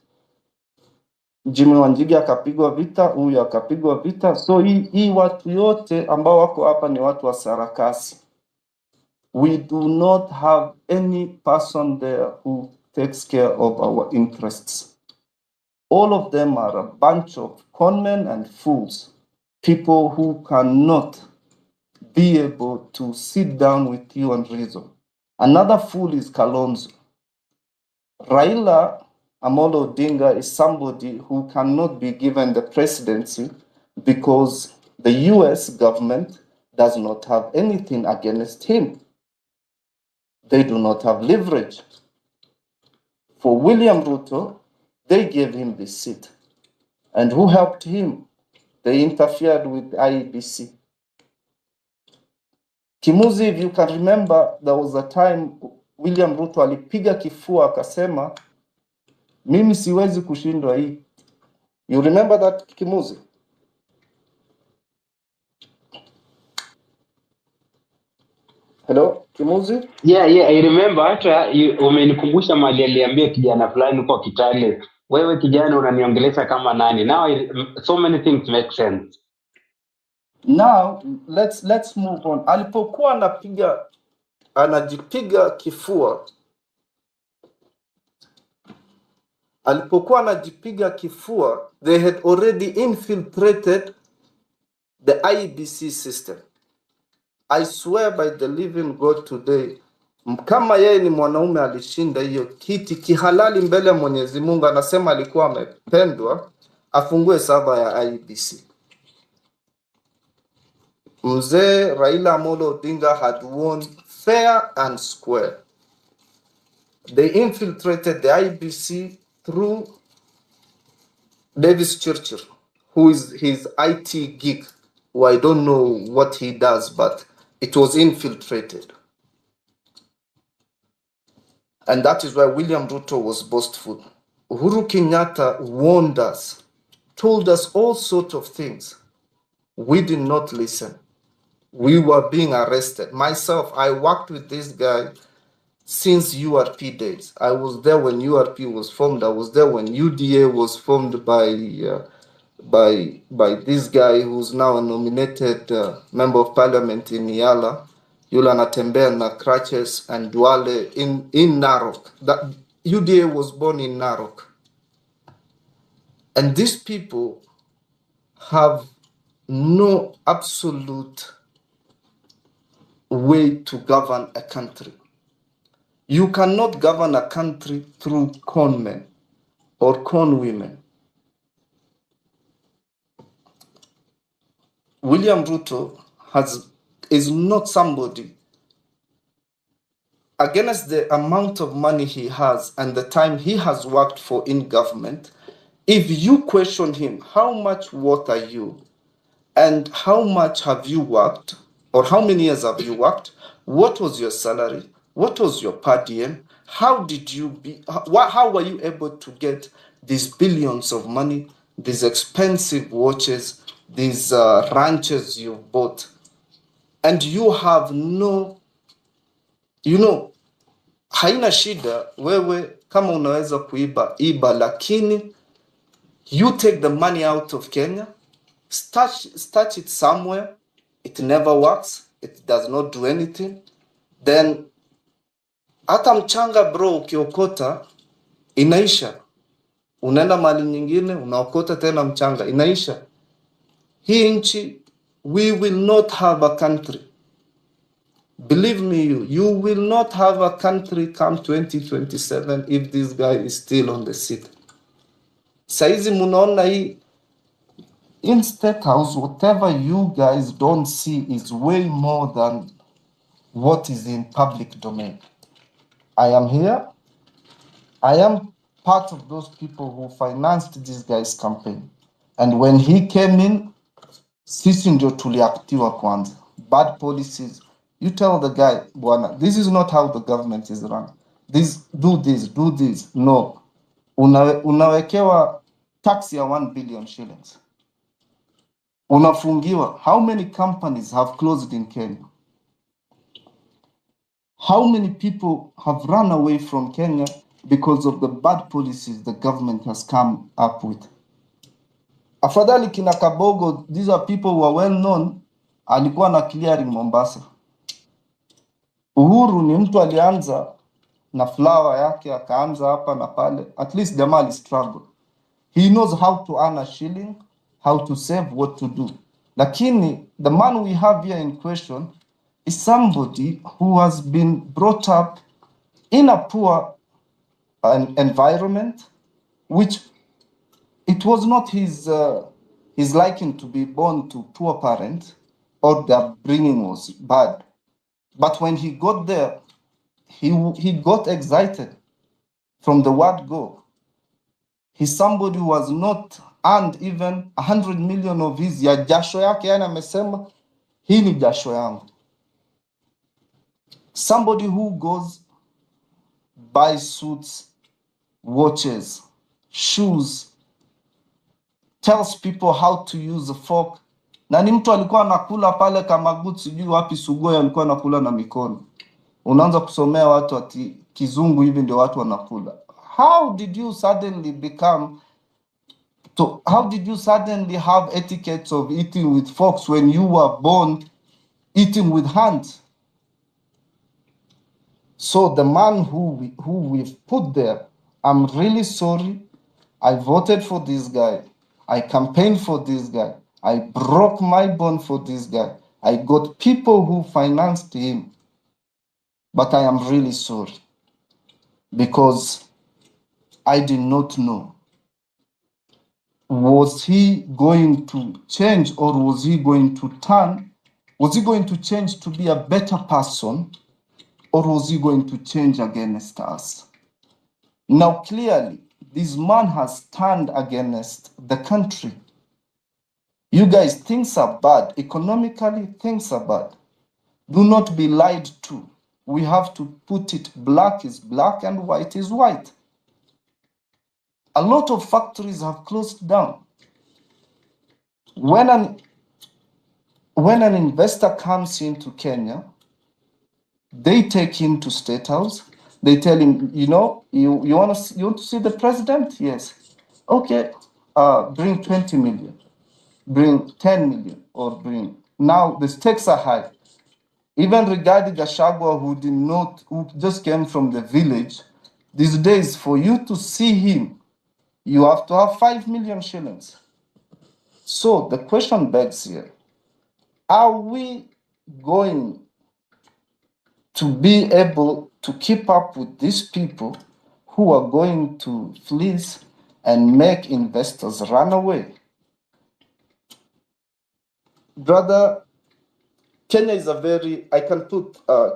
Jimmy Wanjigi akapigwa vita, huyu akapigwa vita. So hii watu yote ambao wako hapa ni watu wa sarakasi. We do not have any person there who takes care of our interests. All of them are a bunch of conmen and fools, people who cannot be able to sit down with you and reason. Another fool is Kalonzo. Raila Amolo Odinga is somebody who cannot be given the presidency because the US government does not have anything against him. They do not have leverage. For William Ruto, they gave him the seat. And who helped him? They interfered with IEBC. Kimuzi, if you can remember, there was a time William Ruto alipiga kifua akasema, mimi siwezi kushindwa hii. You remember that, Kimuzi? Hello, Kimuzi? Yeah, I remember. Hata umenikumbusha mali aliambia kijana fulani kwa Kitale, wewe kijana unaniongelesha kama nani? Now so many things make sense. Now let's move on. Alipokuwa anajipiga kifua, they had already infiltrated the IEBC system. I swear by the living God today, kama yeye ni mwanaume alishinda hiyo kiti kihalali mbele ya Mwenyezi Mungu, anasema alikuwa amependwa, afungue saba ya IEBC. Mzee Raila Amolo Odinga had won fair and square. They infiltrated the IEBC through Davis Churchill, who is his IT geek, who I don't know what he does, but it was infiltrated. And that is why William Ruto was boastful. Uhuru Kenyatta warned us, told us all sorts of things. We did not listen. We were being arrested. Myself, I worked with this guy since URP days. I was there when URP was formed. I was there when UDA was formed by this guy who's now a nominated member of parliament in Yala. Yule anatembea na crutches and Duale in Narok. That UDA was born in Narok. And these people have no absolute way to govern a country. You cannot govern a country through con men or con women. William Ruto is not somebody, against the amount of money he has and the time he has worked for in government. If you question him, how much worth are you? And how much have you worked? Or how many years have you worked? What was your salary? What was your per diem? How were you able to get these billions of money, these expensive watches, these ranches you bought? And you have no, haina shida, wewe kama unaweza kuiba, iba, lakini you take the money out of Kenya, start it somewhere, it never works, it does not do anything, then hata mchanga bro ukiokota, inaisha. Unaenda mali nyingine, unaokota tena mchanga, inaisha. Hii nchi, we will not have a country. Believe me, you will not have a country come 2027 if this guy is still on the seat. Saizi munaona hii, in State House, whatever you guys don't see is way more than what is in public domain. I am here. I am part of those people who financed this guy's campaign. And when he came in, sisi ndio tuliaktiwa kwanza. Bad policies. You tell the guy, bwana, this is not how the government is run. Do this. No. Unawekewa tax ya 1 billion shillings. unafungiwa. How many companies have closed in Kenya? How many people have run away from Kenya because of the bad policies the government has come up with? Afadhali kina Kabogo, these are people who are well known, alikuwa na clearing Mombasa. Uhuru ni mtu alianza na flower yake akaanza hapa na pale. At least jamaa struggle. He knows how to earn a shilling, how to save, what to do. Lakini the man we have here in question is somebody who has been brought up in a poor environment, which it was not his liking to be born to poor parents, or their upbringing was bad. But when he got there, he got excited from the word go. He's somebody who has not earned even 100 million of his ya jasho yake, yani amesema hii ni jasho yangu. Somebody who goes buys suits, watches, shoes, tells people how to use a fork. Na ni mtu alikuwa anakula pale Kamagut, sijui wapi Sugoi, alikuwa anakula na mikono. Unaanza kusomea watu ati kizungu hivi ndio watu wanakula. How did you suddenly have etiquettes of eating with forks when you were born eating with hands? So the man who we've put there, I'm really sorry. I voted for this guy. I campaigned for this guy. I broke my bone for this guy. I got people who financed him. But I am really sorry because I did not know. Was he going to change, or was he going to turn? Was he going to change to be a better person, or was he going to change against us? Now, clearly, this man has turned against the country. You guys, things are bad. Economically, things are bad. Do not be lied to. We have to put it, black is black and white is white. A lot of factories have closed down. When an investor comes into Kenya, they take him to State House. They tell him, you want to see the president? Yes. Okay, bring 20 million, bring 10 million, or bring. Now the stakes are high. Even regarding Gachagua, who just came from the village, these days, for you to see him, you have to have 5 million shillings. So the question begs here, are we going to be able to keep up with these people who are going to fleece and make investors run away? Brother, Kenya is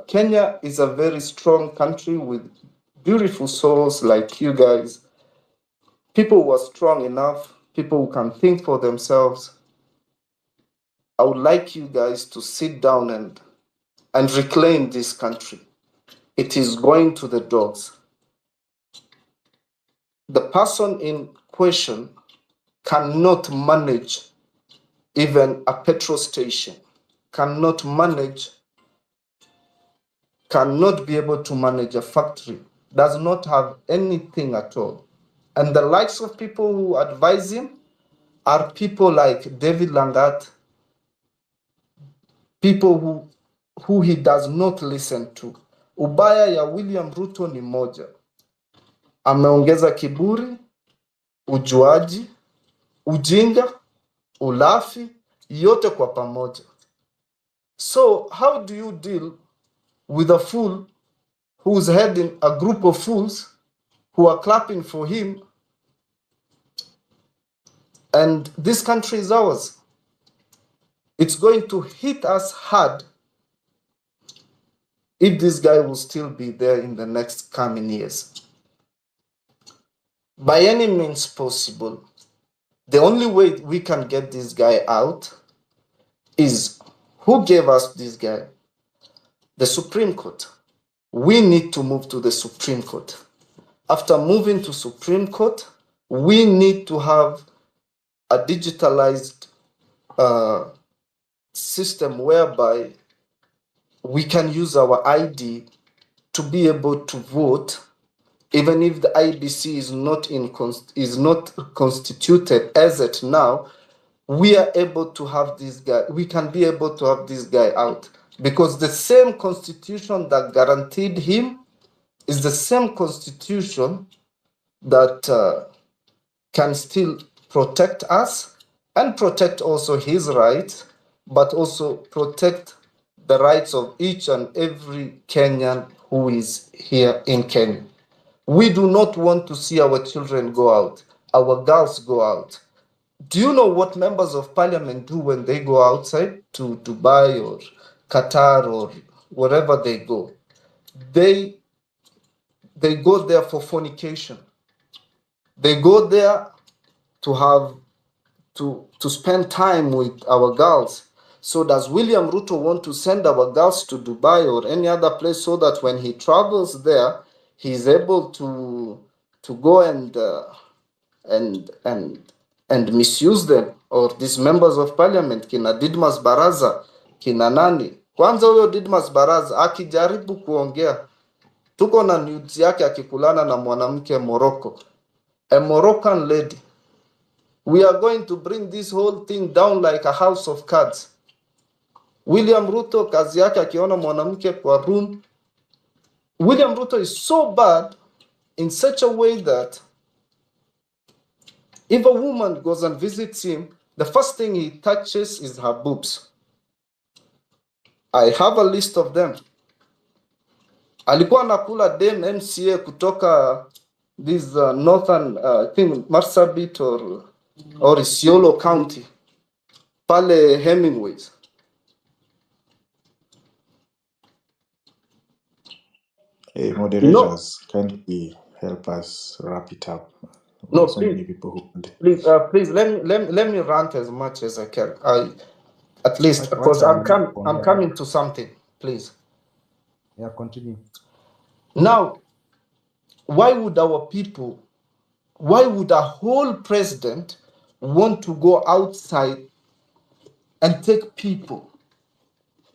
Kenya is a very strong country with beautiful souls like you guys. People who are strong enough, people who can think for themselves. I would like you guys to sit down and reclaim this country. It is going to the dogs. The person in question cannot manage even a petrol station, cannot be able to manage a factory, does not have anything at all. And the likes of people who advise him are people like David Langat, people who he does not listen to. Ubaya ya William Ruto ni moja. Ameongeza kiburi, ujuaji, ujinga, ulafi, yote kwa pamoja. So how do you deal with a fool who's heading a group of fools who are clapping for him? And this country is ours. It's going to hit us hard if this guy will still be there in the next coming years. By any means possible, the only way we can get this guy out is who gave us this guy? The Supreme Court. We need to move to the Supreme Court. After moving to Supreme Court, we need to have a digitalized system whereby we can use our ID to be able to vote, even if the IBC is not constituted as at now. We are able to have this guy. We can be able to have this guy out because the same constitution that guaranteed him is the same constitution that can still protect us and protect also his rights, but also protect the rights of each and every Kenyan who is here in Kenya. We do not want to see our children go out, our girls go out. Do you know what members of parliament do when they go outside to Dubai or Qatar or wherever they go? They go there for fornication. They go there to have to spend time with our girls. So does William Ruto want to send our girls to Dubai or any other place so that when he travels there, he's able to go and misuse them? Or these members of parliament, kina Didmas Baraza, kina nani? Kwanza huyo Didmas Baraza akijaribu kuongea, tuko na news yake akikulana na mwanamke Morocco, a Moroccan lady. We are going to bring this whole thing down like a house of cards. William Ruto kazi yake akiona mwanamke kwa room. William Ruto is so bad in such a way that if a woman goes and visits him, the first thing he touches is her boobs. I have a list of them. Alikuwa nakula dem MCA kutoka this northern, I think Marsabit or Isiolo County, pale Hemingways. Hey, moderators, kindly help us wrap it up. No, So many people who want. please let me rant as much as I can. At least because I'm coming to something. Please. Yeah, continue. Now, why would a whole president want to go outside and take people?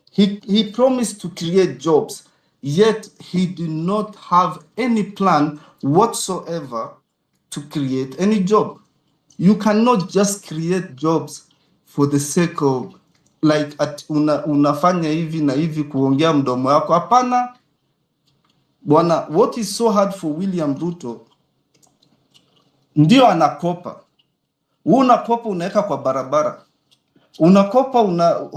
He promised to create jobs, yet he did not have any plan whatsoever to create any job. You cannot just create jobs for the sake of like unafanya hivi na hivi kuongea mdomo yako. Hapana. Bwana, what is so hard for William Ruto? Ndio anakopa. Unakopa unaweka kwa barabara. Unakopa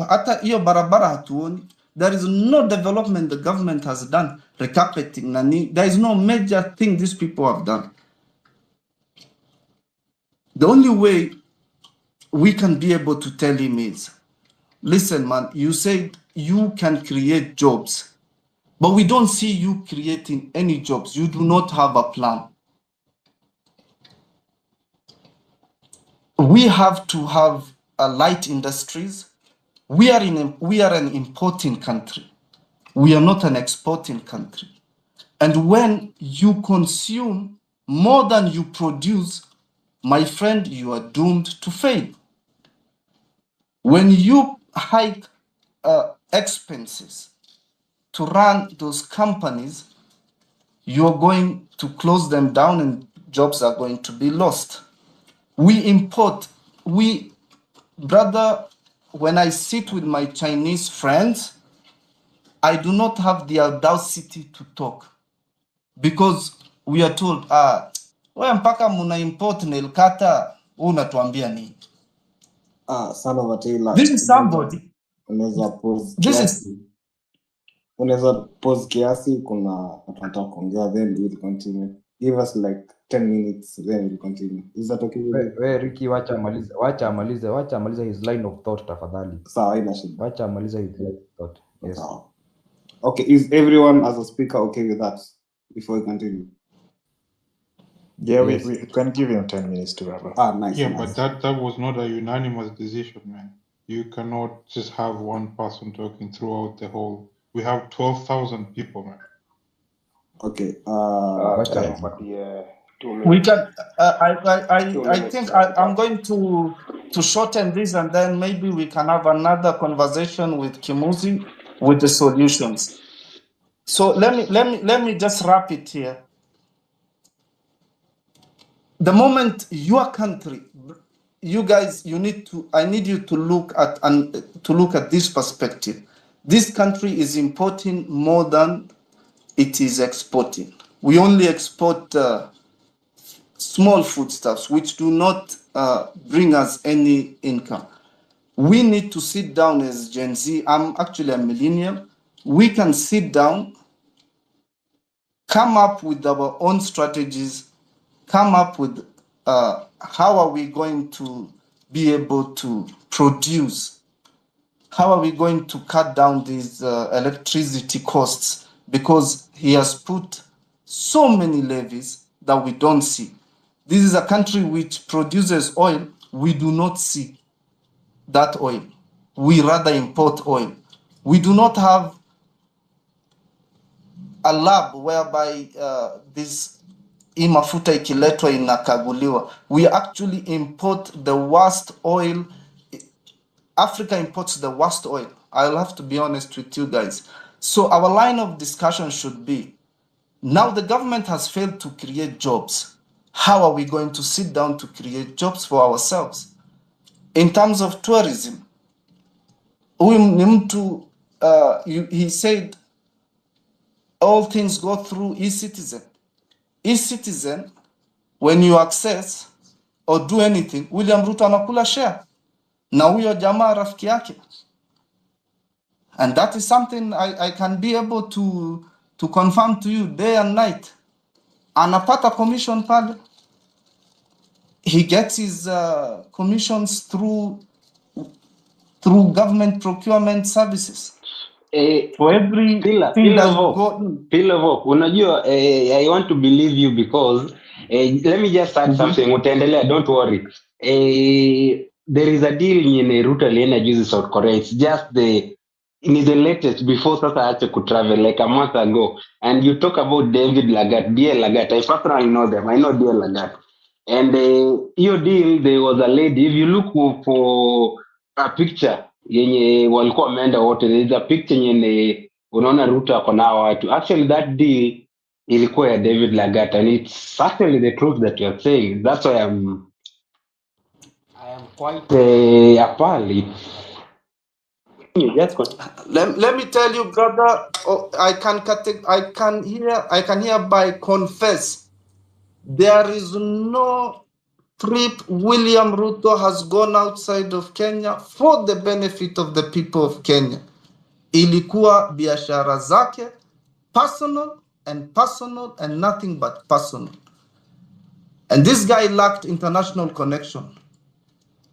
hata hiyo barabara hatuoni. There is no development the government has done. Recarpeting nani. There is no major thing these people have done. The only way we can be able to tell him is, listen, man, you said you can create jobs, but we don't see you creating any jobs. You do not have a plan. We have to have light industries. We are an importing country. We are not an exporting country. And when you consume more than you produce, my friend, you are doomed to fail. When you hike expenses to run those companies, you're going to close them down and jobs are going to be lost. We import. Brother, when I sit with my Chinese friends, I do not have the audacity to talk because we are told, wewe mpaka muna import nail cutter, unatuambia nini? Son of a Taylor. This is somebody. Unaweza pause This kiasi. is Unaweza pause kiasi, kuna watu wanataka kuongea, then we'll continue. Give us like 10 minutes, then we'll continue. Is that okay with you? We Ricky, wacha amalize his line of thought tafadhali. Sawa, haina shida. Wacha amalize his line of thought. Yes. Sawa. Okay, is everyone as a speaker okay with that before we continue? Yeah, we can give him 10 minutes to wrap up. Nice. Yeah, nice. but that was not a unanimous decision, man. You cannot just have one person talking throughout the whole. We have 12,000 people, man. Okay. Yeah, 2 minutes. we can. 2 I minutes. think I'm going to to shorten this, and then maybe we can have another conversation with Kimuzi with the solutions. So let me just wrap it here. The moment your country, you guys, I need you to look at this perspective. This country is importing more than it is exporting. We only export small foodstuffs, which do not bring us any income. We need to sit down as Gen Z. I'm actually a millennial. We can sit down, come up with our own strategies, come up with how are we going to be able to produce? How are we going to cut down these electricity costs? Because he has put so many levies that we don't see. This is a country which produces oil. We do not see that oil. We rather import oil. We do not have a lab whereby this mafuta ikiletwa inakaguliwa. We actually import the worst oil. Africa imports the worst oil. I'll have to be honest with you guys. So our line of discussion should be, now the government has failed to create jobs. How are we going to sit down to create jobs for ourselves? In terms of tourism, he said all things go through eCitizen. eCitizen, when you access or do anything, William Ruto anakula share na huyo jamaa rafiki yake. And that is something I can be able to confirm to you day and night. Anapata commission pale. He gets his commissions through government procurement services. For every thing that you go in. Unajua, I want to believe you because let me just add something. Utaendelea, don't worry. There is a deal in Ruto alienda juzi South Korea. It's just the latest before sasa aache kutravel like a month ago. And you talk about David Lagat, dear Lagat. I personally know them. I know dear Lagat. And your deal, there was a lady. If you look for a picture yenye walikuwa wameenda wote, there is a picture yenye unaona Ruto ako na watu. Actually, that deal ilikuwa ya David Lagat, and it's actually the truth that you're saying. That's why I am quite appalled. Let me tell you, brother. I can hereby confess, there is no trip William Ruto has gone outside of Kenya for the benefit of the people of Kenya. Ilikuwa biashara zake, personal and nothing but personal. And this guy lacked international connection.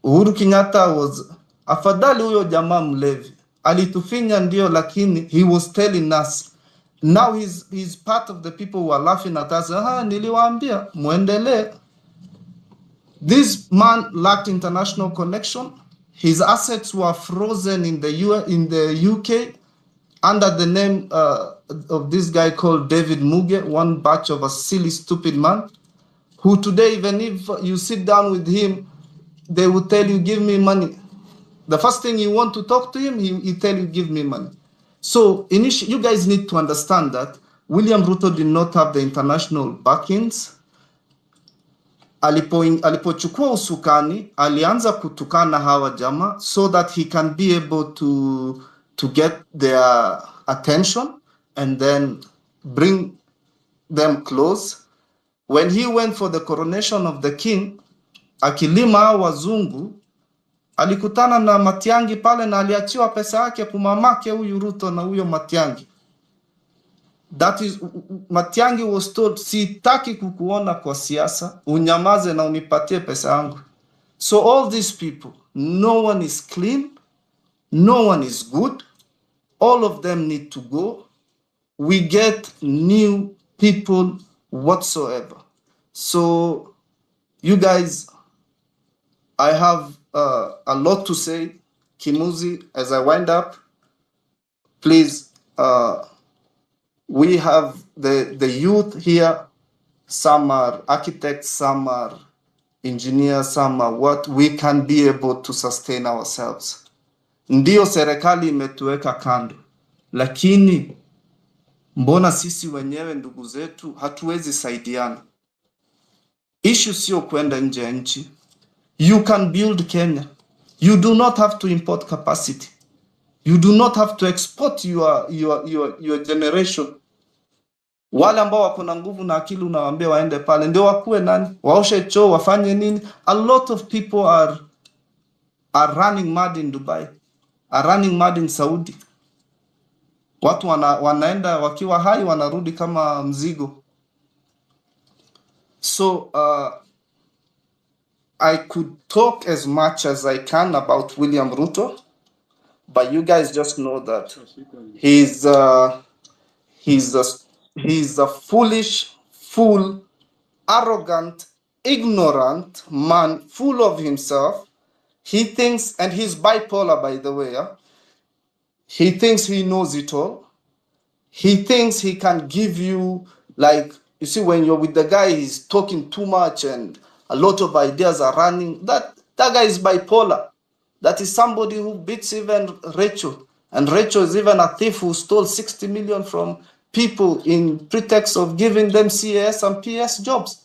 Uhuru Kenyatta was afadhali huyo jamaa mlevi. Alitufinya ndio, lakini he was telling us. Now he's part of the people who are laughing at us. Niliwaambia muendelee. This man lacked international connection. His assets were frozen in the UK under the name of this guy called David Muge, one batch of a silly, stupid man, who today, even if you sit down with him, they will tell you, give me money. The first thing you want to talk to him, he tell you, give me money. So you guys need to understand that William Ruto did not have the international backings. Alipochukua usukani, alianza kutukana hawa jamaa so that he can be able to get their attention and then bring them close. When he went for the coronation of the king, akilima hao wazungu, alikutana na Matiangi pale na aliachiwa pesa yake kumamake huyu Ruto na huyo Matiangi. That is, Matiangi was told, sitaki kukuona kwa siasa, unyamaze na unipatie pesa yangu. So all these people, no one is clean, no one is good, all of them need to go. We get new people whatsoever. So you guys, I have a lot to say. Kimuzi, as I wind up, please, we have the youth here. Some are architects, some are engineers, some are what, we can be able to sustain ourselves. Ndio serikali imetuweka kando, lakini mbona sisi wenyewe ndugu zetu hatuwezi saidiana? Issue sio kwenda nje ya nchi. You can build Kenya. You do not have to import capacity. You do not have to export your generation. Wale ambao wako na nguvu na akili unawaambia waende pale, ndio wakuwe nani? Waoshe choo, wafanye nini? A lot of people are running mad in Dubai, are running mad in Saudi. Watu wanaenda wakiwa hai, wanarudi kama mzigo. So I could talk as much as I can about William Ruto, but you guys just know that he's a foolish, fool, arrogant, ignorant man, full of himself. He thinks, and he's bipolar, by the way. He thinks he knows it all. He thinks he can give you, like, you see, when you're with the guy, he's talking too much and a lot of ideas are running. That guy is bipolar. That is somebody who beats even Rachel. And Rachel is even a thief who stole 60 million from people in pretext of giving them CAS and PS jobs.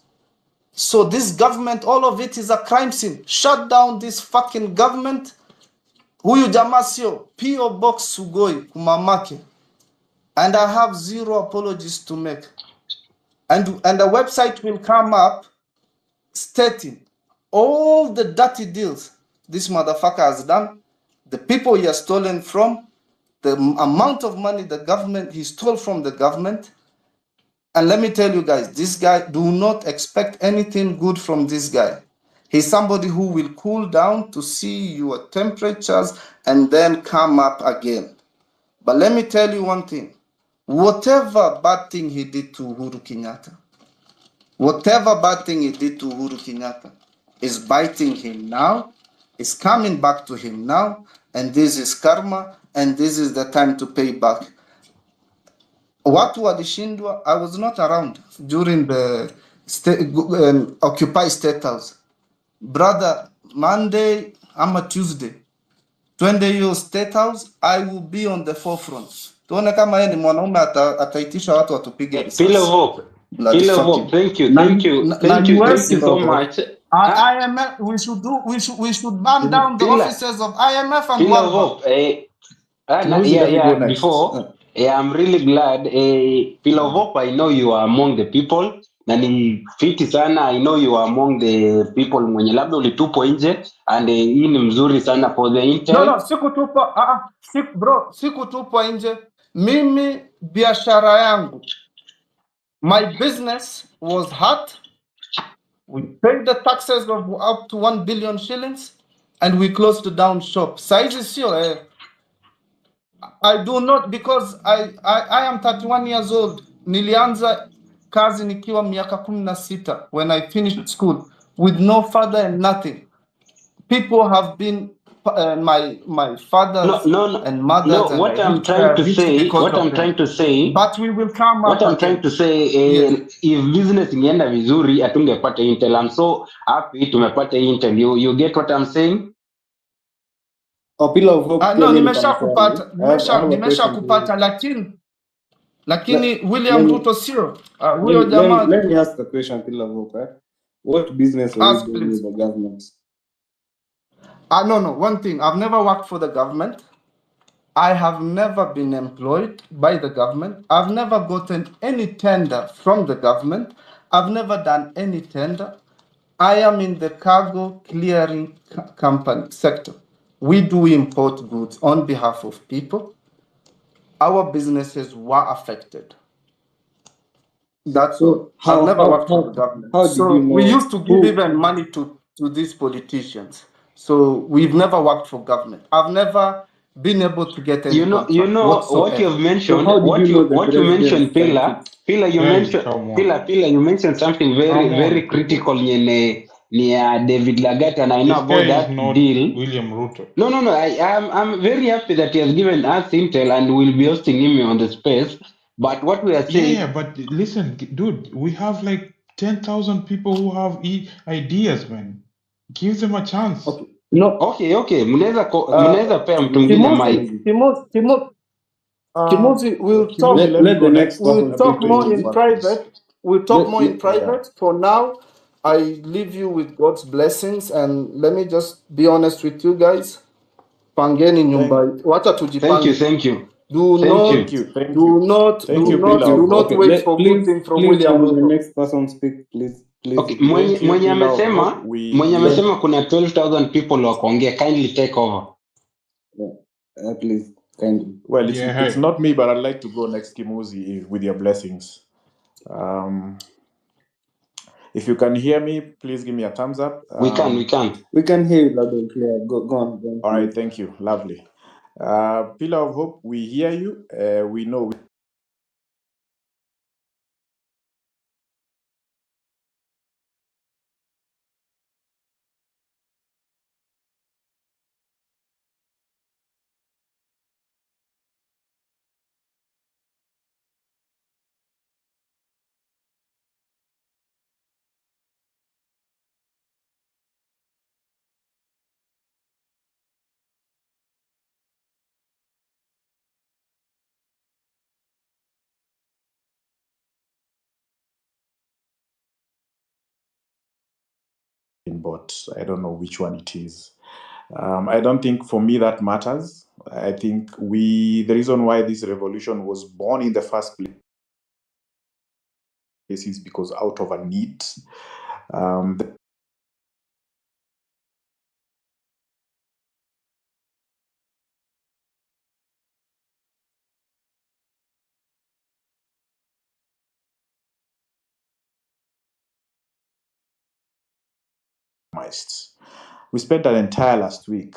So this government, all of it is a crime scene. Shut down this fucking government. Huyu jamaa sio P.O. Box Sugoi kumamake. And I have zero apologies to make. And the website will come up stating all the dirty deals this motherfucker has done, the people he has stolen from, the amount of money the government he stole from the government. And let me tell you guys, this guy, do not expect anything good from this guy. He's somebody who will cool down to see your temperatures and then come up again. But let me tell you one thing. Whatever bad thing he did to Uhuru Kenyatta, is biting him now, is coming back to him now, and this is karma, and this is the time to pay back. Watu walishindwa, I was not around during the Occupy State House. Brother, Monday, ama Tuesday, 20 years State House, I will be on the forefront. Tuone kama yeye ni mwanaume ataitisha watu watupige risasi. Pillar of Hope. Thank you so much. IMF, we should burn down the offices of IMF and World Bank. Before, I'm really glad. Pillar of Hope, I know you are among the people. Na ni fiti sana, I know you are among the people mwenye labda ulitupwa nje, and hii ni mzuri sana for the intel. No, sikutupwa nje. Mimi biashara yangu, my business was hurt. We paid the taxes of up to 1 billion shillings and we closed down shop. Saizi sio I do not, because I am 31 years old. Nilianza kazi nikiwa miaka 16 when I finished school with no father and nothing. People have been my fathers and mothers. What I'm trying to say, but we will come what I'm trying to say, if business ingeenda vizuri atungepata intel. I'm so happy tumepata intel. You get what I'm saying? No, nimeshakupata lakini William Ruto sio huyo jamaa. Let me ask the question, Pillar of Hope. What business are you doing with the government? No. One thing, I've never worked for the government. I have never been employed by the government. I've never gotten any tender from the government. I've never done any tender. I am in the cargo clearing company sector. We do import goods on behalf of people. Our businesses were affected. That's all. I've never worked for the government. We used to give even money to these politicians. So we've never worked for government. I've never been able to get any contract whatsoever. What you've mentioned, what you mentioned, Pillar, you mentioned something very critical in David Lagat, and I know about that deal. William Ruto. No. I'm very happy that he has given us intel and we'll be hosting him on the space. But what we are saying, but listen, dude, we have like 10,000 people who have ideas, man. Give them a chance. Okay. No, okay. Mnaweza pea mtu mwingine mic. Timothy, we'll Kimuzi, talk. let the next person We'll speak talk to more you in first. private. We'll talk more in Yeah. private. For now, I leave you with God's blessings, and let me just be honest with you guys. Pangeni nyumba. Wacha tujipange. Thank you. Do Thank you. not wait for good thing from William Can the Ruto. next person speak, please? Okay, mwenye amesema kuna 12,000 people wa kuongea, kindly take over. Please, kindly. Well, it's not me, but I'd like to go next, Kimuzi, with your blessings. If you can hear me, please give me a thumbs up. We can. We can hear you loud and clear. Go on. All right, thank you. Lovely. Pillar of Hope, we hear you. We know. But I don't know which one it is. I don't think for me that matters. I think the reason why this revolution was born in the first place is because out of a need. We spent an entire last week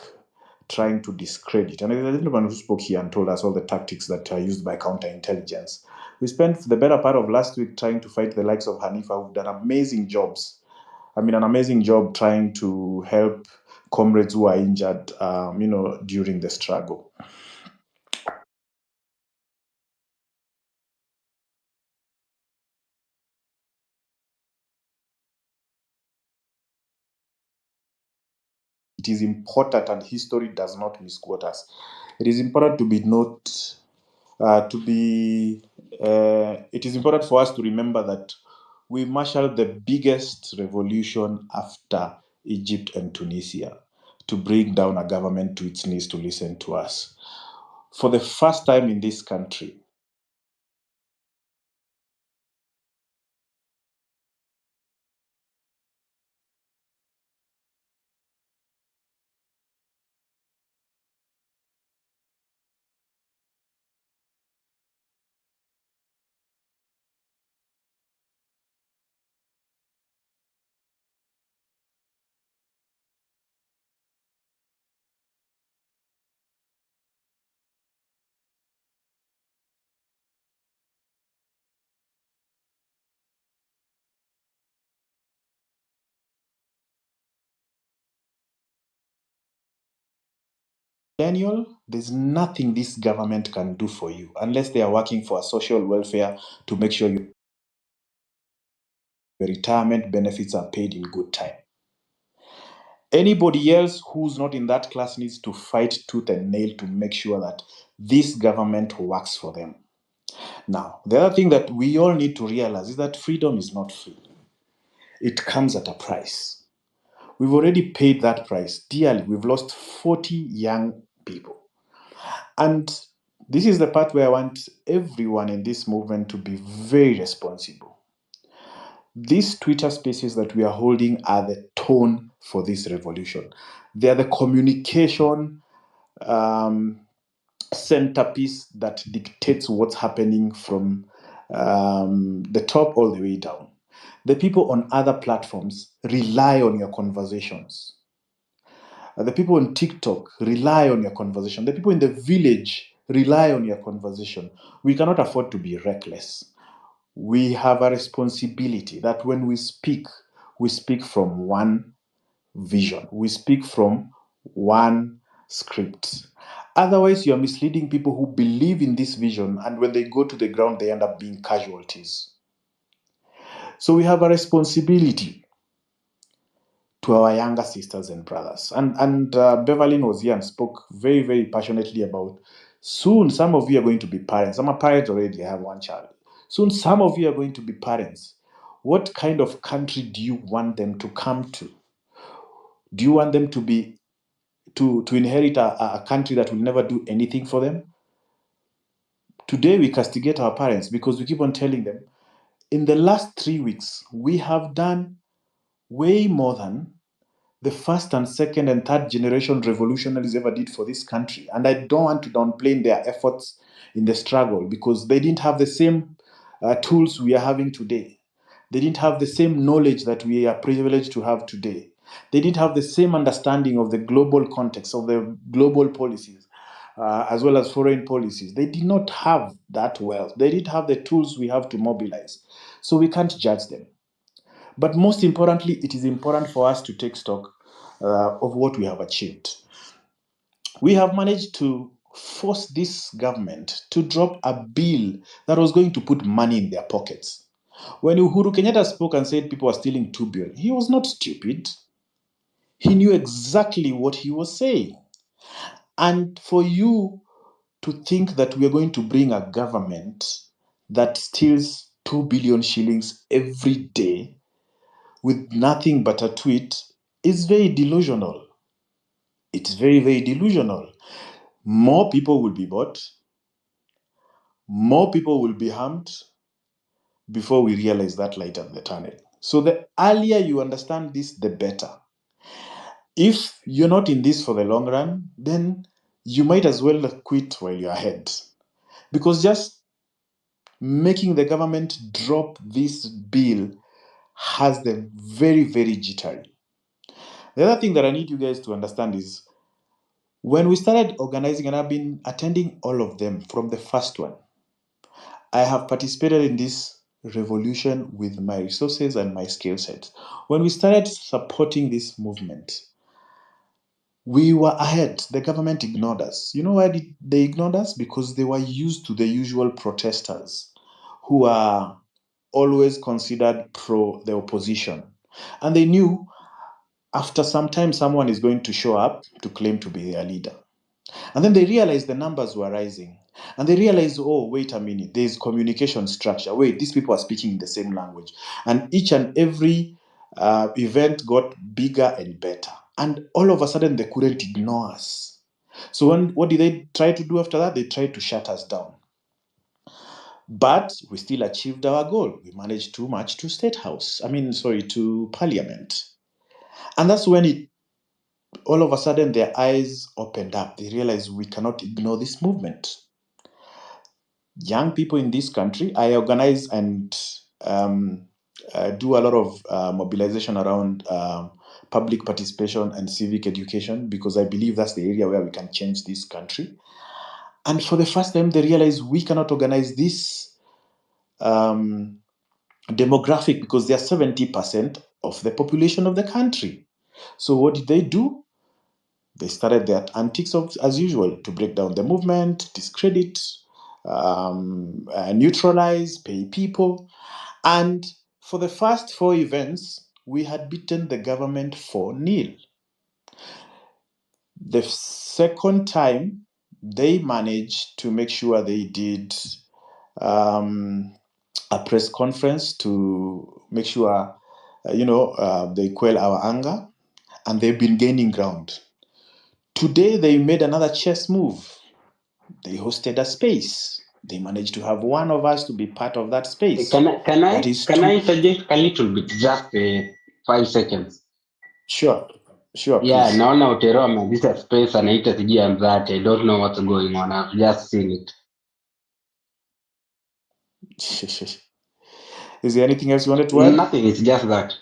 trying to discredit, and there's a gentleman who spoke here and told us all the tactics that are used by counterintelligence. We spent the better part of last week trying to fight the likes of Hanifa, who've done amazing jobs. An amazing job trying to help comrades who are injured, during the struggle. It is important, and history does not misquote us. It is important it is important for us to remember that we marshaled the biggest revolution after Egypt and Tunisia to bring down a government to its knees to listen to us. For the first time in this country, Daniel, there's nothing this government can do for you unless they are working for a social welfare to make sure your retirement benefits are paid in good time. Anybody else who's not in that class needs to fight tooth and nail to make sure that this government works for them. Now, the other thing that we all need to realize is that freedom is not free. It comes at a price. We've already paid that price dearly. We've lost 40 young people. And this is the part where I want everyone in this movement to be very responsible. These Twitter spaces that we are holding are the tone for this revolution. They are the communication centerpiece that dictates what's happening from the top all the way down. The people on other platforms rely on your conversations. The people on TikTok rely on your conversation. The people in the village rely on your conversation. We cannot afford to be reckless. We have a responsibility that when we speak from one vision. We speak from one script. Otherwise, you are misleading people who believe in this vision, and when they go to the ground, they end up being casualties. So we have a responsibility to our younger sisters and brothers. And Beverlyn was here and spoke very, very passionately about soon some of you are going to be parents. I'm a parent already, I have one child. Soon some of you are going to be parents. What kind of country do you want them to come to? Do you want them to be to inherit a country that will never do anything for them? Today we castigate our parents because we keep on telling them, in the last 3 weeks, we have done way more than the first and second and third generation revolutionaries ever did for this country. And I don't want to downplay their efforts in the struggle because they didn't have the same tools we are having today. They didn't have the same knowledge that we are privileged to have today. They didn't have the same understanding of the global context, of the global policies, as well as foreign policies. They did not have that wealth. They didn't have the tools we have to mobilize. So we can't judge them. But most importantly, it is important for us to take stock of what we have achieved. We have managed to force this government to drop a bill that was going to put money in their pockets. When Uhuru Kenyatta spoke and said people are stealing 2 billion, he was not stupid. He knew exactly what he was saying. And for you to think that we are going to bring a government that steals 2 billion shillings every day with nothing but a tweet is very delusional. It's very, very delusional. More people will be bought, more people will be harmed before we realize that light at the tunnel. So the earlier you understand this, the better. If you're not in this for the long run, then you might as well quit while you're ahead. Because just making the government drop this bill has them very, very jittery. The other thing that I need you guys to understand is when we started organizing, and I've been attending all of them from the first one, I have participated in this revolution with my resources and my skill set. When we started supporting this movement, we were ahead. The government ignored us. You know why did they ignored us? Because they were used to the usual protesters who are always considered pro the opposition. And they knew after some time someone is going to show up to claim to be their leader. And then they realized the numbers were rising. And they realized, oh, wait a minute, there's communication structure. Wait, these people are speaking in the same language. And each and every event got bigger and better. And all of a sudden, they couldn't ignore us. So what did they try to do after that? They tried to shut us down. But we still achieved our goal. We managed to march to to Parliament. And that's when all of a sudden their eyes opened up. They realized we cannot ignore this movement. Young people in this country, I organize and do a lot of mobilization around public participation and civic education because I believe that's the area where we can change this country. And for the first time, they realized we cannot organize this demographic because they are 70% of the population of the country. So what did they do? They started their antics as usual to break down the movement, discredit, neutralize, pay people. And for the first 4 events, we had beaten the government 4-0. The second time, they managed to make sure they did a press conference to make sure, they quell our anger, and they've been gaining ground. Today, they made another chess move. They hosted a space. They managed to have one of us to be part of that space. Can I interject a little bit, just 5 seconds? Sure, Yeah, please. naona Otero ameanzisha space anaita sijui Amzati. I don't know what's going on. I've just seen it. Is there anything else you wanted to add? Nothing, it's just that.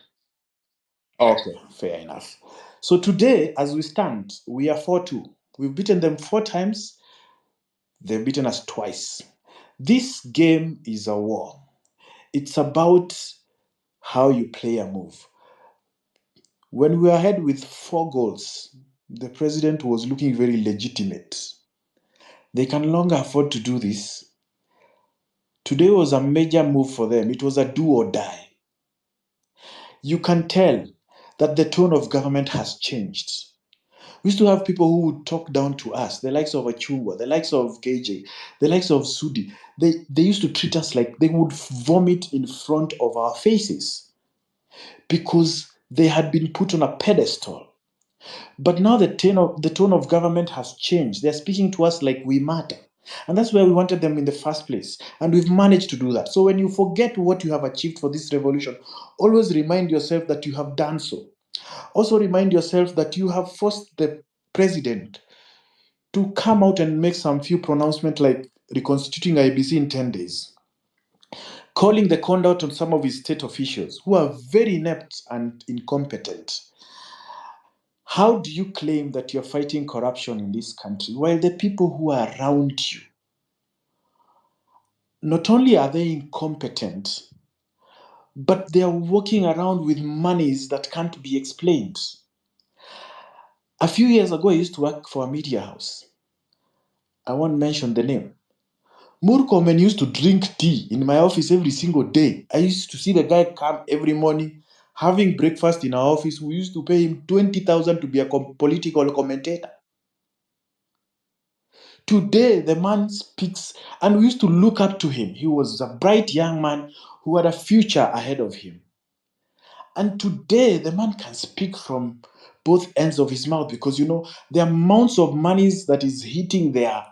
Okay, fair enough. So today, as we stand, we are 4-2. We've beaten them 4 times. They've beaten us twice. This game is a war. It's about how you play a move. When we were ahead with 4 goals, the president was looking very legitimate. They can no longer afford to do this. Today was a major move for them. It was a do or die. you can tell that the tone of government has changed. We used to have people who would talk down to us, the likes of Achungwa, the likes of KJ, the likes of Sudi. They used to treat us like they would vomit in front of our faces because they had been put on a pedestal. But now the tone of government has changed. They're speaking to us like we matter. And that's where we wanted them in the first place. And we've managed to do that. So when you forget what you have achieved for this revolution, always remind yourself that you have done so. Also remind yourself that you have forced the president to come out and make some few pronouncements like reconstituting IBC in 10 days, calling the conduct on some of his state officials who are very inept and incompetent. How do you claim that you're fighting corruption in this country while the people who are around you, not only are they incompetent, but they are walking around with monies that can't be explained? A few years ago, I used to work for a media house. I won't mention the name. Murkomen used to drink tea in my office every single day. I used to see the guy come every morning, having breakfast in our office. We used to pay him 20,000 to be a political commentator. Today, the man speaks, and we used to look up to him. He was a bright young man who had a future ahead of him. And today, the man can speak from both ends of his mouth because, the amounts of monies that is hitting their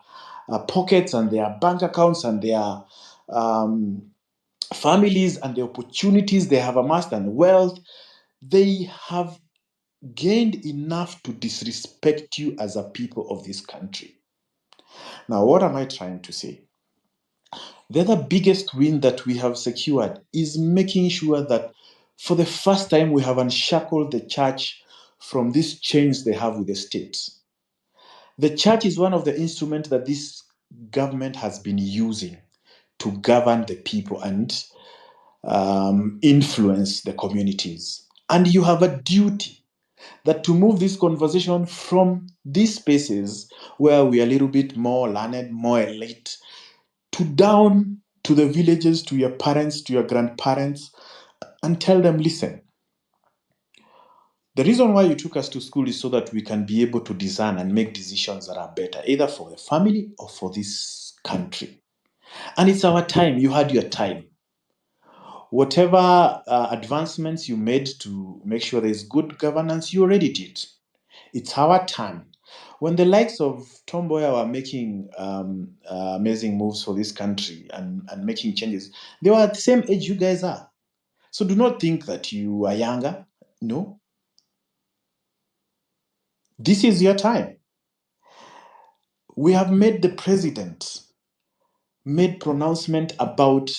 pockets and their bank accounts and their families and the opportunities they have amassed and wealth, they have gained enough to disrespect you as a people of this country. Now, what am I trying to say? The other biggest win that we have secured is making sure that for the first time we have unshackled the church from these chains they have with the state. The church is one of the instruments that this government has been using to govern the people and influence the communities. And you have a duty that to move this conversation from these spaces where we are a little bit more learned, more elite, to down to the villages, to your parents, to your grandparents, and tell them, listen, the reason why you took us to school is so that we can be able to design and make decisions that are better, either for the family or for this country. And it's our time. You had your time. Whatever advancements you made to make sure there's good governance, you already did. It's our time. When the likes of Tom Mboya were making amazing moves for this country and making changes, they were at the same age you guys are. So do not think that you are younger. No. This is your time. We have made the president made pronouncement about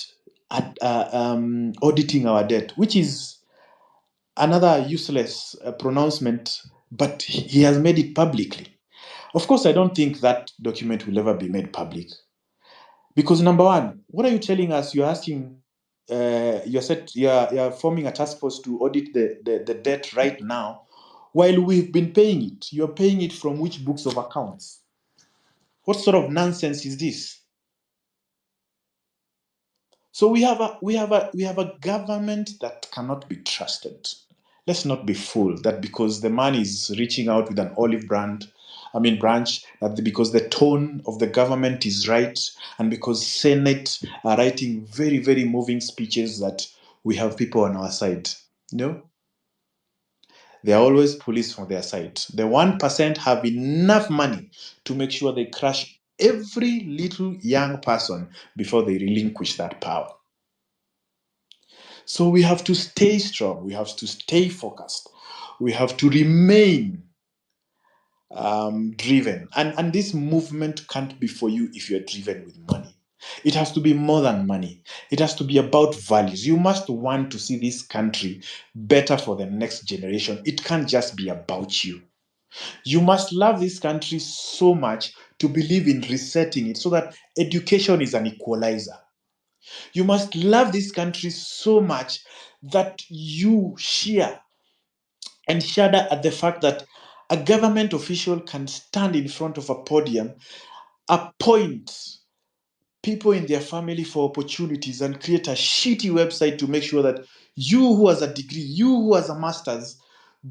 auditing our debt, which is another useless pronouncement, but he has made it publicly. Of course, I don't think that document will ever be made public. Because number one, what are you telling us? You're asking, you're forming a task force to audit the debt right now, while we've been paying it. You're paying it from which books of accounts? What sort of nonsense is this? So we have a government that cannot be trusted. Let's not be fooled that because the man is reaching out with an olive branch, that because the tone of the government is right, and because Senate are writing very, very moving speeches that we have people on our side. No. They are always police from their side. The 1% have enough money to make sure they crush every little young person before they relinquish that power. So we have to stay strong. We have to stay focused. We have to remain driven. And this movement can't be for you if you're driven with money. It has to be more than money. It has to be about values. You must want to see this country better for the next generation. It can't just be about you. You must love this country so much to believe in resetting it so that education is an equalizer. You must love this country so much that you share and shudder at the fact that a government official can stand in front of a podium, appoint people in their family for opportunities and create a shitty website to make sure that you who has a degree, you who has a master's,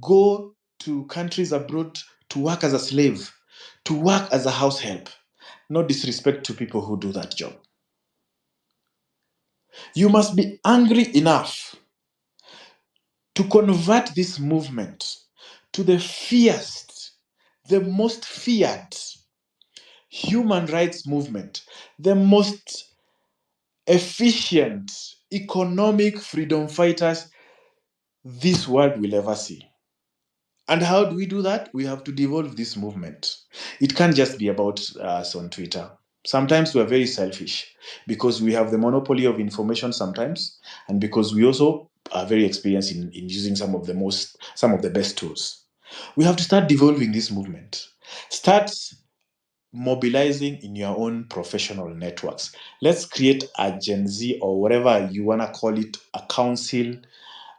go to countries abroad to work as a slave, to work as a house help. No disrespect to people who do that job. You must be angry enough to convert this movement to the fiercest, the most feared human rights movement, the most efficient economic freedom fighters this world will ever see. And how do we do that? We have to devolve this movement. It can't just be about us on Twitter. Sometimes we are very selfish because we have the monopoly of information sometimes, and because we also are very experienced in using some of the best tools. We have to start devolving this movement. Start mobilizing in your own professional networks. Let's create a Gen Z or whatever you want to call it, a council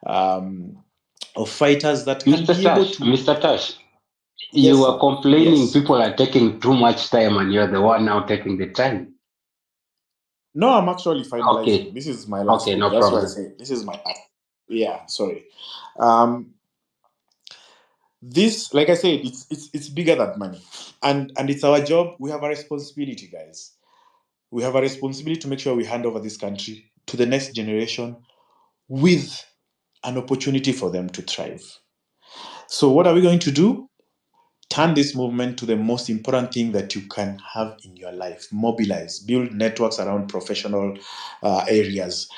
of fighters that can be able to... Mr. Tash, Yes, you sir. are complaining Yes. people are taking too much time and you're the one now taking the time. No, I'm actually finalizing. Okay. This is my last Okay, one. no That's why I problem. say this is my... Yeah, sorry. This, like I said, it's bigger than money. And it's our job. We have a responsibility, guys. We have a responsibility to make sure we hand over this country to the next generation with an opportunity for them to thrive. So what are we going to do? Turn this movement to the most important thing that you can have in your life. Mobilize, build networks around professional areas.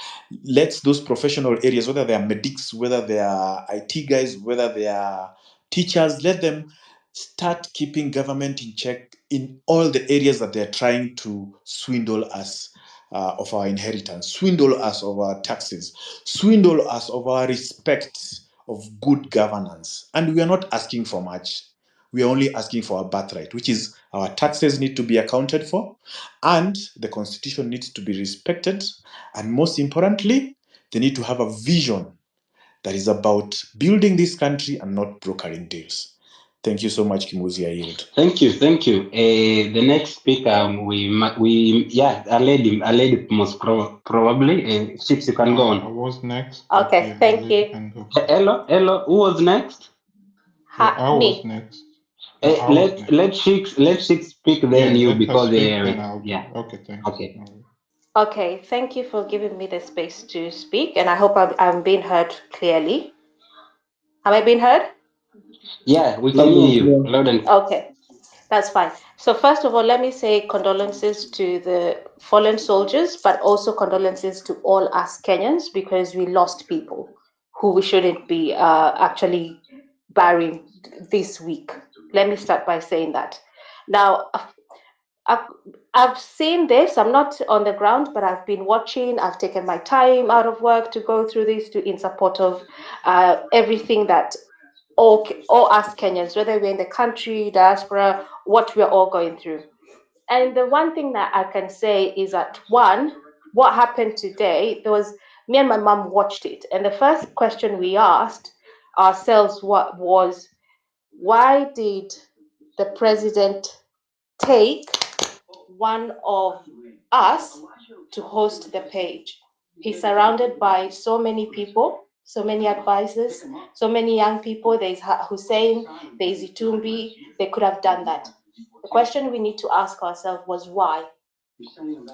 Let those professional areas, whether they are medics, whether they are IT guys, whether they are teachers, let them start keeping government in check in all the areas that they're trying to swindle us of our inheritance, swindle us of our taxes, swindle us of our respect of good governance. And we are not asking for much. We are only asking for our birthright, which is our taxes need to be accounted for, and the constitution needs to be respected. And most importantly, they need to have a vision that is about building this country and not brokering deals. Thank you so much, Kimuzi. I yield. Thank you. The next speaker, a lady most probably. Chips, you can go I on. was next. Okay, thank you. Can go. Hello, who was next? I was Me. next. No, I was next. Let Chicks speak, then Yeah, you, let her because speak, then I'll do. Okay, thanks. Okay. No worries. Okay, thank you for giving me the space to speak, and I hope I'm being heard clearly. Am I being heard? Yeah, we can Loud and hear you. clear. Loud and Okay, that's fine. So first of all, let me say condolences to the fallen soldiers, but also condolences to all us Kenyans, because we lost people who we shouldn't be actually burying this week. Let me start by saying that. Now, I've seen this. I'm not on the ground, but I've been watching. I've taken my time out of work to go through this in support of everything that all us Kenyans, whether we're in the country, diaspora, what we're all going through. And the one thing that I can say is that, one, what happened today, there was, me and my mom watched it. And the first question we asked ourselves was, why did the president take one of us to host the page? He's surrounded by so many people, so many advisors, so many young people. There's Hussein, there's Itumbi. They could have done that. The question we need to ask ourselves was why.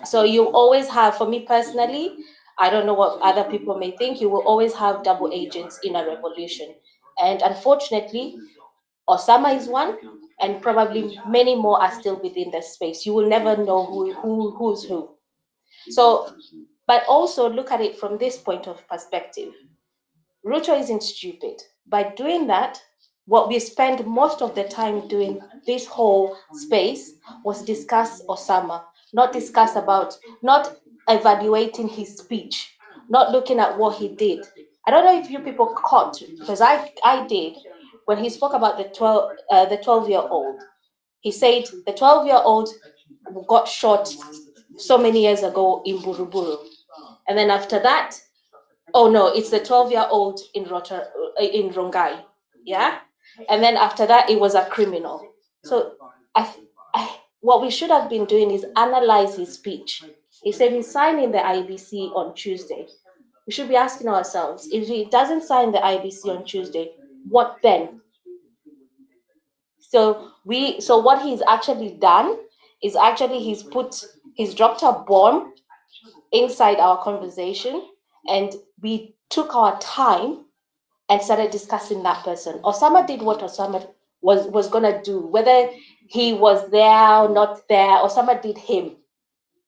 So you always have, for me personally, I don't know what other people may think, you will always have double agents in a revolution. And unfortunately, Osama is one, and probably many more are still within the space. You will never know who's who. So, but also look at it from this point of perspective. Ruto isn't stupid. By doing that, what we spend most of the time doing this whole space was discuss Osama, not evaluating his speech, not looking at what he did. I don't know if you people caught, because I did, when he spoke about the 12-year-old. He said the 12-year-old got shot so many years ago in Buruburu. And then after that, oh no, it's the 12-year-old in Rongai, yeah? And then after that, it was a criminal. So what we should have been doing is analyze his speech. He said he's signing the IBC on Tuesday. We should be asking ourselves, if he doesn't sign the IBC on Tuesday, what then? So what he's actually done is actually he's dropped a bomb inside our conversation, and we took our time and started discussing that person. Osama did what Osama was gonna do, whether he was there or not there. Osama did him.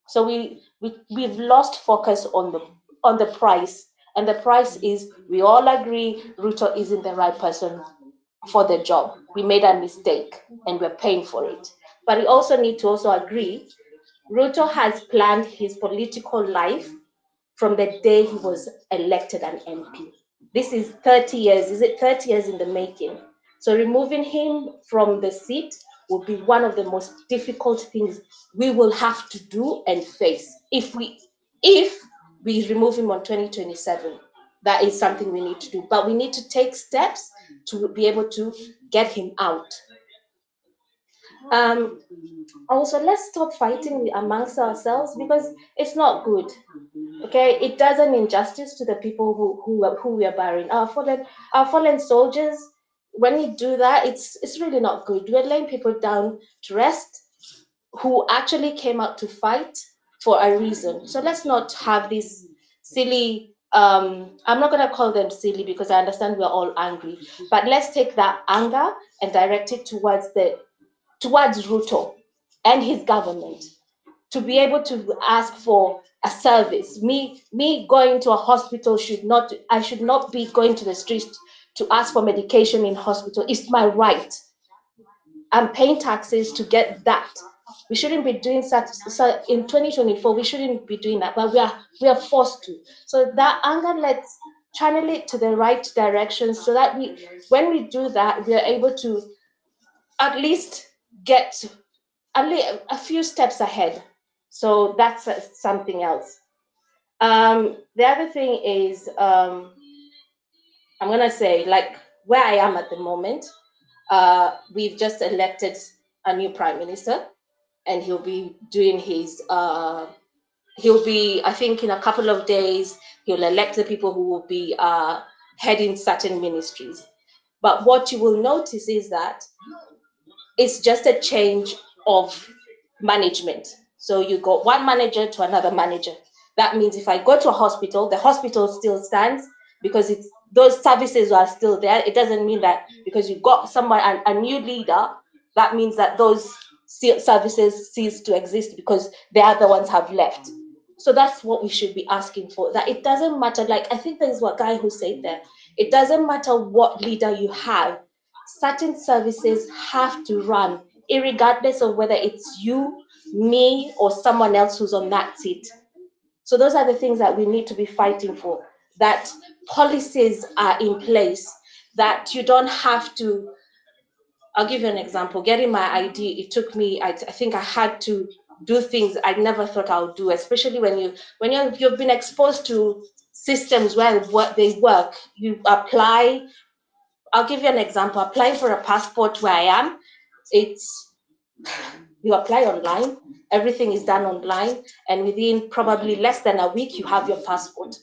So we've lost focus on the price, and the price is, we all agree Ruto isn't the right person for the job. We made a mistake and we're paying for it. But we also need to also agree Ruto has planned his political life from the day he was elected an MP. This is 30 years. Is it 30 years in the making? So removing him from the seat will be one of the most difficult things we will have to do and face. If we remove him on 2027, that is something we need to do. But we need to take steps to be able to get him out. Also, let's stop fighting amongst ourselves, because it's not good. Okay, it does an injustice to the people who we are burying. Our fallen soldiers. When we do that, it's really not good. We're laying people down to rest who actually came out to fight for a reason. So let's not have this silly. I'm not gonna call them silly because I understand we're all angry, but let's take that anger and direct it towards Ruto and his government, to be able to ask for a service. Me going to a hospital I should not be going to the street to ask for medication in hospital. It's my right. I'm paying taxes to get that. We shouldn't be doing such. So in 2024, we shouldn't be doing that, but we are forced to. So that anger, let's channel it to the right direction, so that when we do that, we are able to at least get a few steps ahead. So that's something else. The other thing is, I'm gonna say, like, where I am at the moment, we've just elected a new prime minister, and he'll be doing his I think in a couple of days, he'll elect the people who will be heading certain ministries. But what you will notice is that it's just a change of management. So you go one manager to another manager. That means if I go to a hospital, the hospital still stands because those services are still there. It doesn't mean that because you got a new leader, that means that those services cease to exist because the other ones have left. So that's what we should be asking for. That it doesn't matter. Like, I think there's one guy who said that it doesn't matter what leader you have, certain services have to run, irregardless of whether it's you, me, or someone else who's on that seat. So those are the things that we need to be fighting for, that policies are in place, that you don't have to. I'll give you an example. Getting my ID, it took me, I think I had to do things I never thought I would do, especially when you've been exposed to systems where they work. You apply. I'll give you an example. Applying for a passport where I am, you apply online, everything is done online, and within probably less than a week, you have your passport.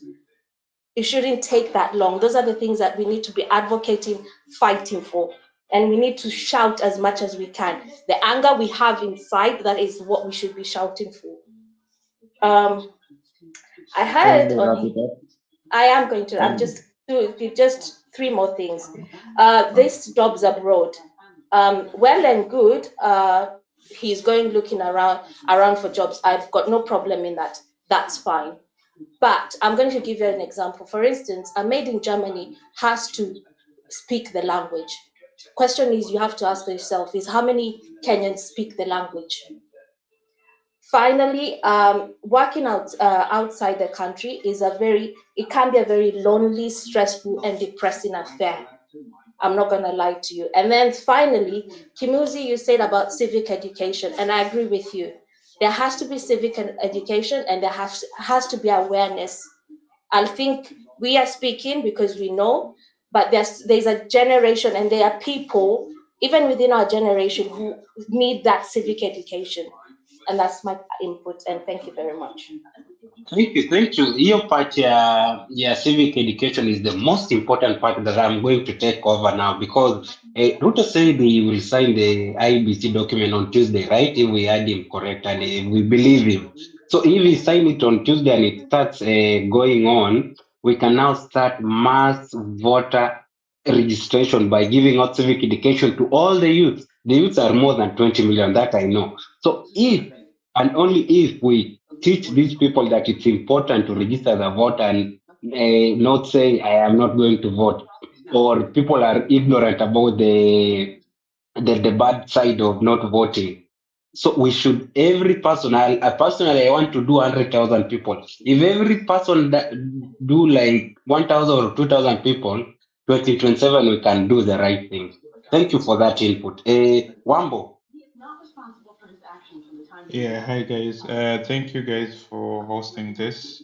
It shouldn't take that long. Those are the things that we need to be advocating, fighting for. And we need to shout as much as we can. The anger we have inside, that is what we should be shouting for. I heard I am going to. I'm just three more things. This jobs abroad. Well and good. He's going looking around for jobs. I've got no problem in that. That's fine. But I'm going to give you an example. For instance, a maid in Germany has to speak the language. Question is, you have to ask yourself, is how many Kenyans speak the language? Finally, working outside the country it can be a very lonely, stressful, and depressing affair. I'm not gonna lie to you. And then finally, Kimuzi, you said about civic education, and I agree with you. There has to be civic education, and there has to be awareness. I think we are speaking because we know, but there's a generation, and there are people even within our generation who need that civic education. And that's my input. And thank you very much. Thank you, thank you. Your part, yeah, civic education is the most important part that I'm going to take over now because Ruto said he will sign the IBC document on Tuesday, right? If we had him correct and we believe him. So if he sign it on Tuesday and it starts going on, we can now start mass voter registration by giving out civic education to all the youths. The youths are more than 20 million, that I know. So if and only if we teach these people that it's important to register the vote and not say I am not going to vote, or people are ignorant about the bad side of not voting. So we should every person. I personally I want to do 100,000 people. If every person that do like 1,000 or 2,000 people, 2027 we can do the right thing. Thank you for that input. Wambo. Yeah, hi guys. Thank you guys for hosting this.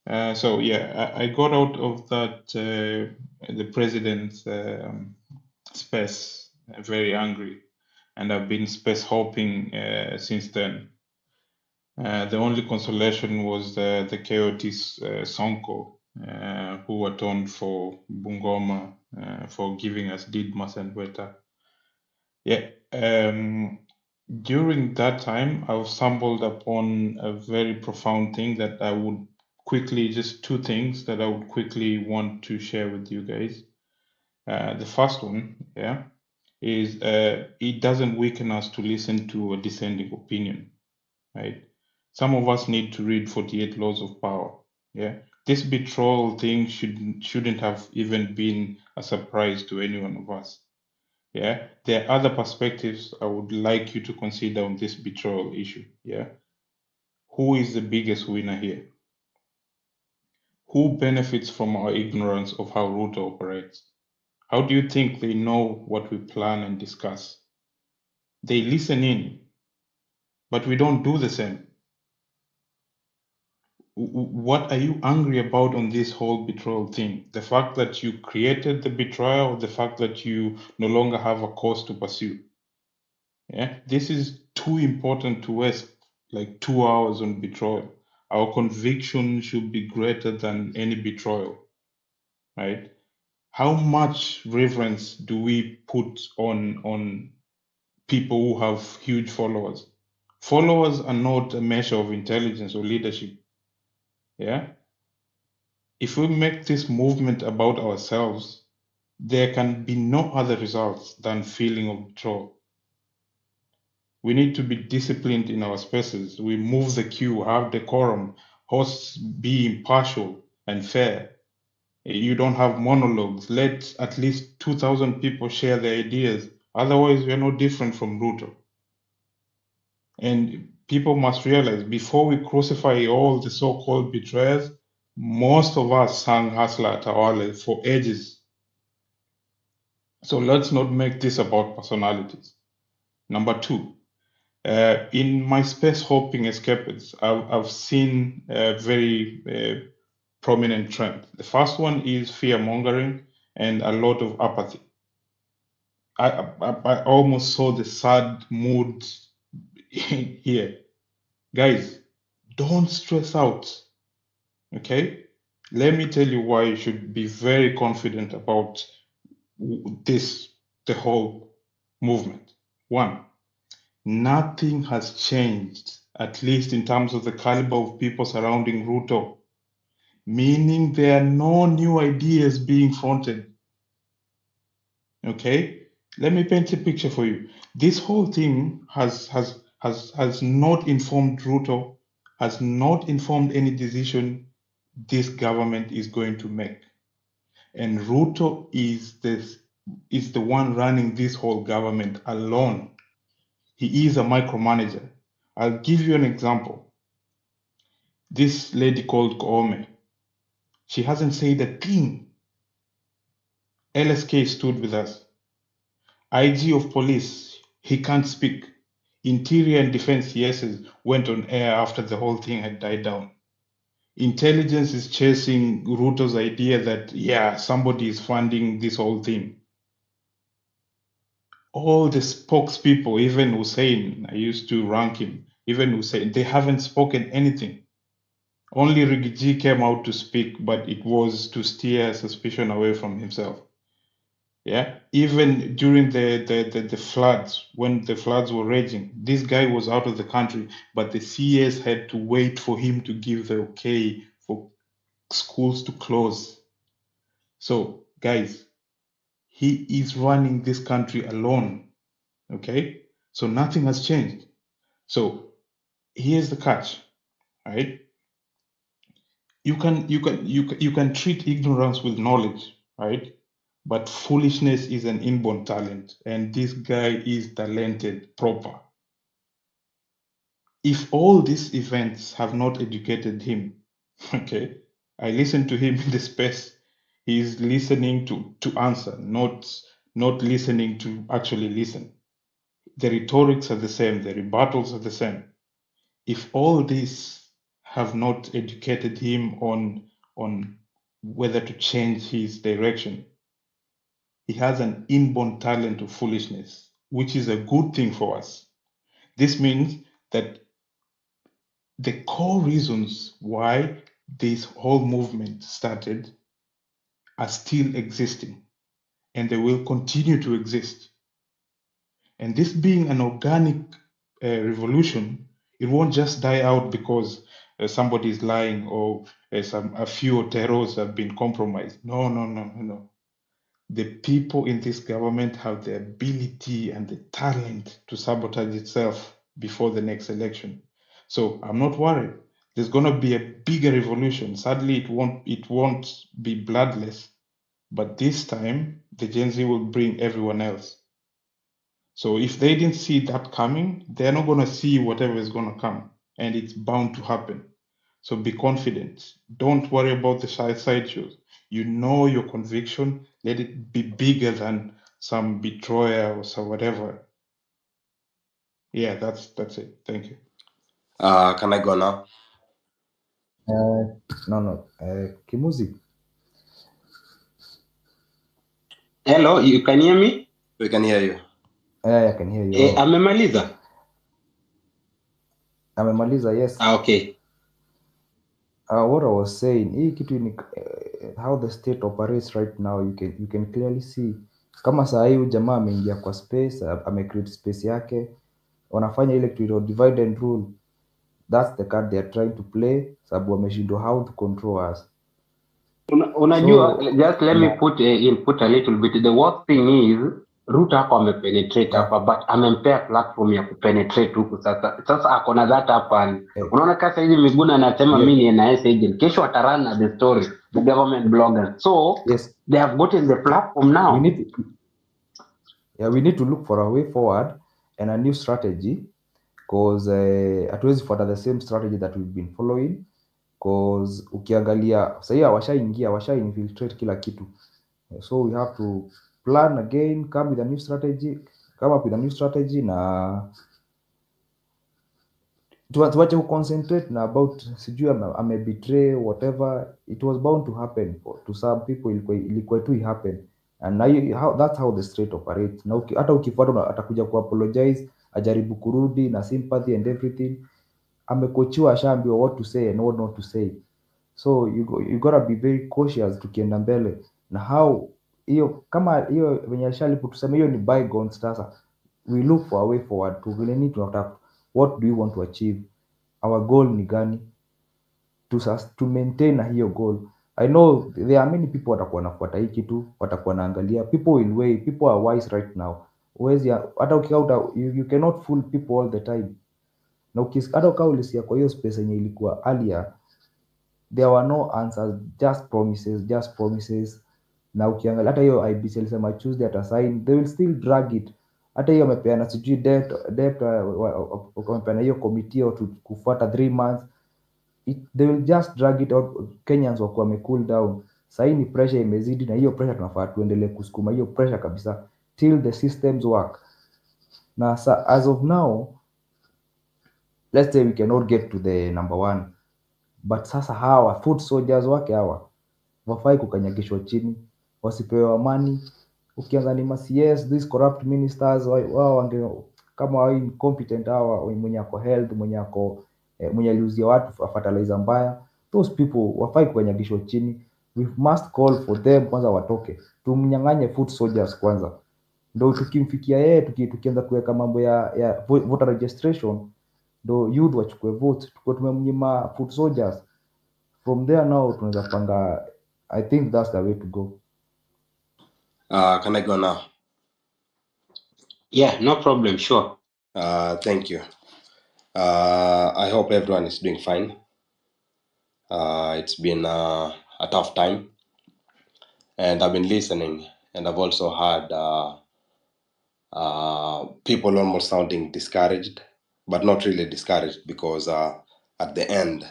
So yeah, I got out of that the president's space very angry, and I've been space hopping since then. The only consolation was the Coyotes Sonko, who atoned for Bungoma for giving us Didmas and Weta. Yeah. During that time, I stumbled upon a very profound thing that I would quickly, just two things that I would quickly want to share with you guys. The first one, yeah, is it doesn't weaken us to listen to a dissenting opinion, right? Some of us need to read 48 Laws of Power. Yeah, this betrayal thing shouldn't have even been a surprise to any one of us. Yeah, there are other perspectives I would like you to consider on this betrayal issue. Yeah, who is the biggest winner here? Who benefits from our ignorance of how Ruto operates? How do you think they know what we plan and discuss? They listen in, but we don't do the same. What are you angry about on this whole betrayal thing? The fact that you created the betrayal, or the fact that you no longer have a cause to pursue? Yeah, this is too important to waste like 2 hours on betrayal. Our conviction should be greater than any betrayal, right? How much reverence do we put on people who have huge followers? Followers are not a measure of intelligence or leadership. Yeah. If we make this movement about ourselves, there can be no other results than feeling of betrayal. We need to be disciplined in our spaces. We move the queue, have decorum, hosts be impartial and fair. You don't have monologues. Let at least 2,000 people share their ideas. Otherwise, we are no different from Ruto. And people must realize before we crucify all the so-called betrayers, most of us sang Hasla Tawale for ages. So let's not make this about personalities. Number two, in my space hopping escapades, I've seen a very prominent trend. The first one is fear mongering and a lot of apathy. I almost saw the sad mood here. Guys, don't stress out. Okay? Let me tell you why you should be very confident about the whole movement. One, nothing has changed, at least in terms of the caliber of people surrounding Ruto, meaning there are no new ideas being fronted. Okay? Let me paint a picture for you. This whole thing has not informed Ruto, has not informed any decision this government is going to make. And Ruto is the one running this whole government alone. He is a micromanager. I'll give you an example. This lady called Koome, she hasn't said a thing. LSK stood with us. IG of police, he can't speak. Interior and Defense CSs went on air after the whole thing had died down. Intelligence is chasing Ruto's idea that, yeah, somebody is funding this whole thing. all the spokespeople, even Hussein, I used to rank him, even Hussein, they haven't spoken anything. Only Rigiji came out to speak, but it was to steer suspicion away from himself. Yeah, even during the floods, when the floods were raging, this guy was out of the country, but the CS had to wait for him to give the okay for schools to close. So, guys, he is running this country alone. Okay, so nothing has changed. So here's the catch, right? You can treat ignorance with knowledge, right? But foolishness is an inborn talent, and this guy is talented proper. If all these events have not educated him, okay, I listened to him in the space. He's listening to answer, not listening to actually listen. The rhetorics are the same, the rebuttals are the same. If all these have not educated him on whether to change his direction, he has an inborn talent of foolishness, which is a good thing for us. This means that the core reasons why this whole movement started are still existing, and they will continue to exist. And this being an organic revolution, it won't just die out because somebody is lying or a few Oteros have been compromised. No. The people in this government have the ability and the talent to sabotage itself before the next election. So I'm not worried. There's going to be a bigger revolution. Sadly, it won't be bloodless, but this time the Gen Z will bring everyone else. So if they didn't see that coming, they're not going to see whatever is going to come, and it's bound to happen. So be confident. Don't worry about the sideshows. You know your conviction. Let it be bigger than some betrayal or some whatever. Yeah, that's it. Thank you. Can I go now? No. Kimuzi. Hello, you can hear me? We can hear you. Yeah, I can hear you. Amemaliza? Amemaliza, yes. Okay. What I was saying, hii kitu ni how the state operates right now, you can clearly see. Kama saa hii jamaa ameingia kwa space, amecreate space yake, wanafanya ile kitu divide and rule. That's the card they are trying to play, sababu wameshindwa how to control us. Unajua, just let me put a little bit. The worst thing is Ruto hako amepenetrate hapa, but amempea platform ya kupenetrate huku sasa. Sasa ako na that hapa. Unaona kasa hizi Miguna anasema mimi ni NIS agent. Kesho atarana the story, the government bloggers. So they have gotten the platform now. We need to look for a way forward and a new strategy, because hatuwezi fuata the same strategy that we've been following, because ukiangalia sasa washa infiltrate kila kitu. So we have to plan again, come up with a new strategy na tuache ku-concentrate na about sijui amebetray whatever. It was bound to happen to some people, ilikuwa tu happen, and that's how the state operates. Na hata ukifuata atakuja ku-apologize, ajaribu kurudi na sympathy and everything. Amekochiwa, ashaambiwa what to say and what not to say. So you gotta be very cautious tukienda mbele. Na how hiyo kama hiyo venye ashalipo tuseme hiyo ni bygones. Sasa we look for a way forward to vile ni tunataka, what do we want to achieve, our goal ni gani, to maintain na hiyo goal. I know there are many people watakuwa nafuata hii kitu, watakuwa naangalia, people will weigh, people are wise right now. Uwezi hata ukikauta, you cannot fool people all the time. Na hata ukaa ulisikia kwa hiyo space yenye ilikuwa earlier, there were no answers, just promises. Na ukiangalia hata hiyo IBC alisema Tuesday atasign, they will still drag it. Hata hiyo wamepeana sijui debt wamepeana hiyo committee kufuata 3 months. They will just drag it out. Kenyans wako cool down. Sasa ni pressure imezidi, na hiyo pressure tunafaa tuendelee kusukuma hiyo pressure kabisa till the systems work. Na as of now, let's say we cannot get to the number 1, but sasa hawa foot soldiers wake hawa wafai kukanyagishwa chini, wasipewe amani. ukianza ni CS, these corrupt ministers wao wange kama wao incompetent, hawa mwenye ako health, mwenye ako mwenye aliuzia watu fertilizer mbaya, those people wafai kunyagishwa chini. We must call for them kwanza watoke, tumnyang'anye foot soldiers kwanza, ndo tukimfikia yeye, tukianza kuweka mambo ya voter registration, ndo youth wachukue votes, tuko tumemnyima foot soldiers. From there now tunaweza panga. I think that's the way to go. Can I go now? Yeah, no problem, sure. Thank you. I hope everyone is doing fine. It's been a tough time, and I've been listening, and I've also heard people almost sounding discouraged, but not really discouraged, because at the end,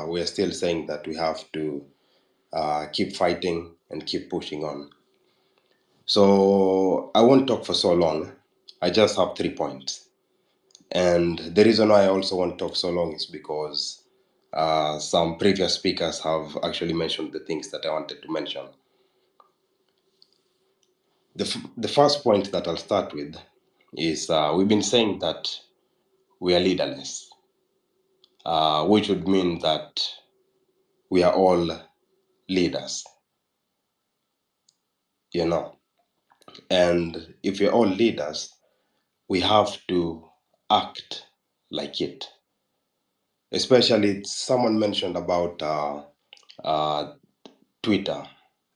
we are still saying that we have to keep fighting and keep pushing on. So I won't talk for so long. I just have 3 points. And the reason why I also won't talk so long is because some previous speakers have actually mentioned the things that I wanted to mention. The first point that I'll start with is we've been saying that we are leaderless, which would mean that we are all leaders, you know. And if we're all leaders, we have to act like it. Especially someone mentioned about Twitter,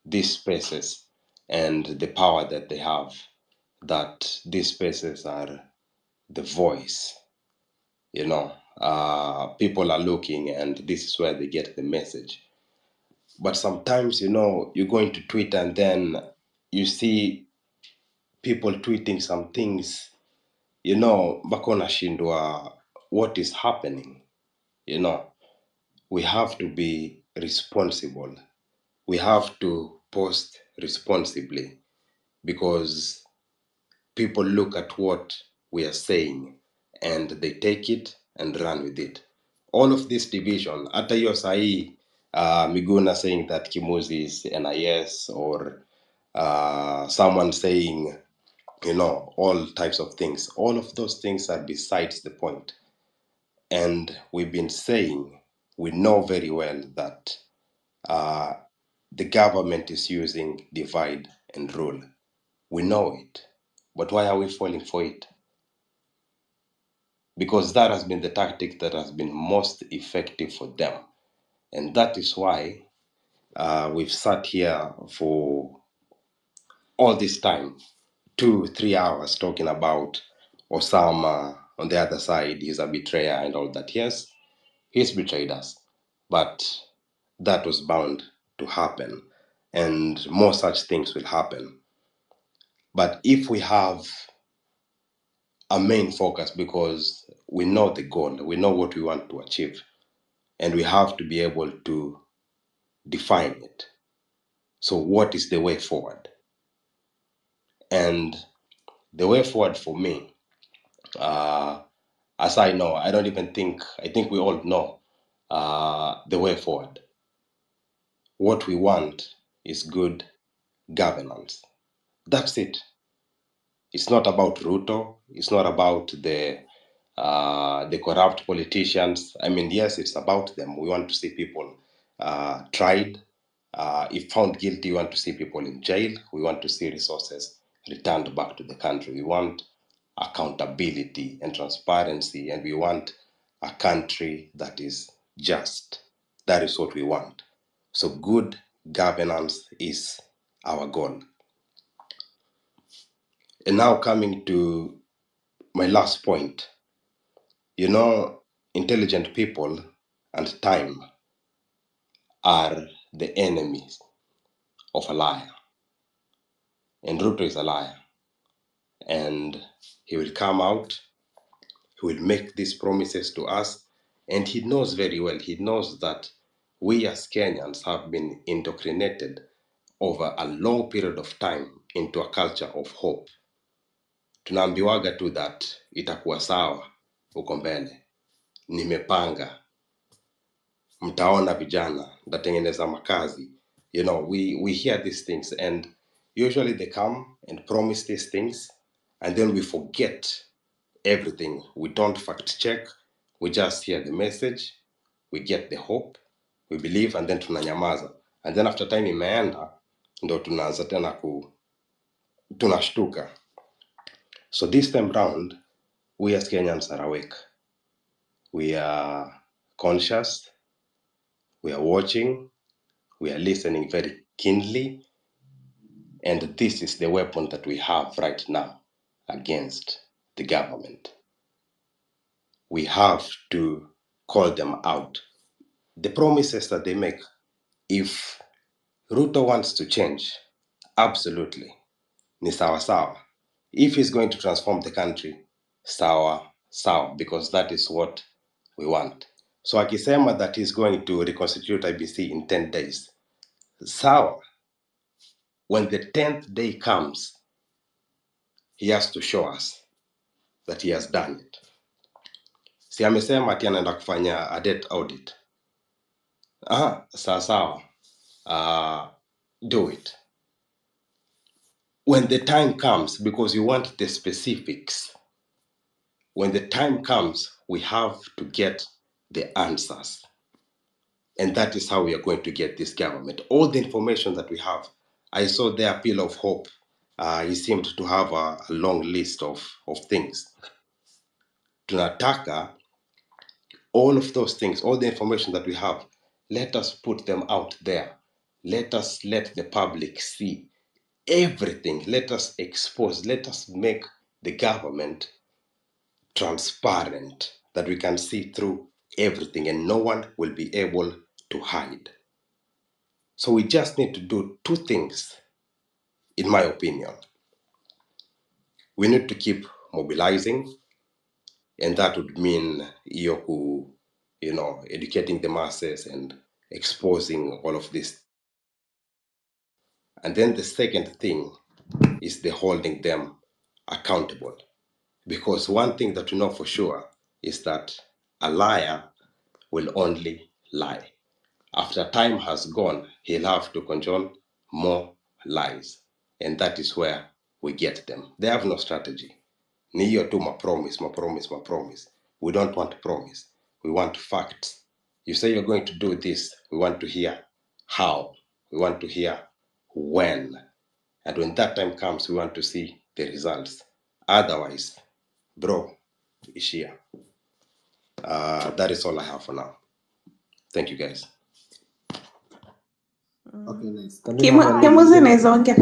these spaces, and the power that they have, that these spaces are the voice, you know. People are looking, and this is where they get the message. But sometimes, you know, you go into Twitter and then you see people tweeting some things, you know, bakona shindwa, what is happening, you know. We have to be responsible. We have to post responsibly, because people look at what we are saying and they take it and run with it. All of this division, hata hiyo sahi Miguna saying that Kimuzi is NIS, or someone saying, you know, all types of things. All of those things are besides the point. And we've been saying, we know very well that the government is using divide and rule. We know it. But why are we falling for it? Because that has been the tactic that has been most effective for them. And that is why we've sat here for all this time, 2-3 hours, talking about Osama on the other side, he's a betrayer and all that. Yes, he's betrayed us. But that was bound to happen. And more such things will happen. But if we have a main focus, because we know the goal, we know what we want to achieve, and we have to be able to define it. So what is the way forward? And the way forward for me, as I know, I think we all know the way forward. What we want is good governance. That's it. It's not about Ruto. It's not about the corrupt politicians. I mean, yes, it's about them. We want to see people tried. If found guilty, we want to see people in jail. We want to see resources returned back to the country. We want accountability and transparency, and we want a country that is just. That is what we want. So good governance is our goal. And now coming to my last point, you know, intelligent people and time are the enemies of a liar. And Ruto is a liar. And he will come out, he will make these promises to us, and he knows very well, he knows that we as Kenyans have been indoctrinated over a long period of time into a culture of hope. Tunaambiwaga tu that itakuwa sawa uko mbele, nimepanga, mtaona vijana, ndatengeneza makazi. You know, we hear these things, and Usually they come and promise these things, and then we forget everything. We don't fact check. We just hear the message, we get the hope, we believe, and then tunanyamaza. And then after time imeenda, ndo tunaanza tena tunashtuka. So this time round, we as Kenyans are awake. We are conscious, we are watching, we are listening very keenly, and this is the weapon that we have right now against the government. We have to call them out. The promises that they make, if Ruto wants to change, absolutely, ni sawa sawa. If he's going to transform the country, sawa sawa, because that is what we want. So akisema that he's going to reconstitute IBC in 10 days, sawa. When the 10th day comes, he has to show us that he has done it. Si amesema ati anaenda kufanya a debt audit. Sawa sawa. Do it. When the time comes, because you want the specifics, when the time comes, we have to get the answers. And that is how we are going to get this government. All the information that we have. I saw the appeal of hope. He seemed to have a long list of things. Tunataka, all of those things, all the information that we have, let us put them out there. Let us let the public see everything. Let us expose, let us make the government transparent, that we can see through everything and no one will be able to hide. So we just need to do two things, in my opinion. We need to keep mobilizing, and that would mean educating the masses and exposing all of this. And then the second thing is the holding them accountable. Because one thing that we know for sure is that a liar will only lie. After time has gone, he'll have to conjure more lies. And that is where we get them. They have no strategy. Ni hiyo tu promise. We don't want promise. We want facts. You say you're going to do this. We want to hear how. We want to hear when. And when that time comes, we want to see the results. Otherwise, bro, ishia. That is all I have for now. Thank you, guys. Okay, nice. Kimuzi naweza ongea.